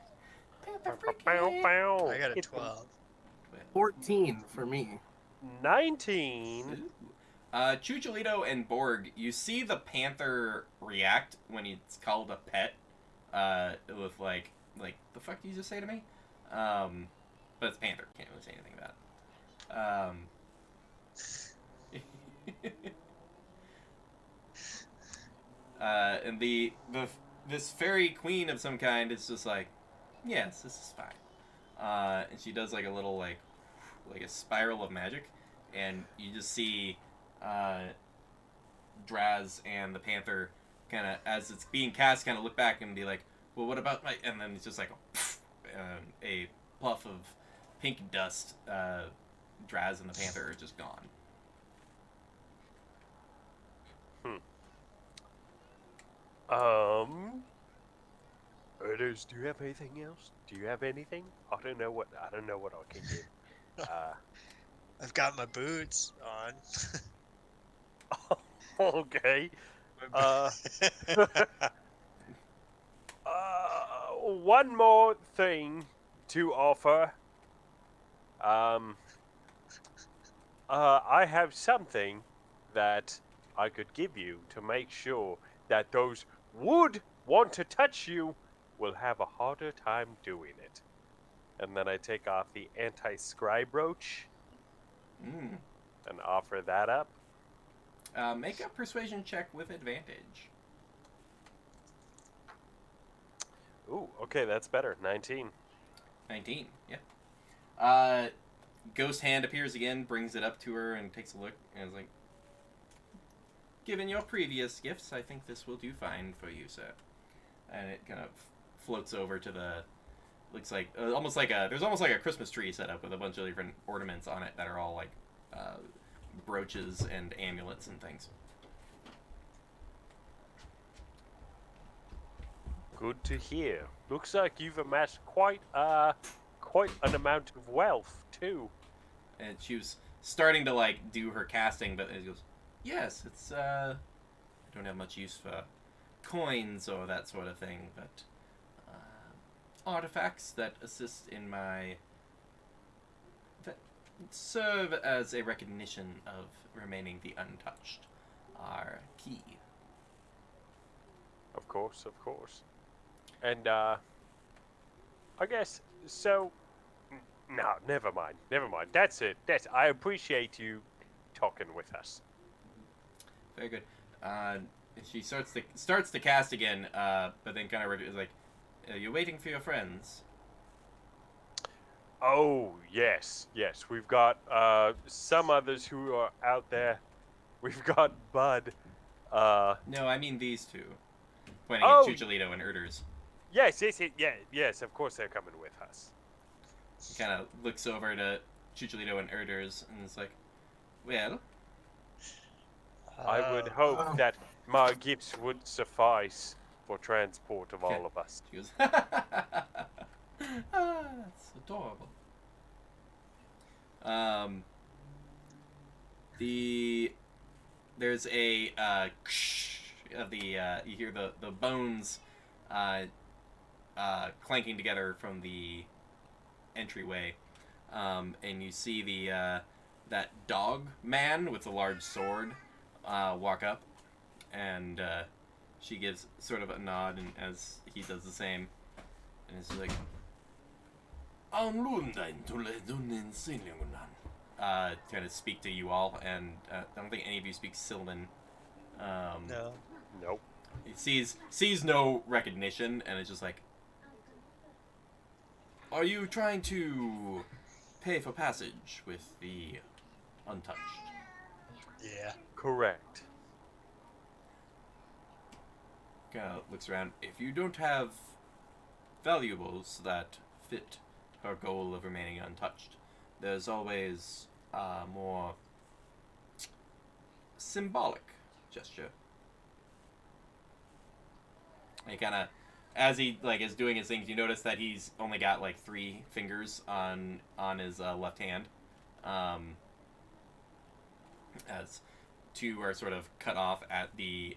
Panther freak. Bow. I got a 12. 14 for me. 19. Chucholito and Borg, you see the panther react when it's called a pet, with like the fuck did you just say to me? But it's panther, can't really say anything about it. And this fairy queen of some kind is just like, yes, this is fine. And she does a little like a spiral of magic, and you just see Draz and the panther kind of, as it's being cast, kind of look back and be like, well, what about my, and then it's just like a puff of pink dust. Draz and the panther are just gone. Erders, do you have anything else? Do you have anything? I don't know what I can do. I've got my boots on. Okay. Uh, one more thing to offer. Um, I have something that I could give you to make sure that those would want to touch you will have a harder time doing it. And then I take off the anti-scribe brooch Mm. and offer that up. Make a persuasion check with advantage. Ooh, okay, that's better. 19. 19. Yeah. Ghost hand appears again, brings it up to her, and takes a look, and is like, "Given your previous gifts, I think this will do fine for you, sir." And it kind of floats over to the. Looks like almost like a. There's almost like a Christmas tree set up with a bunch of different ornaments on it that are all like brooches and amulets and things. Good to hear. Looks like you've amassed quite an amount of wealth too. And she was starting to like do her casting, but it goes, "Yes, it's I don't have much use for coins or that sort of thing, but artifacts that assist in my that serve as a recognition of remaining the untouched are key." Of course, of course. And I guess so. No, never mind. Never mind. That's it. I appreciate you talking with us. Very good. She starts to cast again, but then kind of is like, "You're waiting for your friends." Oh yes, yes. We've got some others who are out there. We've got Bud. No, I mean these two, pointing Oh! at Chucholito and Erders. Yes, yes. Of course they're coming with us. He kind of looks over to Chucholito and Erders and is like, "Well, I would hope that my gifts would suffice for transport of all of us. She goes, "Ah, that's adorable." There's a of the you hear the bones clanking together from the entryway, and you see the that dog man with the large sword walk up, and she gives sort of a nod, and as he does the same, and it's like, trying to speak to you all, and I don't think any of you speak Sylvan. No. Nope. It sees no recognition, and it's just like, "Are you trying to pay for passage with the untouched?" Yeah. Correct. Kind of looks around. "If you don't have valuables that fit her goal of remaining untouched, there's always a more symbolic gesture." And he kind of, as he like is doing his things, you notice that he's only got like 3 fingers on his left hand, as 2 are sort of cut off at the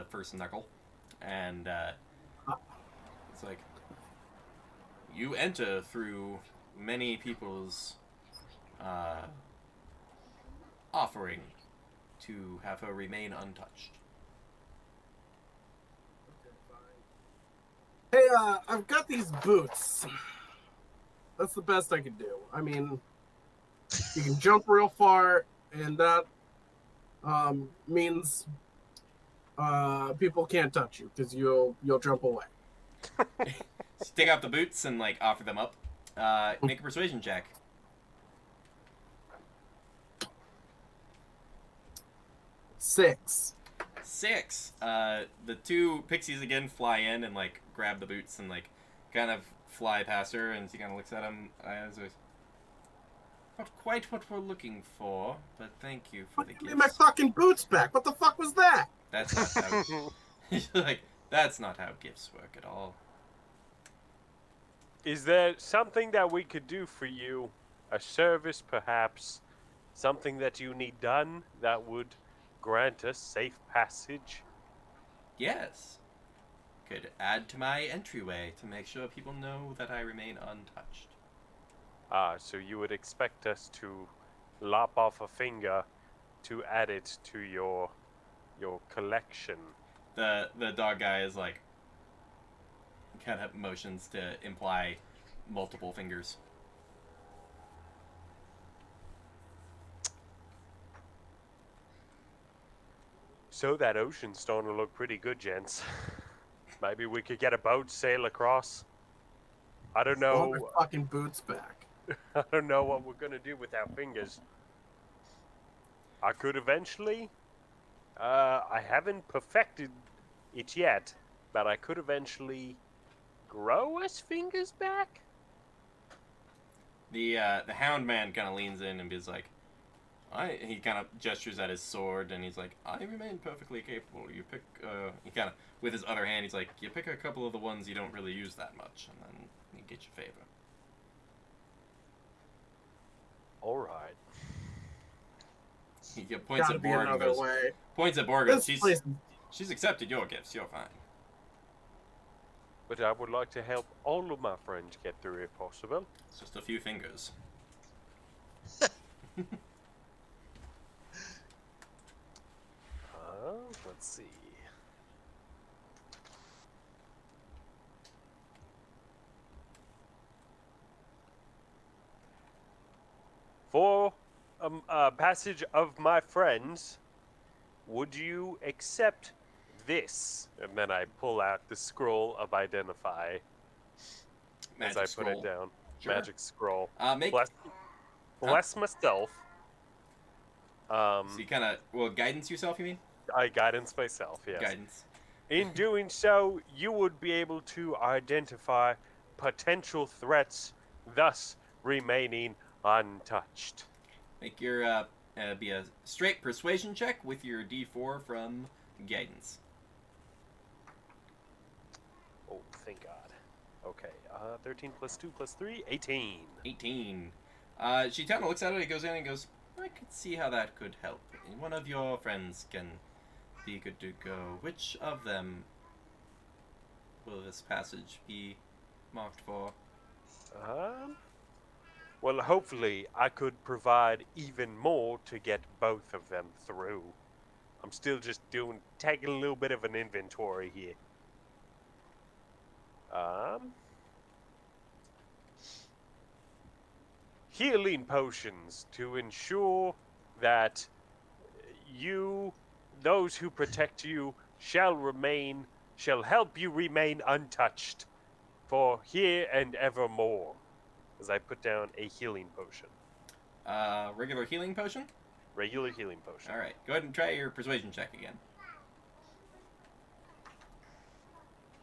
first knuckle, and it's like, "You enter through many people's offering to have her remain untouched." Hey, I've got these boots. That's the best I can do. I mean, you can jump real far, and that means people can't touch you because you'll jump away. Take out the boots and like offer them up. Make a persuasion check. 6. 6. The 2 pixies again fly in and like grab the boots and like kind of fly past her, and she kind of looks at him. "Not quite what we're looking for, but thank you for the Give me gift." my fucking boots back. What the fuck was that? That's not how. He's like, "That's not how gifts work at all." Is there something that we could do for you? A service, perhaps? Something that you need done that would grant us safe passage? Yes. Could add to my entryway to make sure people know that I remain untouched. Ah, so you would expect us to lop off a finger to add it to your collection. The dog guy is like, kind of motions to imply multiple fingers. So that ocean's starting to look pretty good, gents. Maybe we could get a boat, sail across. I don't Want my know. fucking boots back. I don't know what we're gonna do with our fingers. I could eventually. I haven't perfected it yet, but I could eventually grow us fingers back. The hound man kind of leans in and is like, he kind of gestures at his sword and he's like, I remain perfectly capable. You pick, he kind of, with his other hand, he's like, you pick a couple of the ones you don't really use that much, and then you get your favor. All right. He points Gotta at be Borg and another goes, way. points at Borg. This place. She's accepted your gifts. You're fine. But I would like to help all of my friends get through if possible. It's just a few fingers. Let's see. For passage of my friends, would you accept this? And then I pull out the scroll of identify Magic as I scroll. put it down. Sure. Magic scroll. Make Bless myself. so you kind of guidance yourself. You mean I guidance myself. Yes. guidance? In doing so, you would be able to identify potential threats, thus remaining untouched. Make your be a straight persuasion check with your D4 from guidance. Oh, thank God. Okay, 13 plus 2 plus 3, 18. 18. She kind of looks at it. He goes in and goes, I could see how that could help. One of your friends can be good to go. Which of them will this passage be marked for? Well, hopefully I could provide even more to get both of them through. I'm still just taking a little bit of an inventory here. Healing potions to ensure that those who protect you, shall help you remain untouched for here and evermore. As I put down a healing potion. Regular healing potion? Regular healing potion. Alright, go ahead and try your persuasion check again.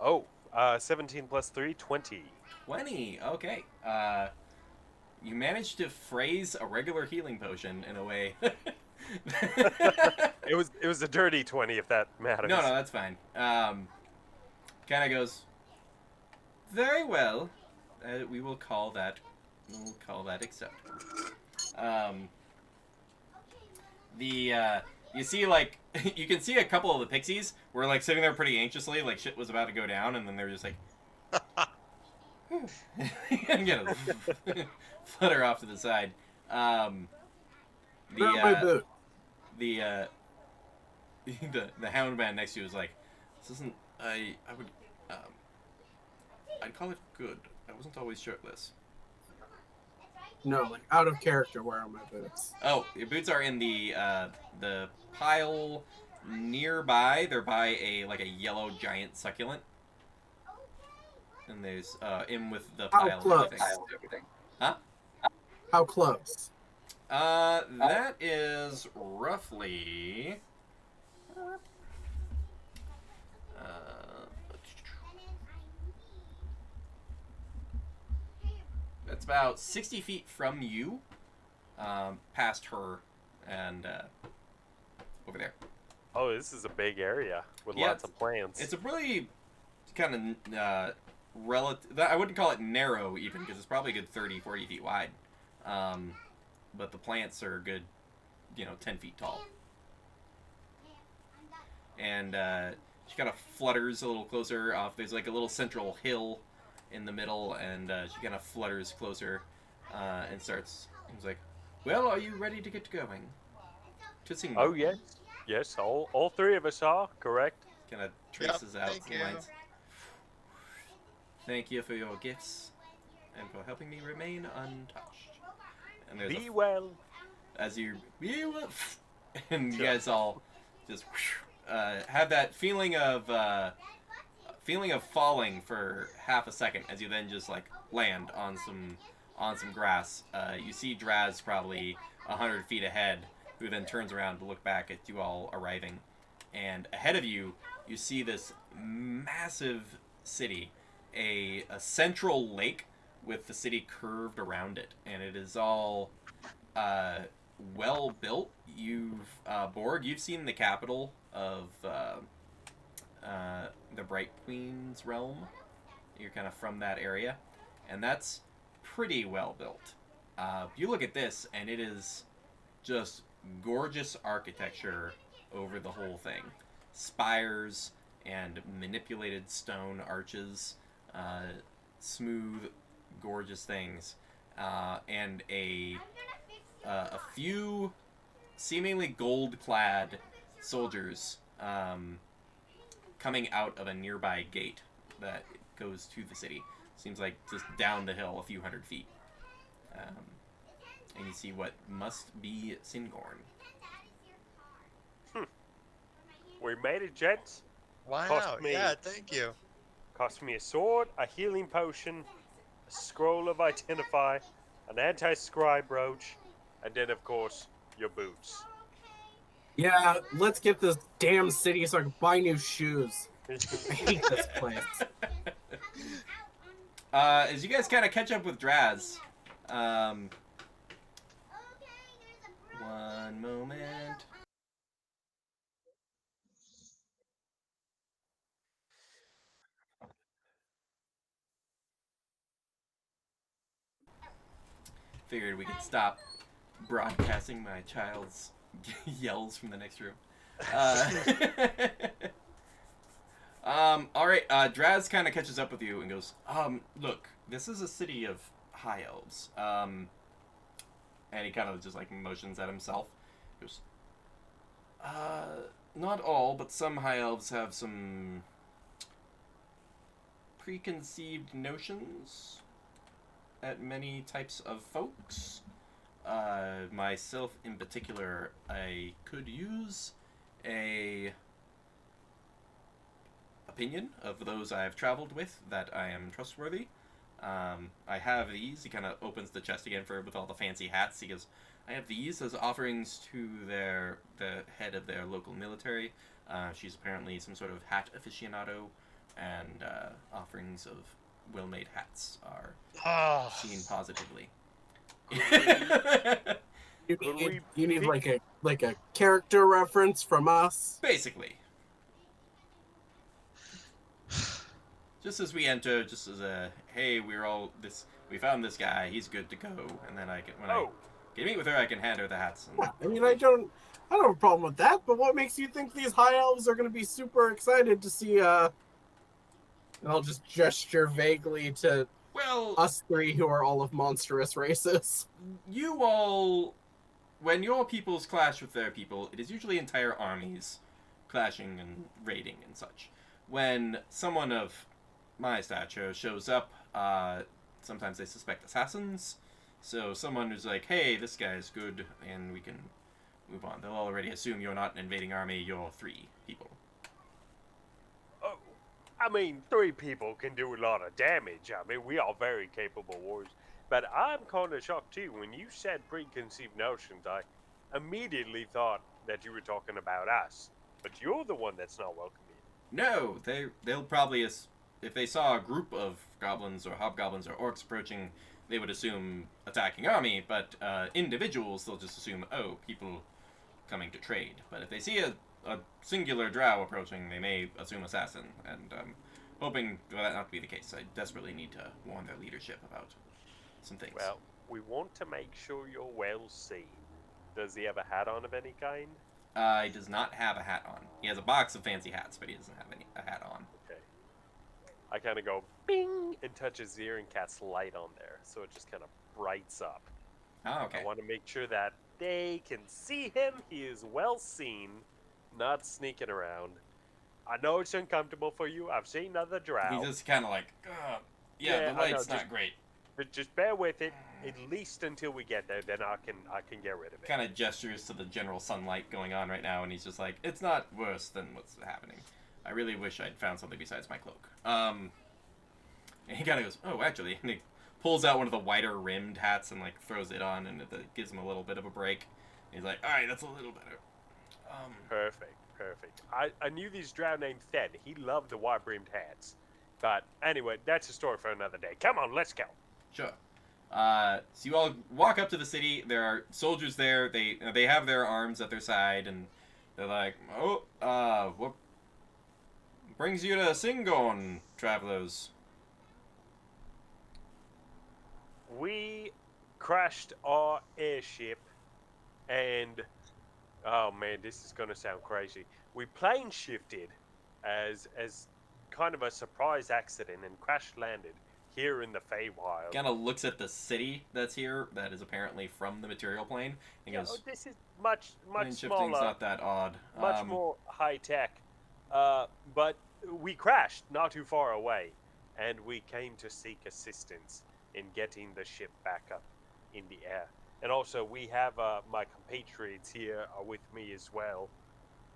Oh, 17 plus 3, 20. 20, okay. You managed to phrase a regular healing potion in a way. It was a dirty 20 if that matters. No, that's fine. Kind of goes, very well. We will call that acceptable. You see, like, you can see a couple of the pixies were like sitting there pretty anxiously, like shit was about to go down, and then they were just like, and flutter off to the side. My boot. The hound man next to you was like, this isn't. I'd call it good. I wasn't always shirtless. No, like out of character. Where are my boots? Oh, your boots are in the pile nearby. They're by a yellow giant succulent. And there's in with the How pile close? and everything. Huh? How close? That is roughly. That's about 60 feet from you, past her, and over there. Oh, this is a big area with lots of plants. It's a really kind of relative. I wouldn't call it narrow even, because it's probably a good 30, 40 feet wide. But the plants are a good, 10 feet tall. and she kind of flutters a little closer. Off there's like a little central hill in the middle, and she kind of flutters closer and starts. He's like, "Well, are you ready to get going?" To Syngorn. Oh yes, yes. All three of us are correct. Kind of Yep, traces out thank some you. lines. Thank you for your gifts and for helping me remain untouched. And there's Be well. as you and you Sure. guys all just have that feeling of falling for half a second as you then just like land on some grass. You see Draz probably 100 feet ahead, who then turns around to look back at you all arriving, and ahead of you you see this massive city, a central lake with the city curved around it, and it is all well built. Borg, you've seen the capital of the Bright Queen's realm. You're kind of from that area, and that's pretty well built. You look at this, and it is just gorgeous architecture over the whole thing. Spires and manipulated stone arches, smooth, gorgeous things, and a few seemingly gold-clad soldiers coming out of a nearby gate that goes to the city. Seems like just down the hill a few hundred feet. And you see what must be Syngorn. We made it, gents. Wow. Cost me- Yeah, thank you. Cost me a sword, a healing potion, a scroll of identify, an anti-scribe brooch, and then of course your boots. Yeah, let's get this damn city so I can buy new shoes. I hate this place. As you guys kind of catch up with Draz, one moment. Figured we could stop broadcasting my child's yells from the next room. All right. Draz kind of catches up with you and goes, "Look, this is a city of high elves." And he kind of just like motions at himself. He goes, "Not all, but some high elves have some preconceived notions at many types of folks. Myself in particular, I could use a opinion of those I've traveled with that I am trustworthy. I have these." He kind of opens the chest again with all the fancy hats. He goes, "I have these as offerings to the head of their local military. She's apparently some sort of hat aficionado, and offerings of well-made hats are seen positively." You need like a character reference from us. Basically. Just as we enter, just as a hey, we found this guy, he's good to go, and then I can I can meet with her, I can hand her the hats. And I mean, I don't have a problem with that. But what makes you think these high elves are going to be super excited to see? And I'll just gesture vaguely to us three, who are all of monstrous races. You all, when your peoples clash with their people, it is usually entire armies clashing and raiding and such. When someone of my stature shows up, sometimes they suspect assassins. So someone who's like, hey, this guy's good, and we can move on. They'll already assume you're not an invading army, you're 3 people. Oh, I mean, 3 people can do a lot of damage. I mean, we are very capable warriors. But I'm kind of shocked too. When you said preconceived notions, I immediately thought that you were talking about us. But you're the one that's not welcoming. No, they'll probably, if they saw a group of goblins or hobgoblins or orcs approaching, they would assume attacking army, but individuals, they'll just assume, oh, people coming to trade. But if they see a singular drow approaching, they may assume assassin, and I'm hoping for that not to be the case. I desperately need to warn their leadership about some things. Well, we want to make sure you're well seen. Does he have a hat on of any kind? He does not have a hat on. He has a box of fancy hats, but he doesn't have a hat on. Okay. I kind of go bing and touch his ear and cast light on there, so it just kind of brights up. Oh, okay. I want to make sure that they can see him. He is well seen, not sneaking around. I know it's uncomfortable for you. I've seen other drow. He's just kind of like, yeah, the I know, light's not great. But just bear with it, at least until we get there. Then I can get rid of it. Kind of gestures to the general sunlight going on right now, and he's just like, it's not worse than what's happening. I really wish I'd found something besides my cloak. And he kind of goes, oh, actually, and he pulls out one of the wider rimmed hats and like throws it on, and it gives him a little bit of a break. And he's like, all right, that's a little better. Perfect. I knew this drow named Thed. He loved the wide-brimmed hats. But anyway, that's a story for another day. Come on, let's go. Sure. So you all walk up to the city. There are soldiers there. They have their arms at their side, and they're like, what brings you to Syngorn, travelers? We crashed our airship, and oh man, this is gonna sound crazy. We plane shifted as kind of a surprise accident and crash landed here in the Feywild. Kind of looks at the city that's here, that is apparently from the material plane, and goes, this is much plane shifting's smaller, not that odd. much more high tech. But we crashed not too far away, and we came to seek assistance in getting the ship back up in the air. And also, we have my compatriots here are with me as well,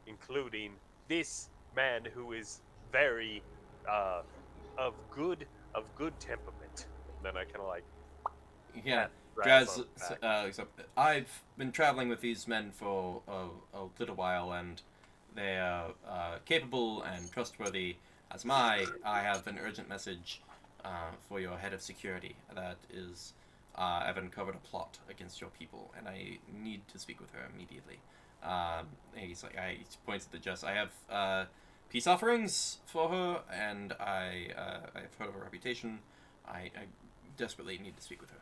including this man who is very of good temperament. And then I kind of like Draz, I've been traveling with these men for a little while, and they are capable and trustworthy. I have an urgent message for your head of security that is, I've uncovered a plot against your people, and I need to speak with her immediately. He's like, he points at the Jess. I have peace offerings for her, and I've heard of her reputation. I desperately need to speak with her.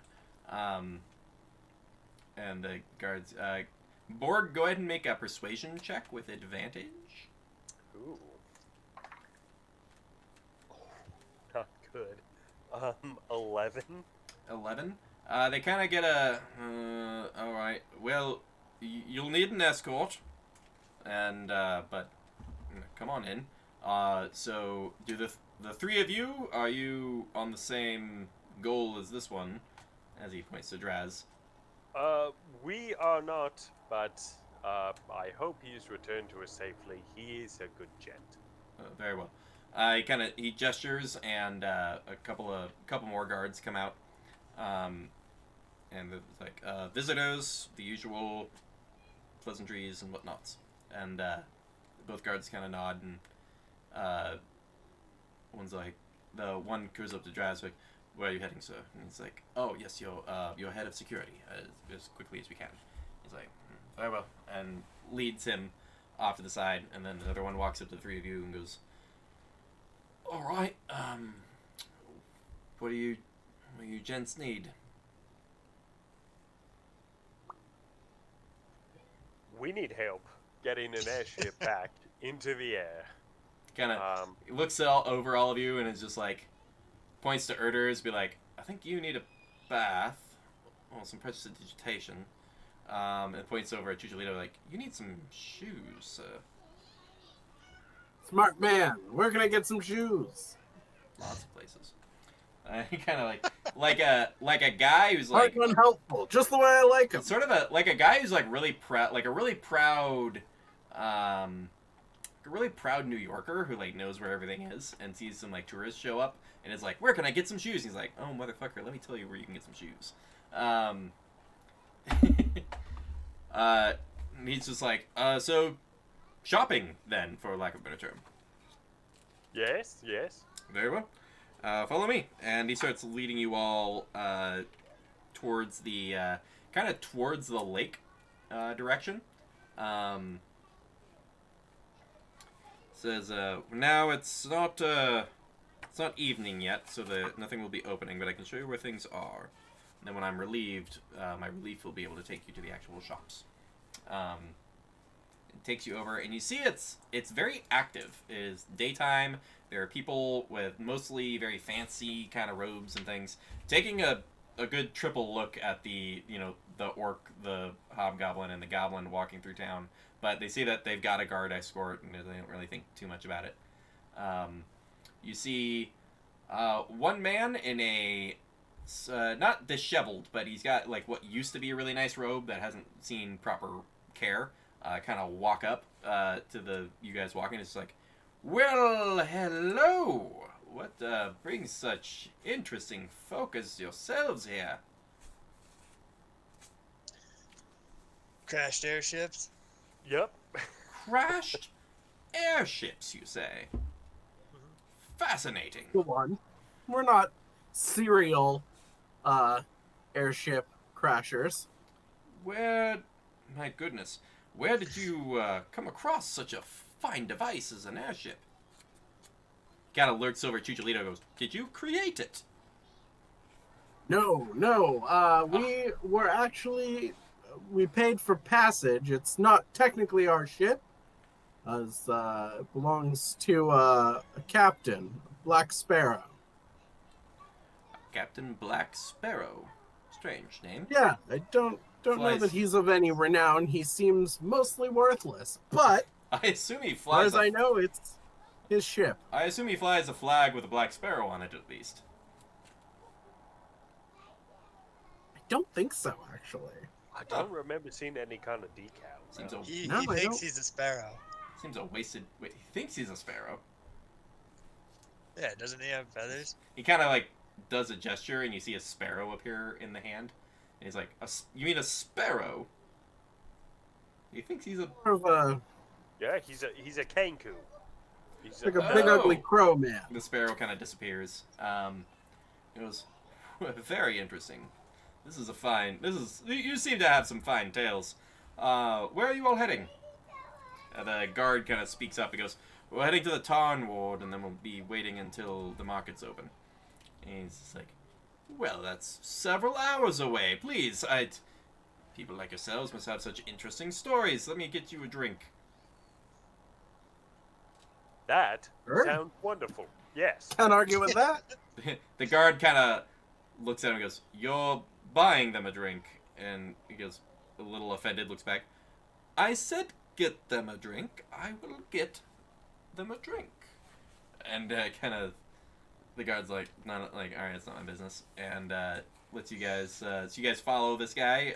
And the guards, Borg, go ahead and make a persuasion check with advantage. Ooh. Not good. 11. 11. They kind of get a. All right. Well, you'll need an escort, and but come on in. So do the three of you, are you on the same goal as this one? As he points to Draz. We are not, but I hope he's returned to us safely. He is a good gent. Very well. He gestures, and a couple more guards come out, and it's like visitors, the usual pleasantries and whatnots, and both guards kind of nod, and one's like, the one goes up to Draz like, where are you heading, sir? And he's like, oh yes, your head of security, as quickly as we can. He's like, very well, and leads him off to the side, and then the other one walks up to the three of you and goes, all right, what do you gents need? We need help getting an airship back into the air. Kind of looks over all of you and is just like, points to Erders, be like, I think you need a bath, well, some prestidigitation, and points over at Chucholito like, you need some shoes, sir. Smart man, where can I get some shoes? Lots of places. He kind of like a guy who's like unhelpful, just the way I like him. Sort of a guy who's like really proud, like a really proud New Yorker who like knows where everything is and sees some like tourists show up and is like, where can I get some shoes? And he's like, oh motherfucker, let me tell you where you can get some shoes. And he's just like, so shopping then, for lack of a better term. Yes. Very well. Follow me. And he starts leading you all towards the towards the lake direction. Says now it's not evening yet, so nothing will be opening, but I can show you where things are. And then when I'm relieved, my relief will be able to take you to the actual shops. It takes you over, and you see it's very active. It is daytime. There are people with mostly very fancy kind of robes and things, taking a good triple look at the the orc, the hobgoblin, and the goblin walking through town. But they see that they've got a guard escort, and they don't really think too much about it. You see one man in a not disheveled, but he's got like what used to be a really nice robe that hasn't seen proper care. Kind of walk up to you guys walking. It's like, well, hello. What brings such interesting folk as yourselves here? Crashed airships. Yep. Crashed airships, you say? Fascinating. Go on. We're not serial airship crashers. Where, my goodness, where did you come across such a fine device as an airship? Kind of lurks over at Chicholito and goes, did you create it? No. We were actually we paid for passage. It's not technically our ship, as it belongs to a captain, Black Sparrow. Captain Black Sparrow. Strange name. Yeah, I don't know Flies. that he's of any renown. He seems mostly worthless, but I assume he as far flies. as I know, it's his ship. I assume he flies a flag with a Black Sparrow on it, at least. I don't think so, actually. I don't remember seeing any kind of decal. Seems no. a He No, I thinks don't. he's a sparrow. seems a wasted. Wait, he thinks he's a sparrow. Yeah, doesn't he have feathers? He kind of like does a gesture, and you see a sparrow appear in the hand. And he's like, "You mean a sparrow?" He thinks he's a. More of a Yeah, he's a kanku. He's like a big ugly Oh. crow man. The sparrow kind of disappears. It was very interesting. This is a fine. You seem to have some fine tales. Where are you all heading? The guard kind of speaks up and goes, "We're heading to the Tarn Ward, and then we'll be waiting until the market's open." And he's just like, "Well, that's several hours away. Please, people like yourselves must have such interesting stories. Let me get you a drink." That Sure. sounds wonderful. Yes. Can't argue with that. The guard kind of looks at him and goes, "You're buying them a drink." And he goes, a little offended, looks back. "I said get them a drink. I will get them a drink." And kind of, the guard's like, not like, all right, it's not my business. And lets you guys, so you guys follow this guy.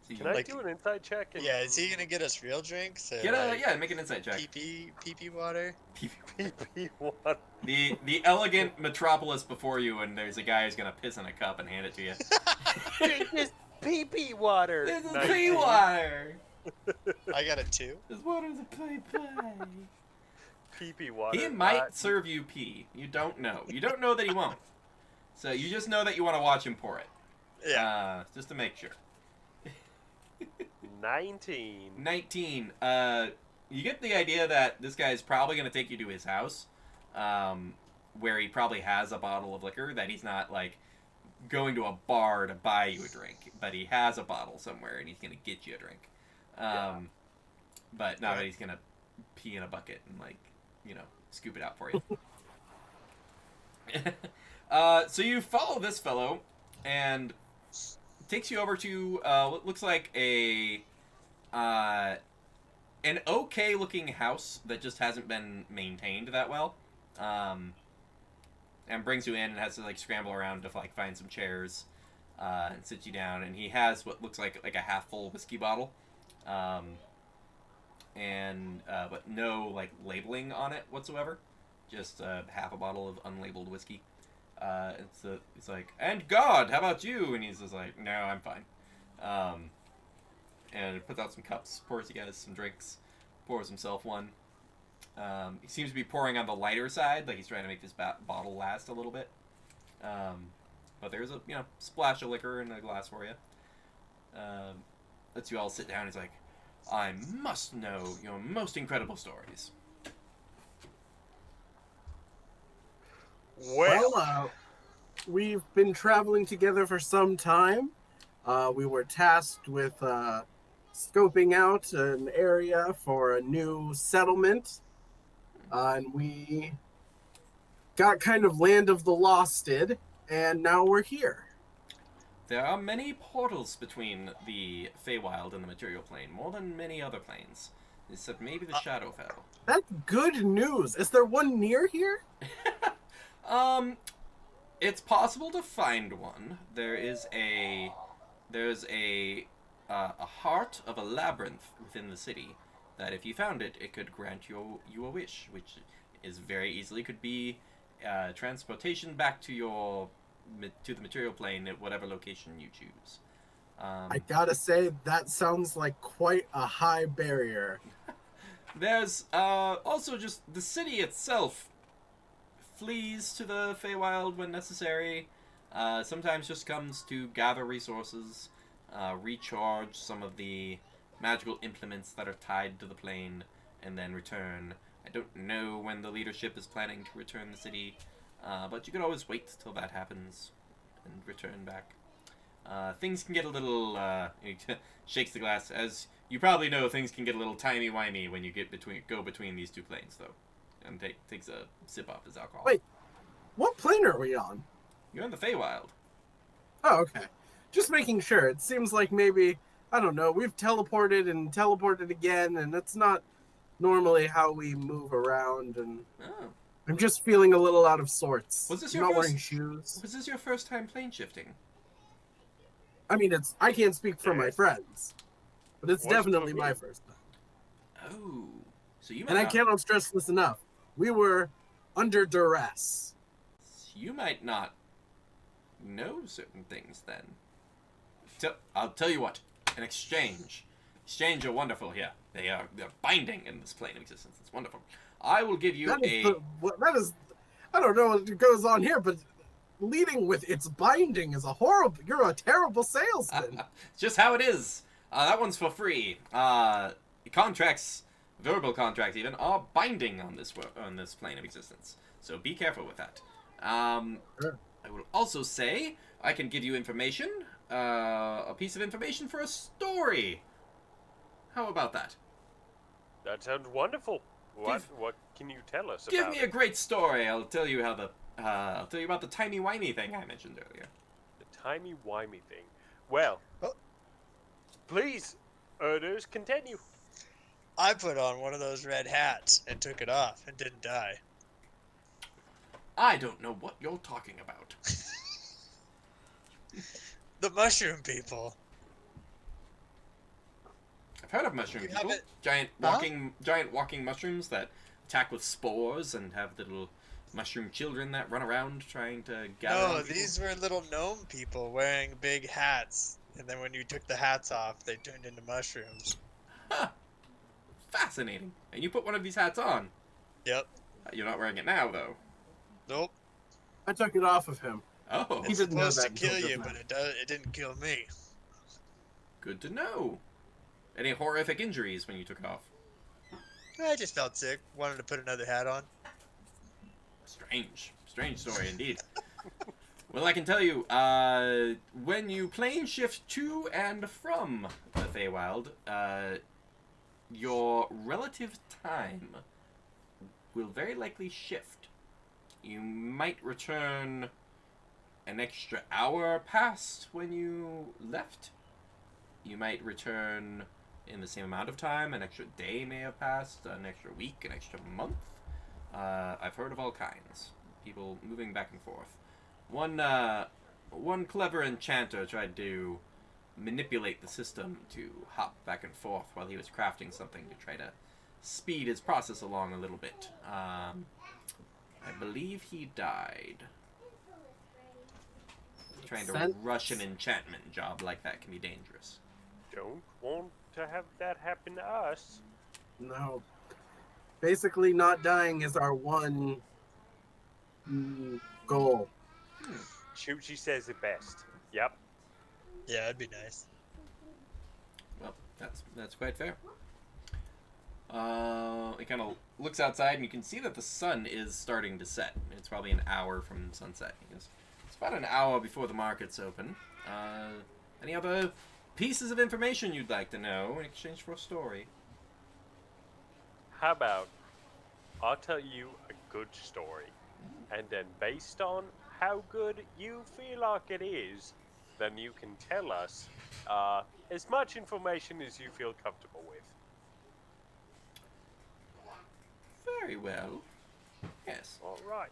So you Can I Like- do an inside check? And Yeah, is he gonna get us real drinks? Or get a, like yeah, make an insight check. pee water? PP1. The elegant metropolis before you, and there's a guy who's gonna piss in a cup and hand it to you. It's PP water. This is 19. pea water. I got a 2. This water's a pea pie. PP water. He might serve you pee. You don't know. You don't know that he won't. So you just know that you want to watch him pour it. Yeah. Just to make sure. 19. 19. You get the idea that this guy's probably going to take you to his house, where he probably has a bottle of liquor, that he's not, like, going to a bar to buy you a drink, but he has a bottle somewhere, and he's going to get you a drink. But not that he's going to pee in a bucket and, like, scoop it out for you. So you follow this fellow, and it takes you over to what looks like an okay looking house that just hasn't been maintained that well, and brings you in and has to like scramble around to like find some chairs and sit you down. And he has what looks like a half full whiskey bottle, and but no like labeling on it whatsoever, just half a bottle of unlabeled whiskey. It's like, "And God, how about you?" And he's just like, "No, I'm fine." And puts out some cups, pours you guys some drinks, pours himself one. He seems to be pouring on the lighter side, like he's trying to make this bottle last a little bit. But there's a splash of liquor in a glass for you. Lets you all sit down. He's like, "I must know your most incredible stories." Well, We've been traveling together for some time. We were tasked with scoping out an area for a new settlement, and we got kind of land of the losted, and now we're here. There are many portals between the Feywild and the material plane, more than many other planes. Except maybe the Shadowfell. That's good news. Is there one near here? It's possible to find one. There's a heart of a labyrinth within the city that if you found it, it could grant you a wish, which is very easily could be transportation back to the material plane at whatever location you choose. I gotta say, that sounds like quite a high barrier. There's also just the city itself flees to the Feywild when necessary. Sometimes just comes to gather resources, recharge some of the magical implements that are tied to the plane, and then return. I don't know when the leadership is planning to return the city, but you could always wait till that happens and return back. Things can get a little, shakes the glass. As you probably know, things can get a little timey-wimey when you go between these two planes, though. And takes a sip off his alcohol. Wait, what plane are we on? You're in the Feywild. Oh, okay. Just making sure. It seems like maybe, I don't know, we've teleported and teleported again, and that's not normally how we move around, and Oh. I'm just feeling a little out of sorts. Was this I'm your not first- wearing shoes. Was this your first time plane shifting? I mean, I can't speak for my Yes. friends, but it's Was for definitely me. my first time. Oh. So you might And I not, cannot stress this enough. We were under duress. you might not know certain things then. I'll tell you what. An exchange. Exchange are wonderful here. They're binding in this plane of existence. It's wonderful. I will give you That is, I don't know what goes on here, but leading with its binding is you're a terrible salesman. just how it is. That one's for free. Contracts, verbal contracts even, are binding on this plane of existence. So be careful with that. Sure. I will also say I can give you information, a piece of information for a story. How about that? That sounds wonderful. What can you tell us Give about me a great story. I'll tell you about the timey-wimey thing I mentioned earlier. the timey-wimey thing? Well, Oh. please, Erders, continue. I put on one of those red hats and took it off and didn't die. I don't know what you're talking about. The mushroom people. I've heard of mushroom You people. haven't- Giant walking mushrooms that attack with spores and have little mushroom children that run around trying to gather. No, on people. these were little gnome people wearing big hats. And then when you took the hats off, they turned into mushrooms. Huh. Fascinating. And you put one of these hats on. Yep. You're not wearing it now, though. Nope. I took it off of him. Oh, He It's didn't know supposed to that until kill just you, now. but it didn't kill me. good to know. Any horrific injuries when you took it off? I just felt sick. Wanted to put another hat on. Strange story indeed. Well, I can tell you, when you plane shift to and from the Feywild, your relative time will very likely shift. You might return an extra hour past when you left. You might return in the same amount of time. An extra day may have passed, an extra week, an extra month. I've heard of all kinds. People moving back and forth. One clever enchanter tried to manipulate the system to hop back and forth while he was crafting something to try to speed his process along a little bit. I believe he died. Trying to Sense. rush an enchantment job like that can be dangerous. Don't want to have that happen to us. No. Basically, not dying is our one goal. Chuchi says it best. Yep. Yeah, that'd be nice. Well, that's quite fair. It kind of looks outside and you can see that the sun is starting to set. It's probably an hour from sunset. It's about an hour before the markets open. Any other pieces of information you'd like to know in exchange for a story. How about I'll tell you a good story, and then based on how good you feel like it is, then you can tell us as much information as you feel comfortable with. Very well. Yes. All right.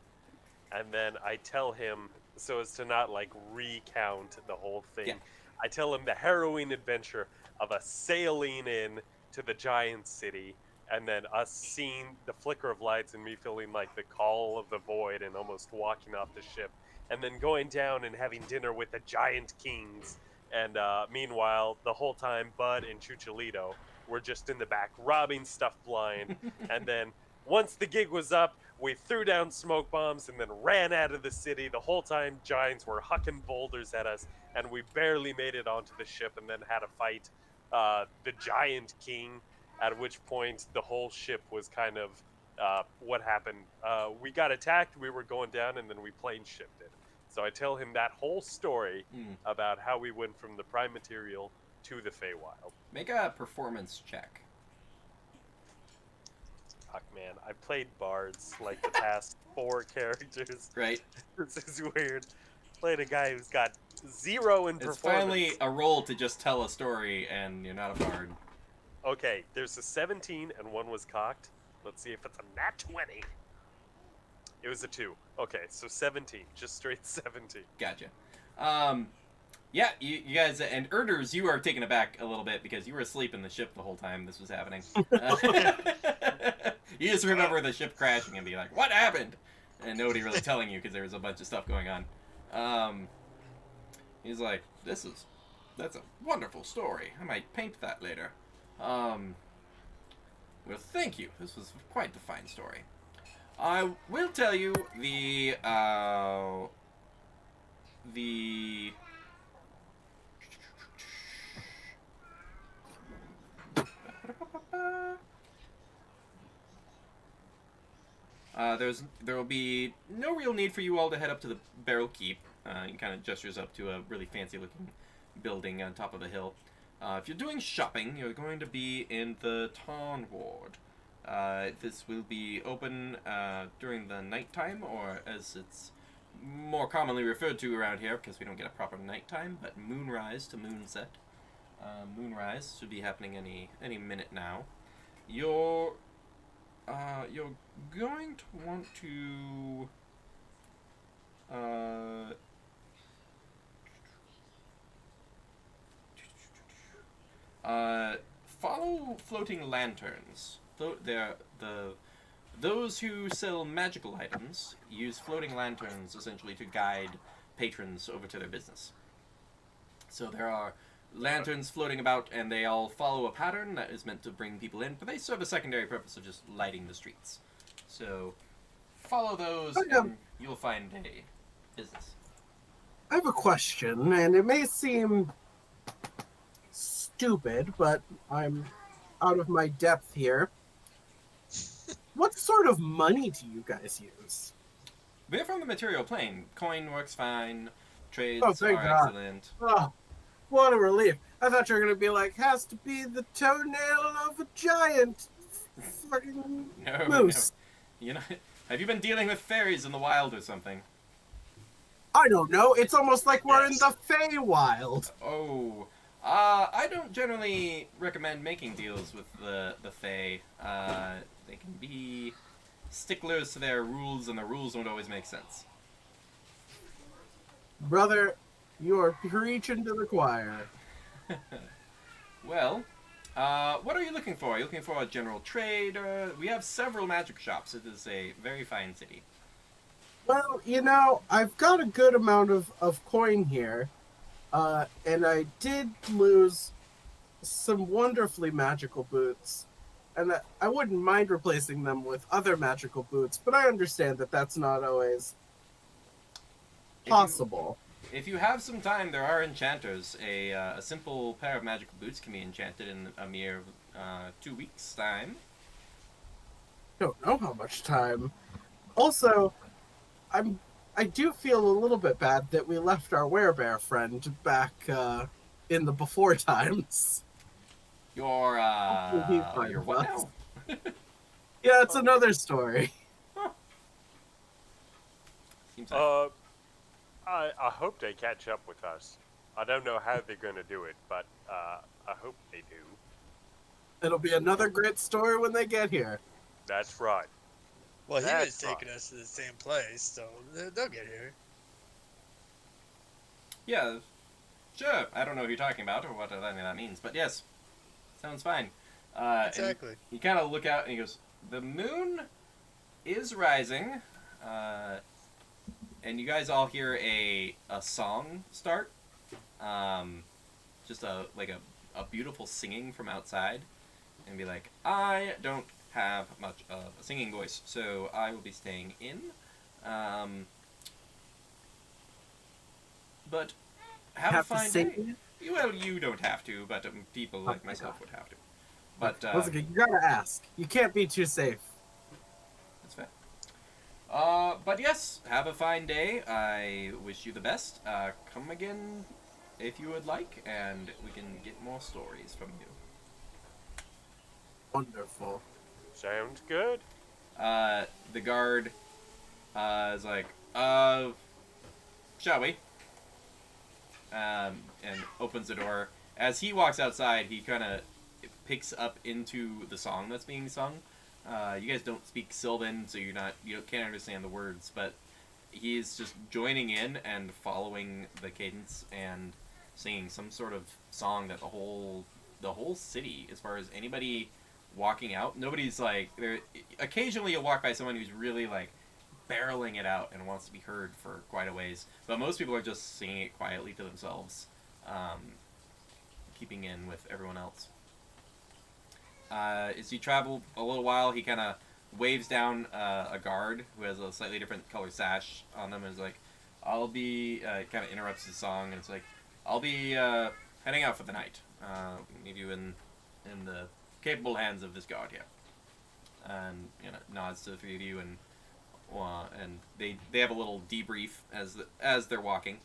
And then I tell him, so as to not like recount the whole thing, Yeah. I tell him the harrowing adventure of us sailing in to the giant city, and then us seeing the flicker of lights and me feeling like the call of the void and almost walking off the ship, and then going down and having dinner with the giant kings. And meanwhile, the whole time, Bud and Chucholito were just in the back robbing stuff blind. And then once the gig was up, we threw down smoke bombs and then ran out of the city. The whole time, giants were hucking boulders at us, and we barely made it onto the ship and then had to fight the giant king, at which point the whole ship was kind of what happened. We got attacked, we were going down, and then we plane shifted. So I tell him that whole story about how we went from the prime material to the Feywild. Make a performance check. Fuck, man, I played bards like the past 4 characters. Right. This is weird. Played a guy who's got 0 in performance. It's finally a role to just tell a story, and you're not a bard. Okay, there's a 17 and 1 was cocked. Let's see if it's a nat 20. It was a 2. Okay, so 17. Just straight 17. Gotcha. Yeah, you guys, and Erders, you are taken aback a little bit because you were asleep in the ship the whole time this was happening. You just remember the ship crashing and be like, what happened? And nobody really telling you because there was a bunch of stuff going on. He's like, that's a wonderful story. I might paint that later. Well, thank you. This was quite the fine story. I will tell you the there will be no real need for you all to head up to the Barrel Keep. He kind of gestures up to a really fancy-looking building on top of a hill. If you're doing shopping, you're going to be in the Tarn Ward. This will be open during the nighttime, or as it's more commonly referred to around here, because we don't get a proper nighttime, but moonrise to moonset. Moonrise should be happening any minute now. You're going to want to follow floating lanterns. Those who sell magical items use floating lanterns essentially to guide patrons over to their business. So there are lanterns floating about, and they all follow a pattern that is meant to bring people in, but they serve a secondary purpose of just lighting the streets. So follow those, and you'll find a business. I have a question, and it may seem stupid, but I'm out of my depth here. What sort of money do you guys use? We're from the material plane. Coin works fine. Trades Oh, are thank God. excellent. Oh, what a relief. I thought you were going to be like, has to be the toenail of a giant fucking moose. No. You know, have you been dealing with fairies in the wild or something? I don't know. It's almost like we're in the Feywild. Oh. I don't generally recommend making deals with the Fae. They can be sticklers to their rules, and the rules don't always make sense. Brother, you're preaching to the choir. Well, what are you looking for? Are you looking for a general trade? We have several magic shops. It is a very fine city. Well, you know, I've got a good amount of coin here. And I did lose some wonderfully magical boots. And I wouldn't mind replacing them with other magical boots, but I understand that that's not always possible. If you have some time, there are enchanters. A simple pair of magical boots can be enchanted in a mere 2 weeks' time. Don't know how much time. Also, I do feel a little bit bad that we left our werebear friend back in the before times. You're He's fine you're with what us. now? Yeah, it's another story. Seems like I hope they catch up with us. I don't know how they're gonna do it, but I hope they do. It'll be another great story when they get here. That's right. Well, he was That's taking right. us to the same place, so they'll get here. yeah, sure. I don't know who you're talking about or what any of that means, but yes, sounds fine. Exactly. And you kind of look out and he goes, "The moon is rising," and you guys all hear a song start. Just a beautiful singing from outside, and be like, "I don't have much of a singing voice, so I will be staying in." But have a Have to fine sing day. it? Well, you don't have to, but people like my myself God. would have to. But Once again, you gotta ask. You can't be too safe. that's fair. But yes, have a fine day. I wish you the best. Come again if you would like, and we can get more stories from you. Wonderful. Sounds good. The guard is like, shall we? And opens the door. As he walks outside, he kind of picks up into the song that's being sung. You guys don't speak Sylvan, so you can't understand the words, but he's just joining in and following the cadence and singing some sort of song that the whole city, as far as anybody walking out, nobody's like there. Occasionally, you'll walk by someone who's really like barreling it out and wants to be heard for quite a ways, but most people are just singing it quietly to themselves, keeping in with everyone else. As you travel a little while, he kind of waves down a guard who has a slightly different color sash on them and is like, "I'll be," kind of interrupts the song and it's like, "I'll be heading out for the night. Leave you in the capable hands of this guard here." And nods to the three of you, and they have a little debrief as they're walking.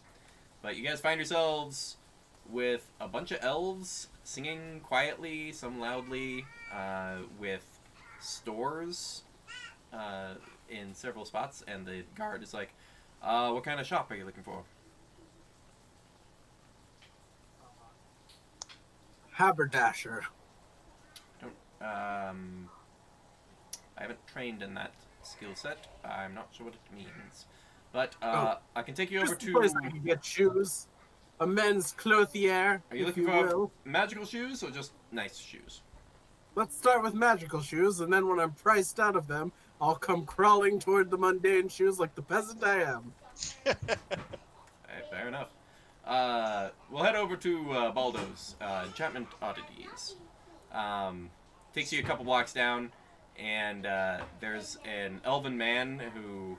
But you guys find yourselves with a bunch of elves singing quietly, some loudly, with stores in several spots, and the guard is like, "What kind of shop are you looking for?" Haberdasher. I haven't trained in that skill set. I'm not sure what it means, but I can take you over Just a place to. I can get shoes. A men's clothier, Are you if looking you for will. magical shoes or just nice shoes? Let's start with magical shoes, and then when I'm priced out of them, I'll come crawling toward the mundane shoes like the peasant I am. Hey, fair enough. We'll head over to Baldo's Enchantment Oddities. Takes you a couple blocks down, and there's an elven man who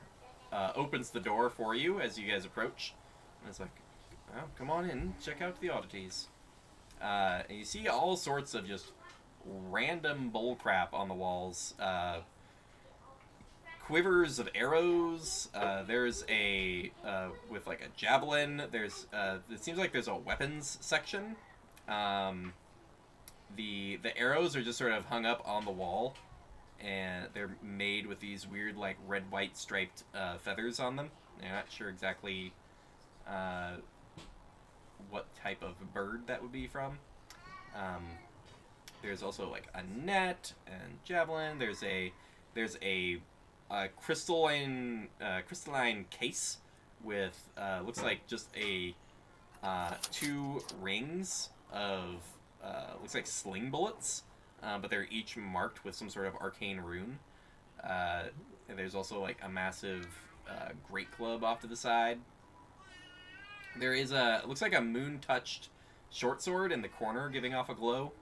opens the door for you as you guys approach. And it's like, "Oh, come on in, check out the oddities." And you see all sorts of just random bullcrap on the walls. Quivers of arrows. There's a with like a javelin. There's it seems like there's a weapons section. The arrows are just sort of hung up on the wall, and they're made with these weird like red white striped feathers on them. You're not sure exactly what type of bird that would be from. There's also like a net and javelin. There's a crystalline case with looks like just a two rings of looks like sling bullets, but they're each marked with some sort of arcane rune. And there's also like a massive great club off to the side. There is looks like a moon touched short sword in the corner giving off a glow.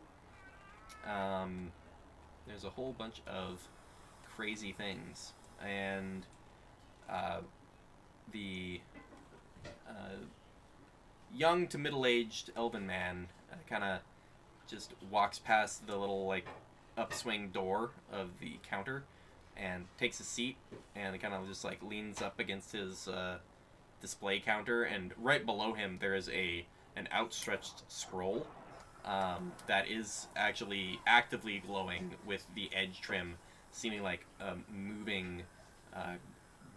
There's a whole bunch of crazy things, and the young to middle-aged elven man kind of just walks past the little like upswing door of the counter and takes a seat, and kind of just like leans up against his display counter, and right below him there is a an outstretched scroll that is actually actively glowing with the edge trim, seeming like moving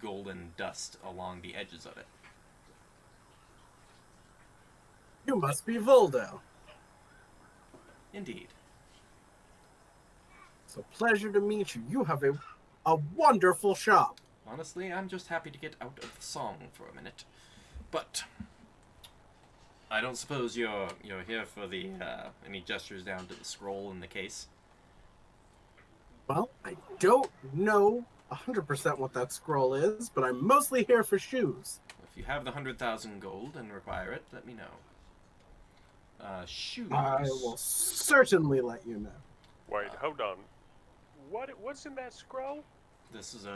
golden dust along the edges of it. You must be Voldo. Indeed. It's a pleasure to meet you. You have a wonderful shop. Honestly, I'm just happy to get out of the song for a minute. But I don't suppose you're here for the any gestures down to the scroll in the case. Well, I don't know 100% what that scroll is, but I'm mostly here for shoes. If you have the 100,000 gold and require it, let me know. Shoes. I will certainly let you know. Wait, hold on. What's in that scroll? This is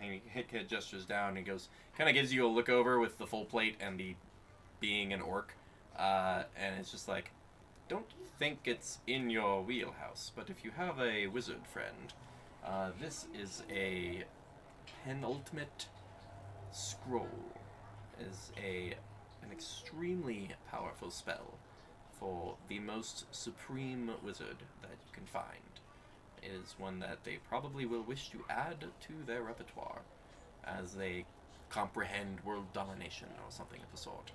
he gestures down and he goes, kind of gives you a look over with the full plate and the being an orc, and it's just like, don't think it's in your wheelhouse, but if you have a wizard friend, this is a penultimate scroll. Is an extremely powerful spell for the most supreme wizard that you can find. It is one that they probably will wish to add to their repertoire as they comprehend world domination or something of the sort.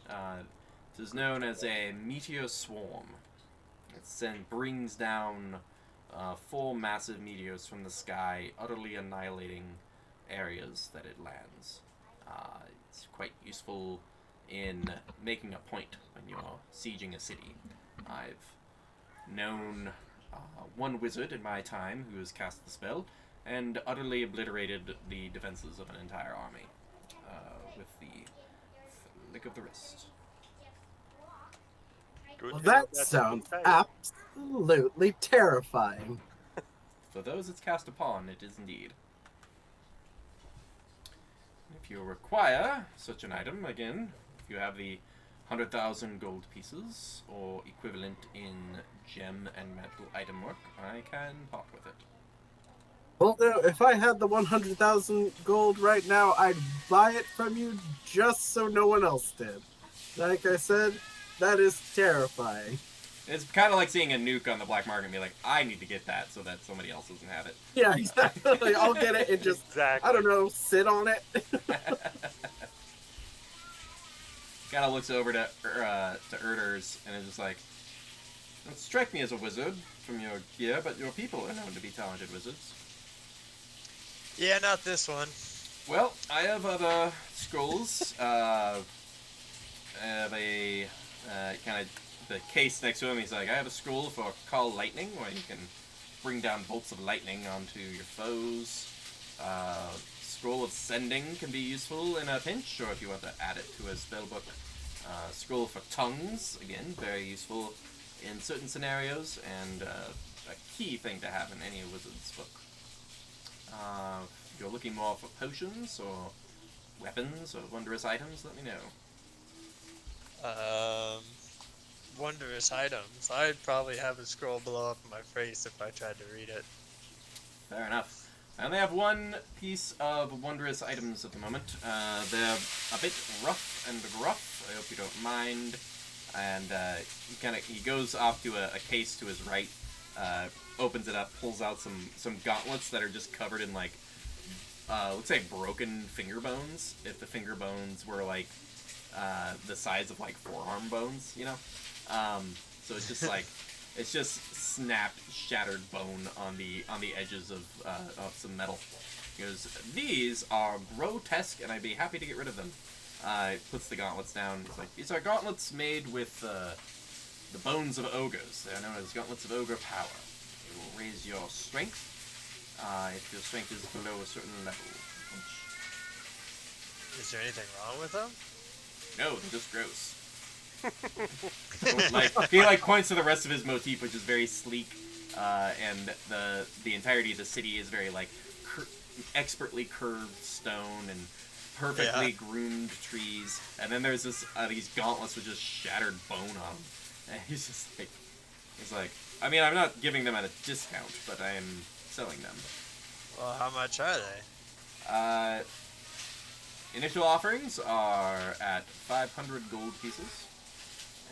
It is known as a meteor swarm. It brings down 4 massive meteors from the sky, utterly annihilating areas that it lands. It's quite useful in making a point when you're sieging a city. I've known one wizard in my time who has cast the spell and utterly obliterated the defenses of an entire army with the flick of the wrist. Good Well, to know that that's sounds okay. absolutely terrifying. For those it's cast upon, it is indeed. If you require such an item, again, if you have the 100,000 gold pieces, or equivalent in gem and metal item work, I can part with it. Well, if I had the 100,000 gold right now, I'd buy it from you just so no one else did. Like I said, that is terrifying. It's kind of like seeing a nuke on the black market and be like, I need to get that so that somebody else doesn't have it. Yeah, exactly. I'll get it and just, Exactly. I don't know, sit on it. Kind of looks over to Erders and is just like, don't strike me as a wizard from your gear, but your people are known to be talented wizards. Yeah, not this one. Well, I have other scrolls. I have a kind of the case next to him. He's like, I have a scroll for Call Lightning, where you can bring down bolts of lightning onto your foes. Scroll of Sending can be useful in a pinch, or if you want to add it to a spellbook. Scroll for Tongues, again, very useful in certain scenarios, and a key thing to have in any wizard's book. If you're looking more for potions or weapons or wondrous items, let me know. Wondrous items. I'd probably have a scroll blow up in my face if I tried to read it. Fair enough. I only have one piece of wondrous items at the moment. They're a bit rough and gruff. I hope you don't mind. And he goes off to a case to his right, opens it up, pulls out some gauntlets that are just covered in like, looks like broken finger bones. If the finger bones were like the size of like forearm bones, you know. So it's just like. It's just snapped, shattered bone on the edges of some metal. He goes, these are grotesque, and I'd be happy to get rid of them. Puts the gauntlets down. He's like, these are gauntlets made with the bones of ogres. They are known as gauntlets of ogre power. They will raise your strength if your strength is below a certain level. Is there anything wrong with them? No, they're just gross. He points to the rest of his motif, which is very sleek, and the entirety of the city is very expertly curved stone and perfectly groomed trees. And then there's these gauntlets with just shattered bone on them. And he's like, I mean, I'm not giving them at a discount, but I am selling them. Well, how much are they? Initial offerings are at 500 gold pieces.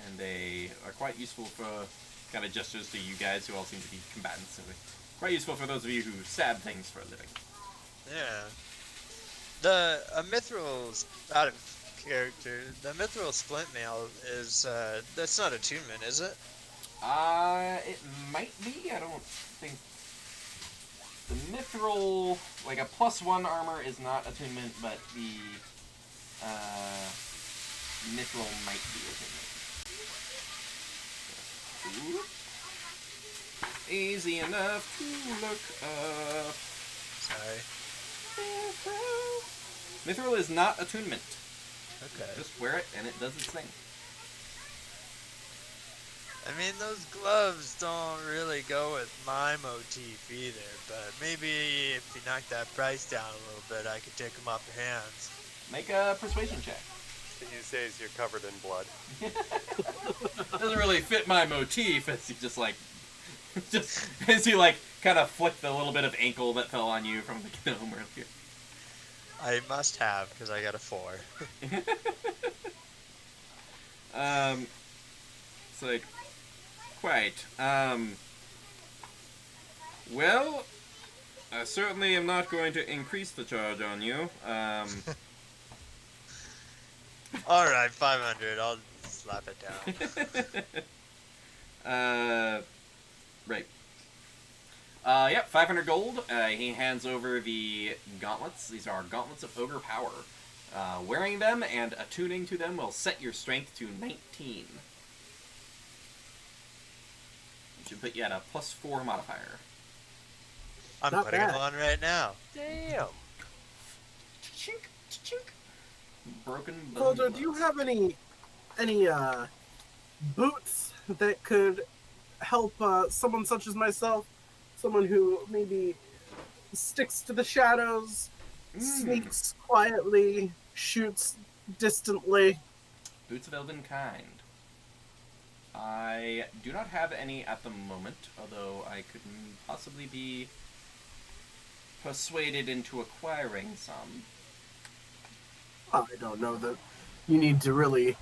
and they are quite useful for kind of gestures to you guys who all seem to be combatants. So quite useful for those of you who stab things for a living. Yeah. A mithril out of character. The mithril splint mail is that's not attunement, is it? It might be. I don't think the mithril, like a +1 armor, is not attunement, but the mithril might be attunement. Oop. Easy enough to look up. Sorry. Mithril is not attunement. Okay. Just wear it and it does its thing. I mean, those gloves don't really go with my motif either, but maybe if you knock that price down a little bit, I could take them off your hands. Make a persuasion check. You say as you're covered in blood. Doesn't really fit my motif as you just as you kind of flick the little bit of ankle that fell on you from the gnome earlier. I must have, because I got a 4. It's like, quite. Well, I certainly am not going to increase the charge on you. Alright, 500. I'll slap it down. Right. Yep, 500 gold. He hands over the gauntlets. These are gauntlets of ogre power. Wearing them and attuning to them will set your strength to 19. Which should put you at a +4 modifier. I'm Not putting bad. them on right now. Damn. Chink, chink. Broken Folder, bone do you gloves. have any boots that could help someone such as myself, someone who maybe sticks to the shadows, sneaks quietly, shoots distantly? Boots of Elven Kind. I do not have any at the moment, although I could possibly be persuaded into acquiring some. I don't know that you need to really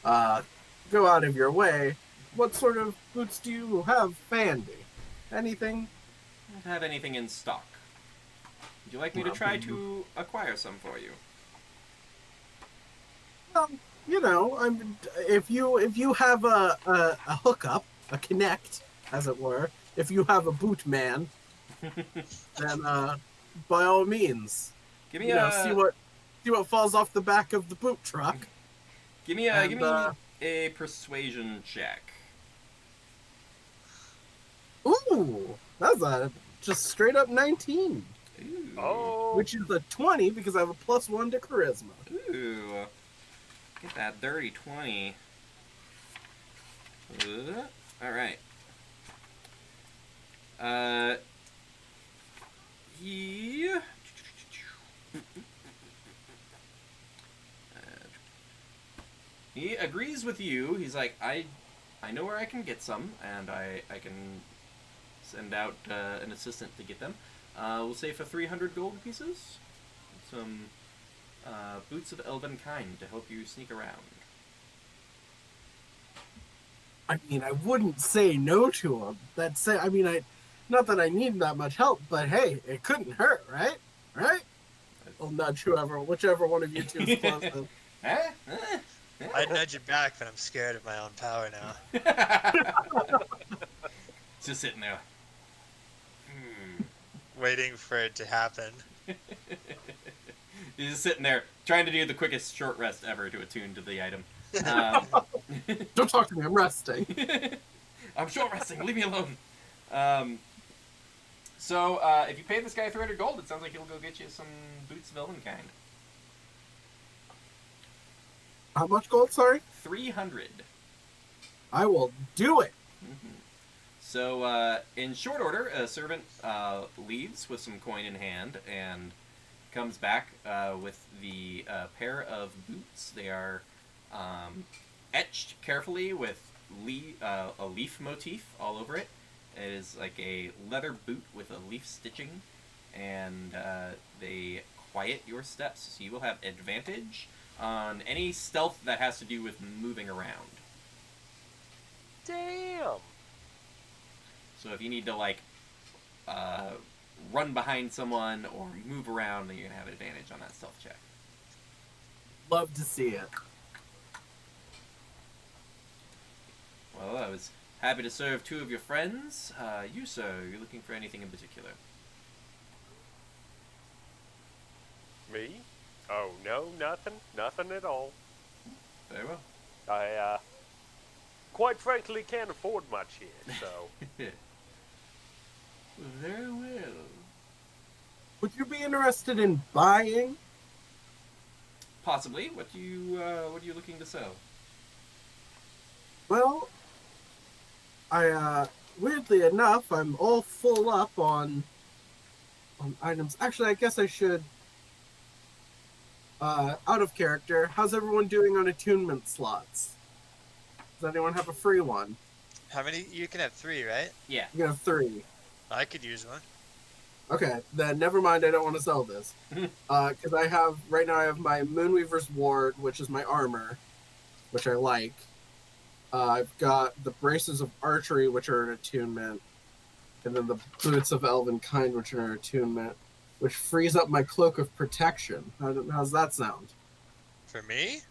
go out of your way. What sort of boots do you have handy? Anything? I don't have anything in stock. Would you like me to try to acquire some for you? You know, if you have a hookup, a connect, as it were, if you have a boot man, then by all means, Give me you know, see what falls off the back of the boot truck. give me a persuasion check. Ooh, that's a just straight up 19, Ooh. Oh. which is a 20 because I have a +1 to charisma. Ooh. Get that dirty 20. Alright. He agrees with you. He's like, I know where I can get some, and I can send out an assistant to get them. We'll say for 300 gold pieces. Some boots of Elven Kind to help you sneak around. I mean, I wouldn't say no to him. Not that I need that much help, but hey, it couldn't hurt, right? Right? I'll nudge whichever one of you two is closest. I'd nudge it back, but I'm scared of my own power now. Just sitting there. Waiting for it to happen. He's just sitting there trying to do the quickest short rest ever to attune to the item. Don't talk to me, I'm resting. I'm short resting. Leave me alone. So if you pay this guy 300 gold, it sounds like he'll go get you some boots of Elven Kind. How much gold, sorry? 300. I will do it. So in short order, a servant leaves with some coin in hand and comes back with the pair of boots. They are etched carefully with a leaf motif all over it. It is like a leather boot with a leaf stitching, and they quiet your steps, so you will have advantage on any stealth that has to do with moving around. Damn. So if you need to like run behind someone or move around, then you're gonna have an advantage on that stealth check. Love to see it. Well, I was happy to serve two of your friends. You, sir, are you looking for anything in particular? Me? Oh, no, nothing. Nothing at all. Very well. I, quite frankly can't afford much here, so... Very well. Would you be interested in buying? Possibly. What are you looking to sell? Well, weirdly enough, I'm all full up on items. Actually, I guess I should. Out of character, how's everyone doing on attunement slots? Does anyone have a free one? How many? You can have 3, right? Yeah. You can have 3. I could use one. Okay, then never mind. I don't want to sell this because I have right now. I have my Moonweaver's Ward, which is my armor, which I like. I've got the Braces of Archery, which are an attunement, and then the Boots of Elven Kind, which are an attunement, which frees up my Cloak of Protection. How's that sound? For me?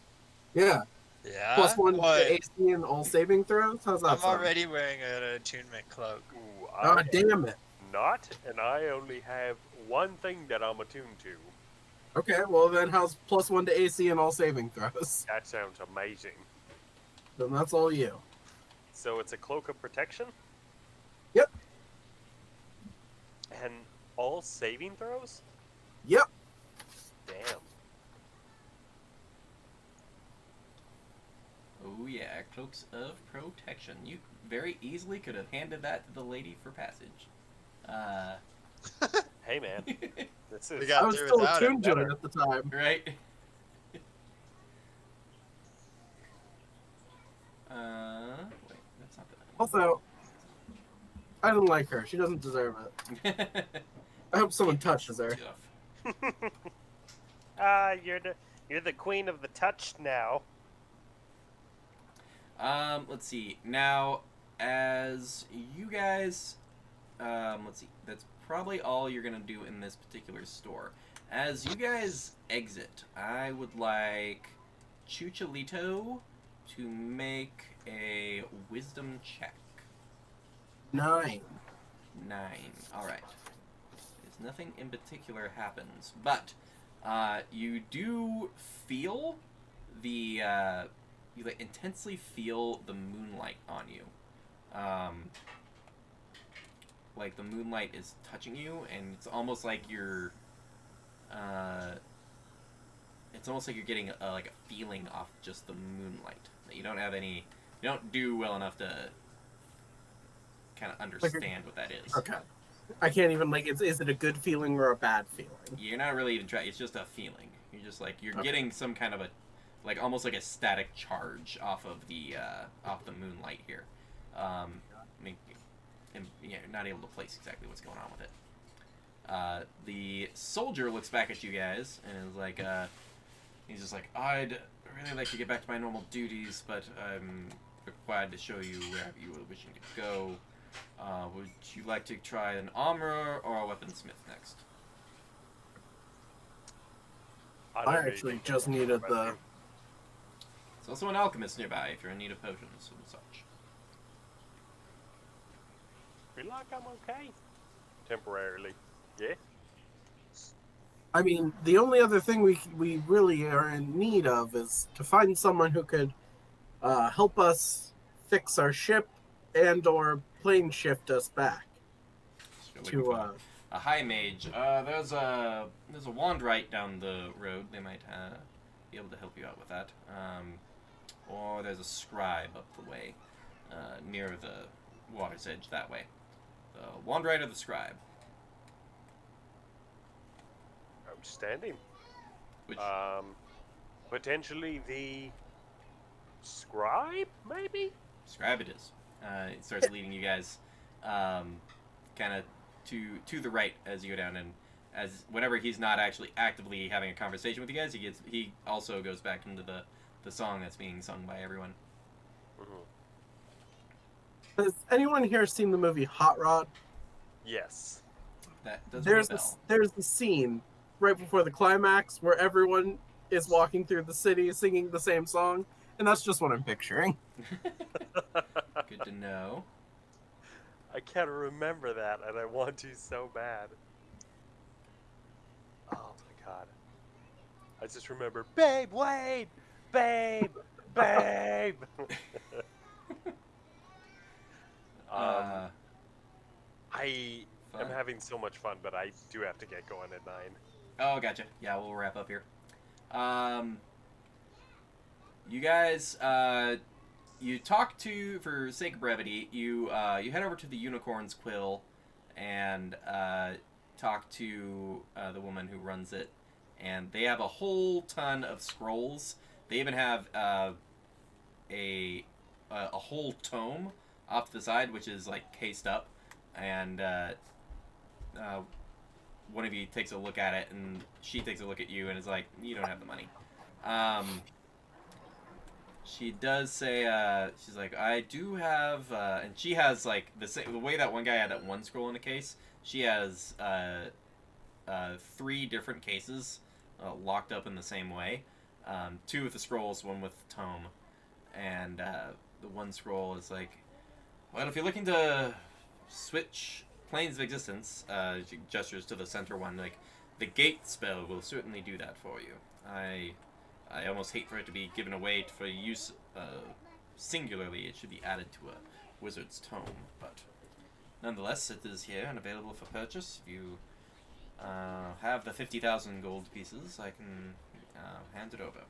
Yeah. Yeah. +1 What? to AC and all saving throws. How's that I'm sound? already wearing an attunement cloak. Ooh, Oh, I damn it. not, and I only have one thing that I'm attuned to. Okay, well then how's +1 to AC and all saving throws? That sounds amazing. Then that's all you. So it's a cloak of protection? Yep. And all saving throws? Yep. Damn. Oh yeah, cloaks of protection. You very easily could have handed that to the lady for passage. Hey man, this is We got I was through still without attuned to it better. at the time. Right? Wait, that's not the. Also, I don't like her. She doesn't deserve it. I hope someone touches her. you're the queen of the touch now. Let's see. Now, as you guys, let's see. That's probably all you're gonna do in this particular store. As you guys exit, I would like Chuchalito to make a wisdom check. 9. 9. Alright. There's nothing in particular happens, but you do feel the you like intensely feel the moonlight on you. Like the moonlight is touching you, and it's almost like you're getting like a feeling off just the moonlight. That you don't have any, you don't do well enough to kind of understand what that is. Okay. I can't even, like, is it a good feeling or a bad feeling? You're not really even trying. It's just a feeling. You're just like you're Okay. getting some kind of a, like almost like a static charge off of the moonlight here. I mean, and, yeah, you're not able to place exactly what's going on with it. The soldier looks back at you guys and is like, he's just like, I'd really like to get back to my normal duties, but I'm required to show you where you were wishing to go. Would you like to try an armorer or a weaponsmith next? don't I really actually think just I'm needed about the... you. There's also an alchemist nearby if you're in need of potions and such. Feel like I'm okay. Temporarily. Yeah? I mean, the only other thing we really are in need of is to find someone who could help us fix our ship and or plane shift us back So you're looking to... for a high mage. There's a wandrite down the road. They might be able to help you out with that. Or there's a scribe up the way, near the water's edge that way. The wandrite or the scribe. Outstanding. Which Potentially the scribe, maybe? scribe it is. It starts leading you guys, kind of to the right as you go down, and as whenever he's not actually actively having a conversation with you guys, he also goes back into the song that's being sung by everyone. Has anyone here seen the movie Hot Rod? Yes. That does ring a bell. There's the scene right before the climax where everyone is walking through the city singing the same song, and that's just what I'm picturing. Good to know. I can't remember that, and I want to so bad. Oh my god. I just remember, babe, wait! Babe! Babe! Uh, I am fun. having so much fun, but I do have to get going at 9. Oh, gotcha. Yeah, we'll wrap up here. You guys, you talk to, for sake of brevity, you head over to the Unicorn's Quill and talk to the woman who runs it, and they have a whole ton of scrolls. They even have a whole tome off to the side, which is like cased up, and one of you takes a look at it, and she takes a look at you, and is like, "You don't have the money." She does say, she's like, "I do have," and she has like the way that one guy had that one scroll in a case. She has 3 different cases locked up in the same way. 2 with the scrolls, 1 with the tome, and the one scroll is like, "Well, if you're looking to switch planes of existence," she gestures to the center one, like, "the gate spell will certainly do that for you. I almost hate for it to be given away for use singularly. It should be added to a wizard's tome, but nonetheless, it is here and available for purchase. If you have the 50,000 gold pieces, I can hand it over."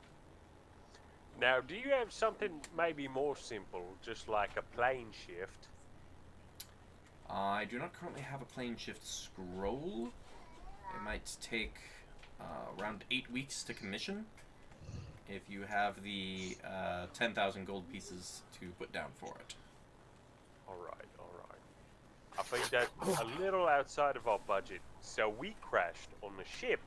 Now, do you have something maybe more simple, just like a plane shift? I do not currently have a plane shift scroll. It might take around 8 weeks to commission if you have the 10,000 gold pieces to put down for it. Alright, alright. I think that's a little outside of our budget. So we crashed on the ship,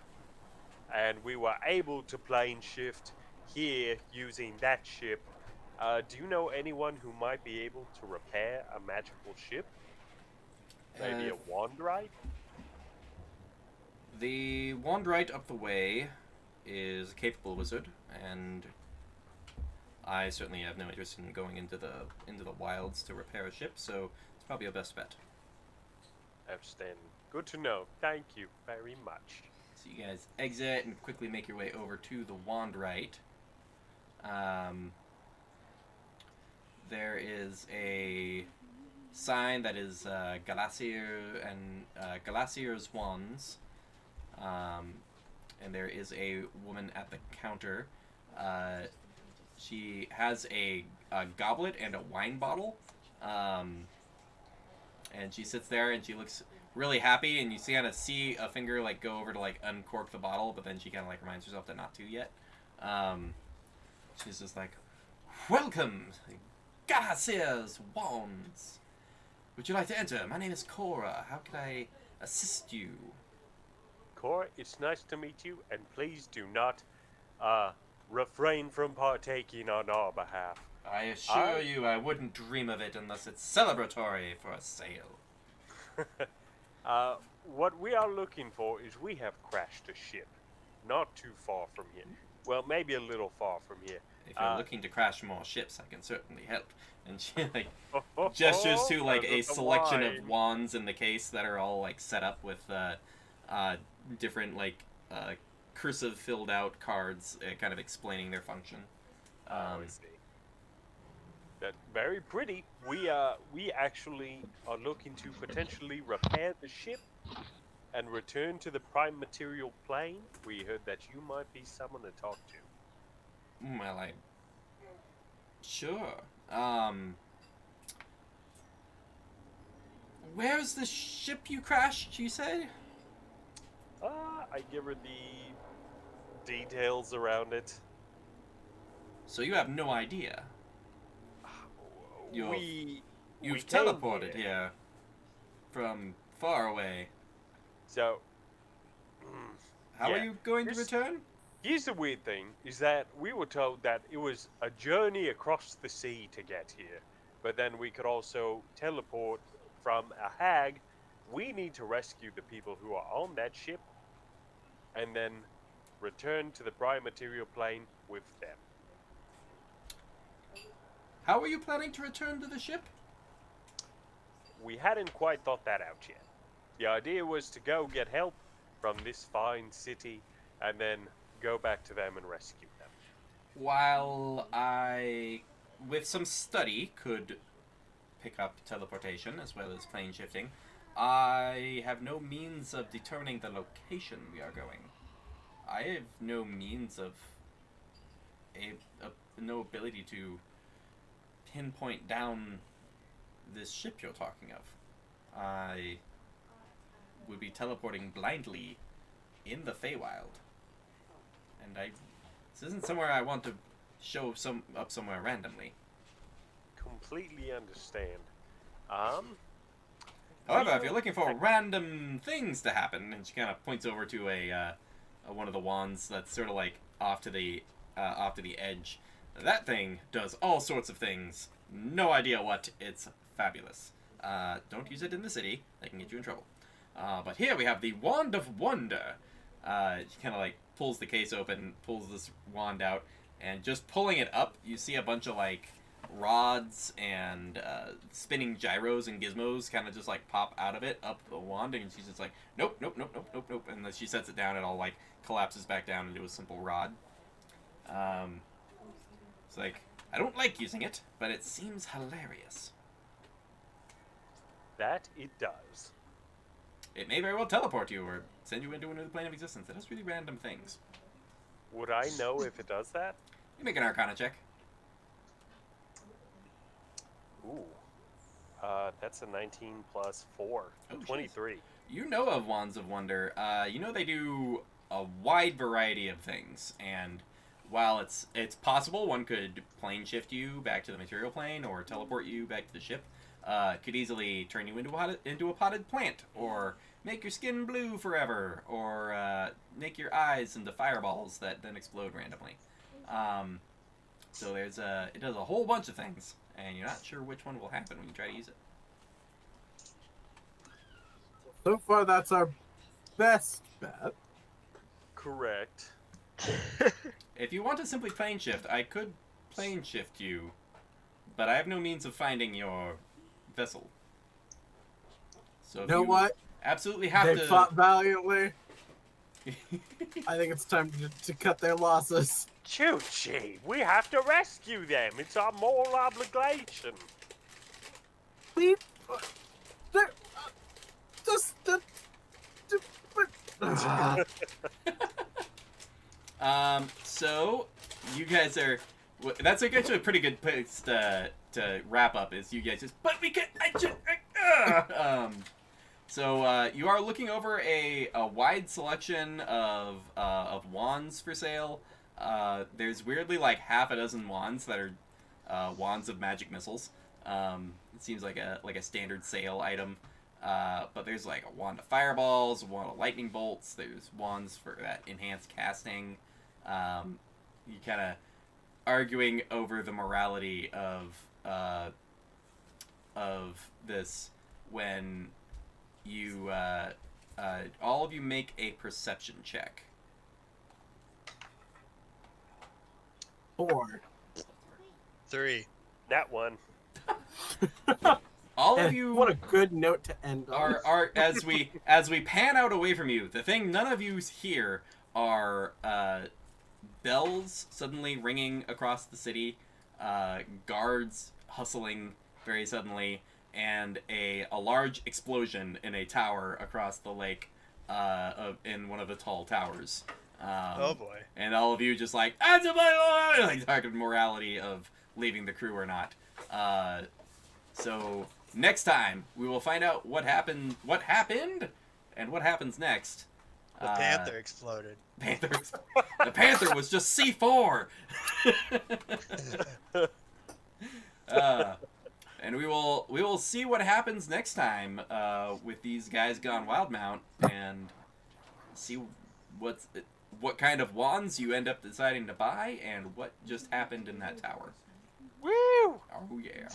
and we were able to plane shift here using that ship. Do you know anyone who might be able to repair a magical ship? Maybe a Wandrite? The Wandrite up the way is a capable wizard, and I certainly have no interest in going into the wilds to repair a ship, so it's probably your best bet. Outstanding. Good to know. Thank you very much. So you guys exit and quickly make your way over to the Wandrite. There is a sign that is Glacier and Glacier's Wands, and there is a woman at the counter. She has a goblet and a wine bottle, and she sits there and she looks really happy, and you kind of see a finger like go over to like uncork the bottle, but then she kind of like reminds herself to not to yet. She's just like, "Welcome, Glacier's Wands. Would you like to enter? My name is Cora. How can I assist you?" Cora, it's nice to meet you, and please do not refrain from partaking on our behalf. "I assure you I wouldn't dream of it unless it's celebratory for a sale." What we are looking for is we have crashed a ship not too far from here. Well, maybe a little far from here. If you're looking to crash more ships, I can certainly help. And she like gestures to like a selection of wands in the case that are all like set up with different like cursive filled out cards, kind of explaining their function. I see. That's very pretty. We actually are looking to potentially repair the ship and return to the prime material plane. We heard that you might be someone to talk to. Well, sure. Where's the ship you crashed, you said? I give her the details around it. So you have no idea. You've We teleported here from far away. So, How are yeah. you going to return? Here's the weird thing, is that we were told that it was a journey across the sea to get here. but then we could also teleport from a hag. We need to rescue the people who are on that ship, and then return to the bright material plane with them. How are you planning to return to the ship? We hadn't quite thought that out yet. The idea was to go get help from this fine city, and then go back to them and rescue them. While I, with some study, could pick up teleportation as well as plane shifting, I have no means of determining the location we are going. I have no means of no ability to pinpoint down this ship you're talking of. I would be teleporting blindly in the Feywild, and this isn't somewhere I want to show up somewhere randomly. Completely understand. However, if you're looking for random things to happen, and she kind of points over to a one of the wands that's sort of like off to the edge. That thing does all sorts of things. No idea what. It's fabulous. Don't use it in the city. That can get you in trouble. But here we have the Wand of Wonder. She kind of like pulls the case open, pulls this wand out, and just pulling it up, you see a bunch of like rods and spinning gyros and gizmos kind of just like pop out of it up the wand, and she's just like, nope, nope, nope, nope, nope, nope, and then she sets it down, it all like collapses back down into a simple rod. It's like, I don't like using it, but it seems hilarious. That it does. It may very well teleport you or send you into another plane of existence. It does really random things. Would I know if it does that? You make an Arcana check. Ooh. That's a 19 plus 4. Oh, 23. You know of Wands of Wonder. You know they do a wide variety of things, and while it's possible one could plane shift you back to the material plane or teleport you back to the ship, could easily turn you into a potted plant, or make your skin blue forever, or make your eyes into fireballs that then explode randomly. So it does a whole bunch of things, and you're not sure which one will happen when you try to use it. So far, that's our best bet. Correct. If you want to simply plane shift, I could plane shift you, but I have no means of finding your vessel. So You know what? Absolutely have They to. fought valiantly. I think it's time to cut their losses. Chuchi, we have to rescue them. It's our moral obligation. We... they're... just... So you guys are. That's actually a pretty good place to wrap up. Is you guys just. But we can. So you are looking over a wide selection of wands for sale. There's weirdly like half a dozen wands that are wands of magic missiles. It seems like a standard sale item. But there's like a wand of fireballs, a wand of lightning bolts. There's wands for that enhanced casting. You kind of arguing over the morality of this when you all of you make a perception check. 4. 3. That one. All of you. What a good note to end on. Are as we pan out away from you, the thing none of you hear are bells suddenly ringing across the city, guards hustling very suddenly, and a large explosion in a tower across the lake, in one of the tall towers. Oh boy! And all of you just like talking morality of leaving the crew or not. So next time we will find out what happened, and what happens next. The panther exploded. The panther was just C4. And we will see what happens next time with these Guys Gone Wildemount, and see what kind of wands you end up deciding to buy and what just happened in that tower. Woo! Oh yeah.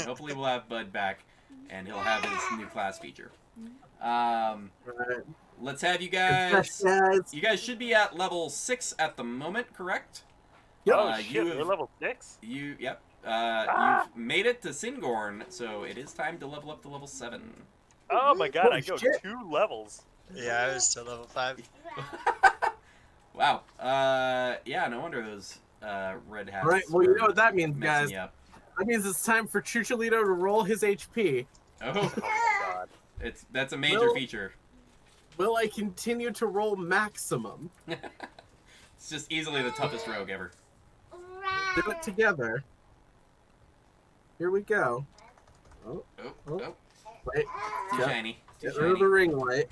Hopefully we'll have Bud back, and he'll have his new class feature. Right. Let's have you Success, guys. guys. You guys should be at level 6 at the moment, correct? Yep. Oh shit, you we're have- level 6? Yep. Ah! You've made it to Syngorn, so it is time to level up to level 7. Oh my god, I Holy go shit. 2 levels. Yeah, I was still level 5. Wow. Yeah, no wonder those red hats. Right. Well, you were know what that means, messing guys. you up. That means it's time for Chucholito to roll his HP. Oh, Oh my god. that's a major Will- feature. Will I continue to roll maximum? It's just easily the toughest rogue ever. Do it together. Here we go. Oh, Oh. oh, Wait. too Yep. shiny. Too Get rid of the shiny. ring light.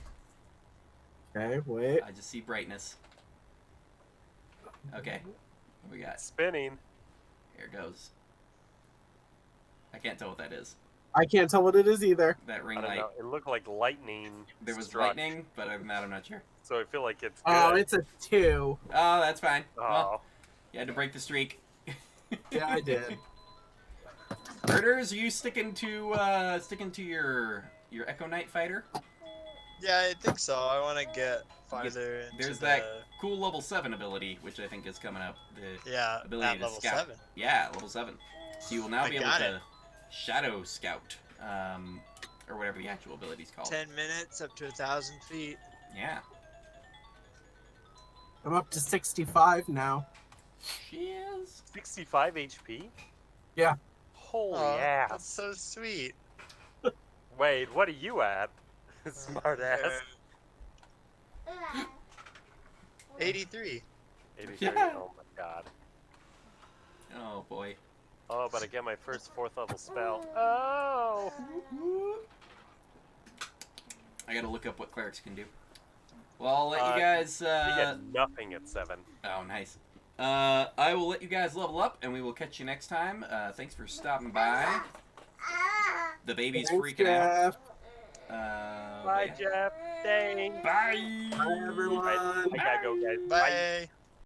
Okay, wait. I just see brightness. Okay, what we got? Spinning. Here it goes. I can't tell what that is. I can't tell what it is either. That ring I don't light. know. It looked like lightning. There was struck, lightning, but other than that, I'm not sure. So I feel like it's good. Oh, it's a 2. Oh, that's fine. Oh. Well, you had to break the streak. Yeah, I did. Murders, are you sticking to your Echo Knight fighter? Yeah, I think so. I want to get farther into There's the... that cool level 7 ability, which I think is coming up. The Yeah, ability at to level scout. 7. Yeah, level 7. So you will now I be able got to it. shadow scout, or whatever the actual ability's called. 10 minutes up to 1,000 feet. Yeah. I'm up to 65 now. She is. 65 HP? Yeah. Holy Aw, ass. that's so sweet. Wait, what are you at? Smart ass. 83. 83. Yeah. Oh my god. Oh boy. Oh, but I get my first 4th level spell. Oh! I gotta look up what clerics can do. Well, I'll let you You guys. get nothing at 7. Oh, nice. I will let you guys level up, and we will catch you next time. Thanks for stopping by. The baby's Thanks, freaking out. Jeff. Bye, Yeah. Jeff. Thanks. Bye. Bye, everyone. I gotta go, guys. Bye.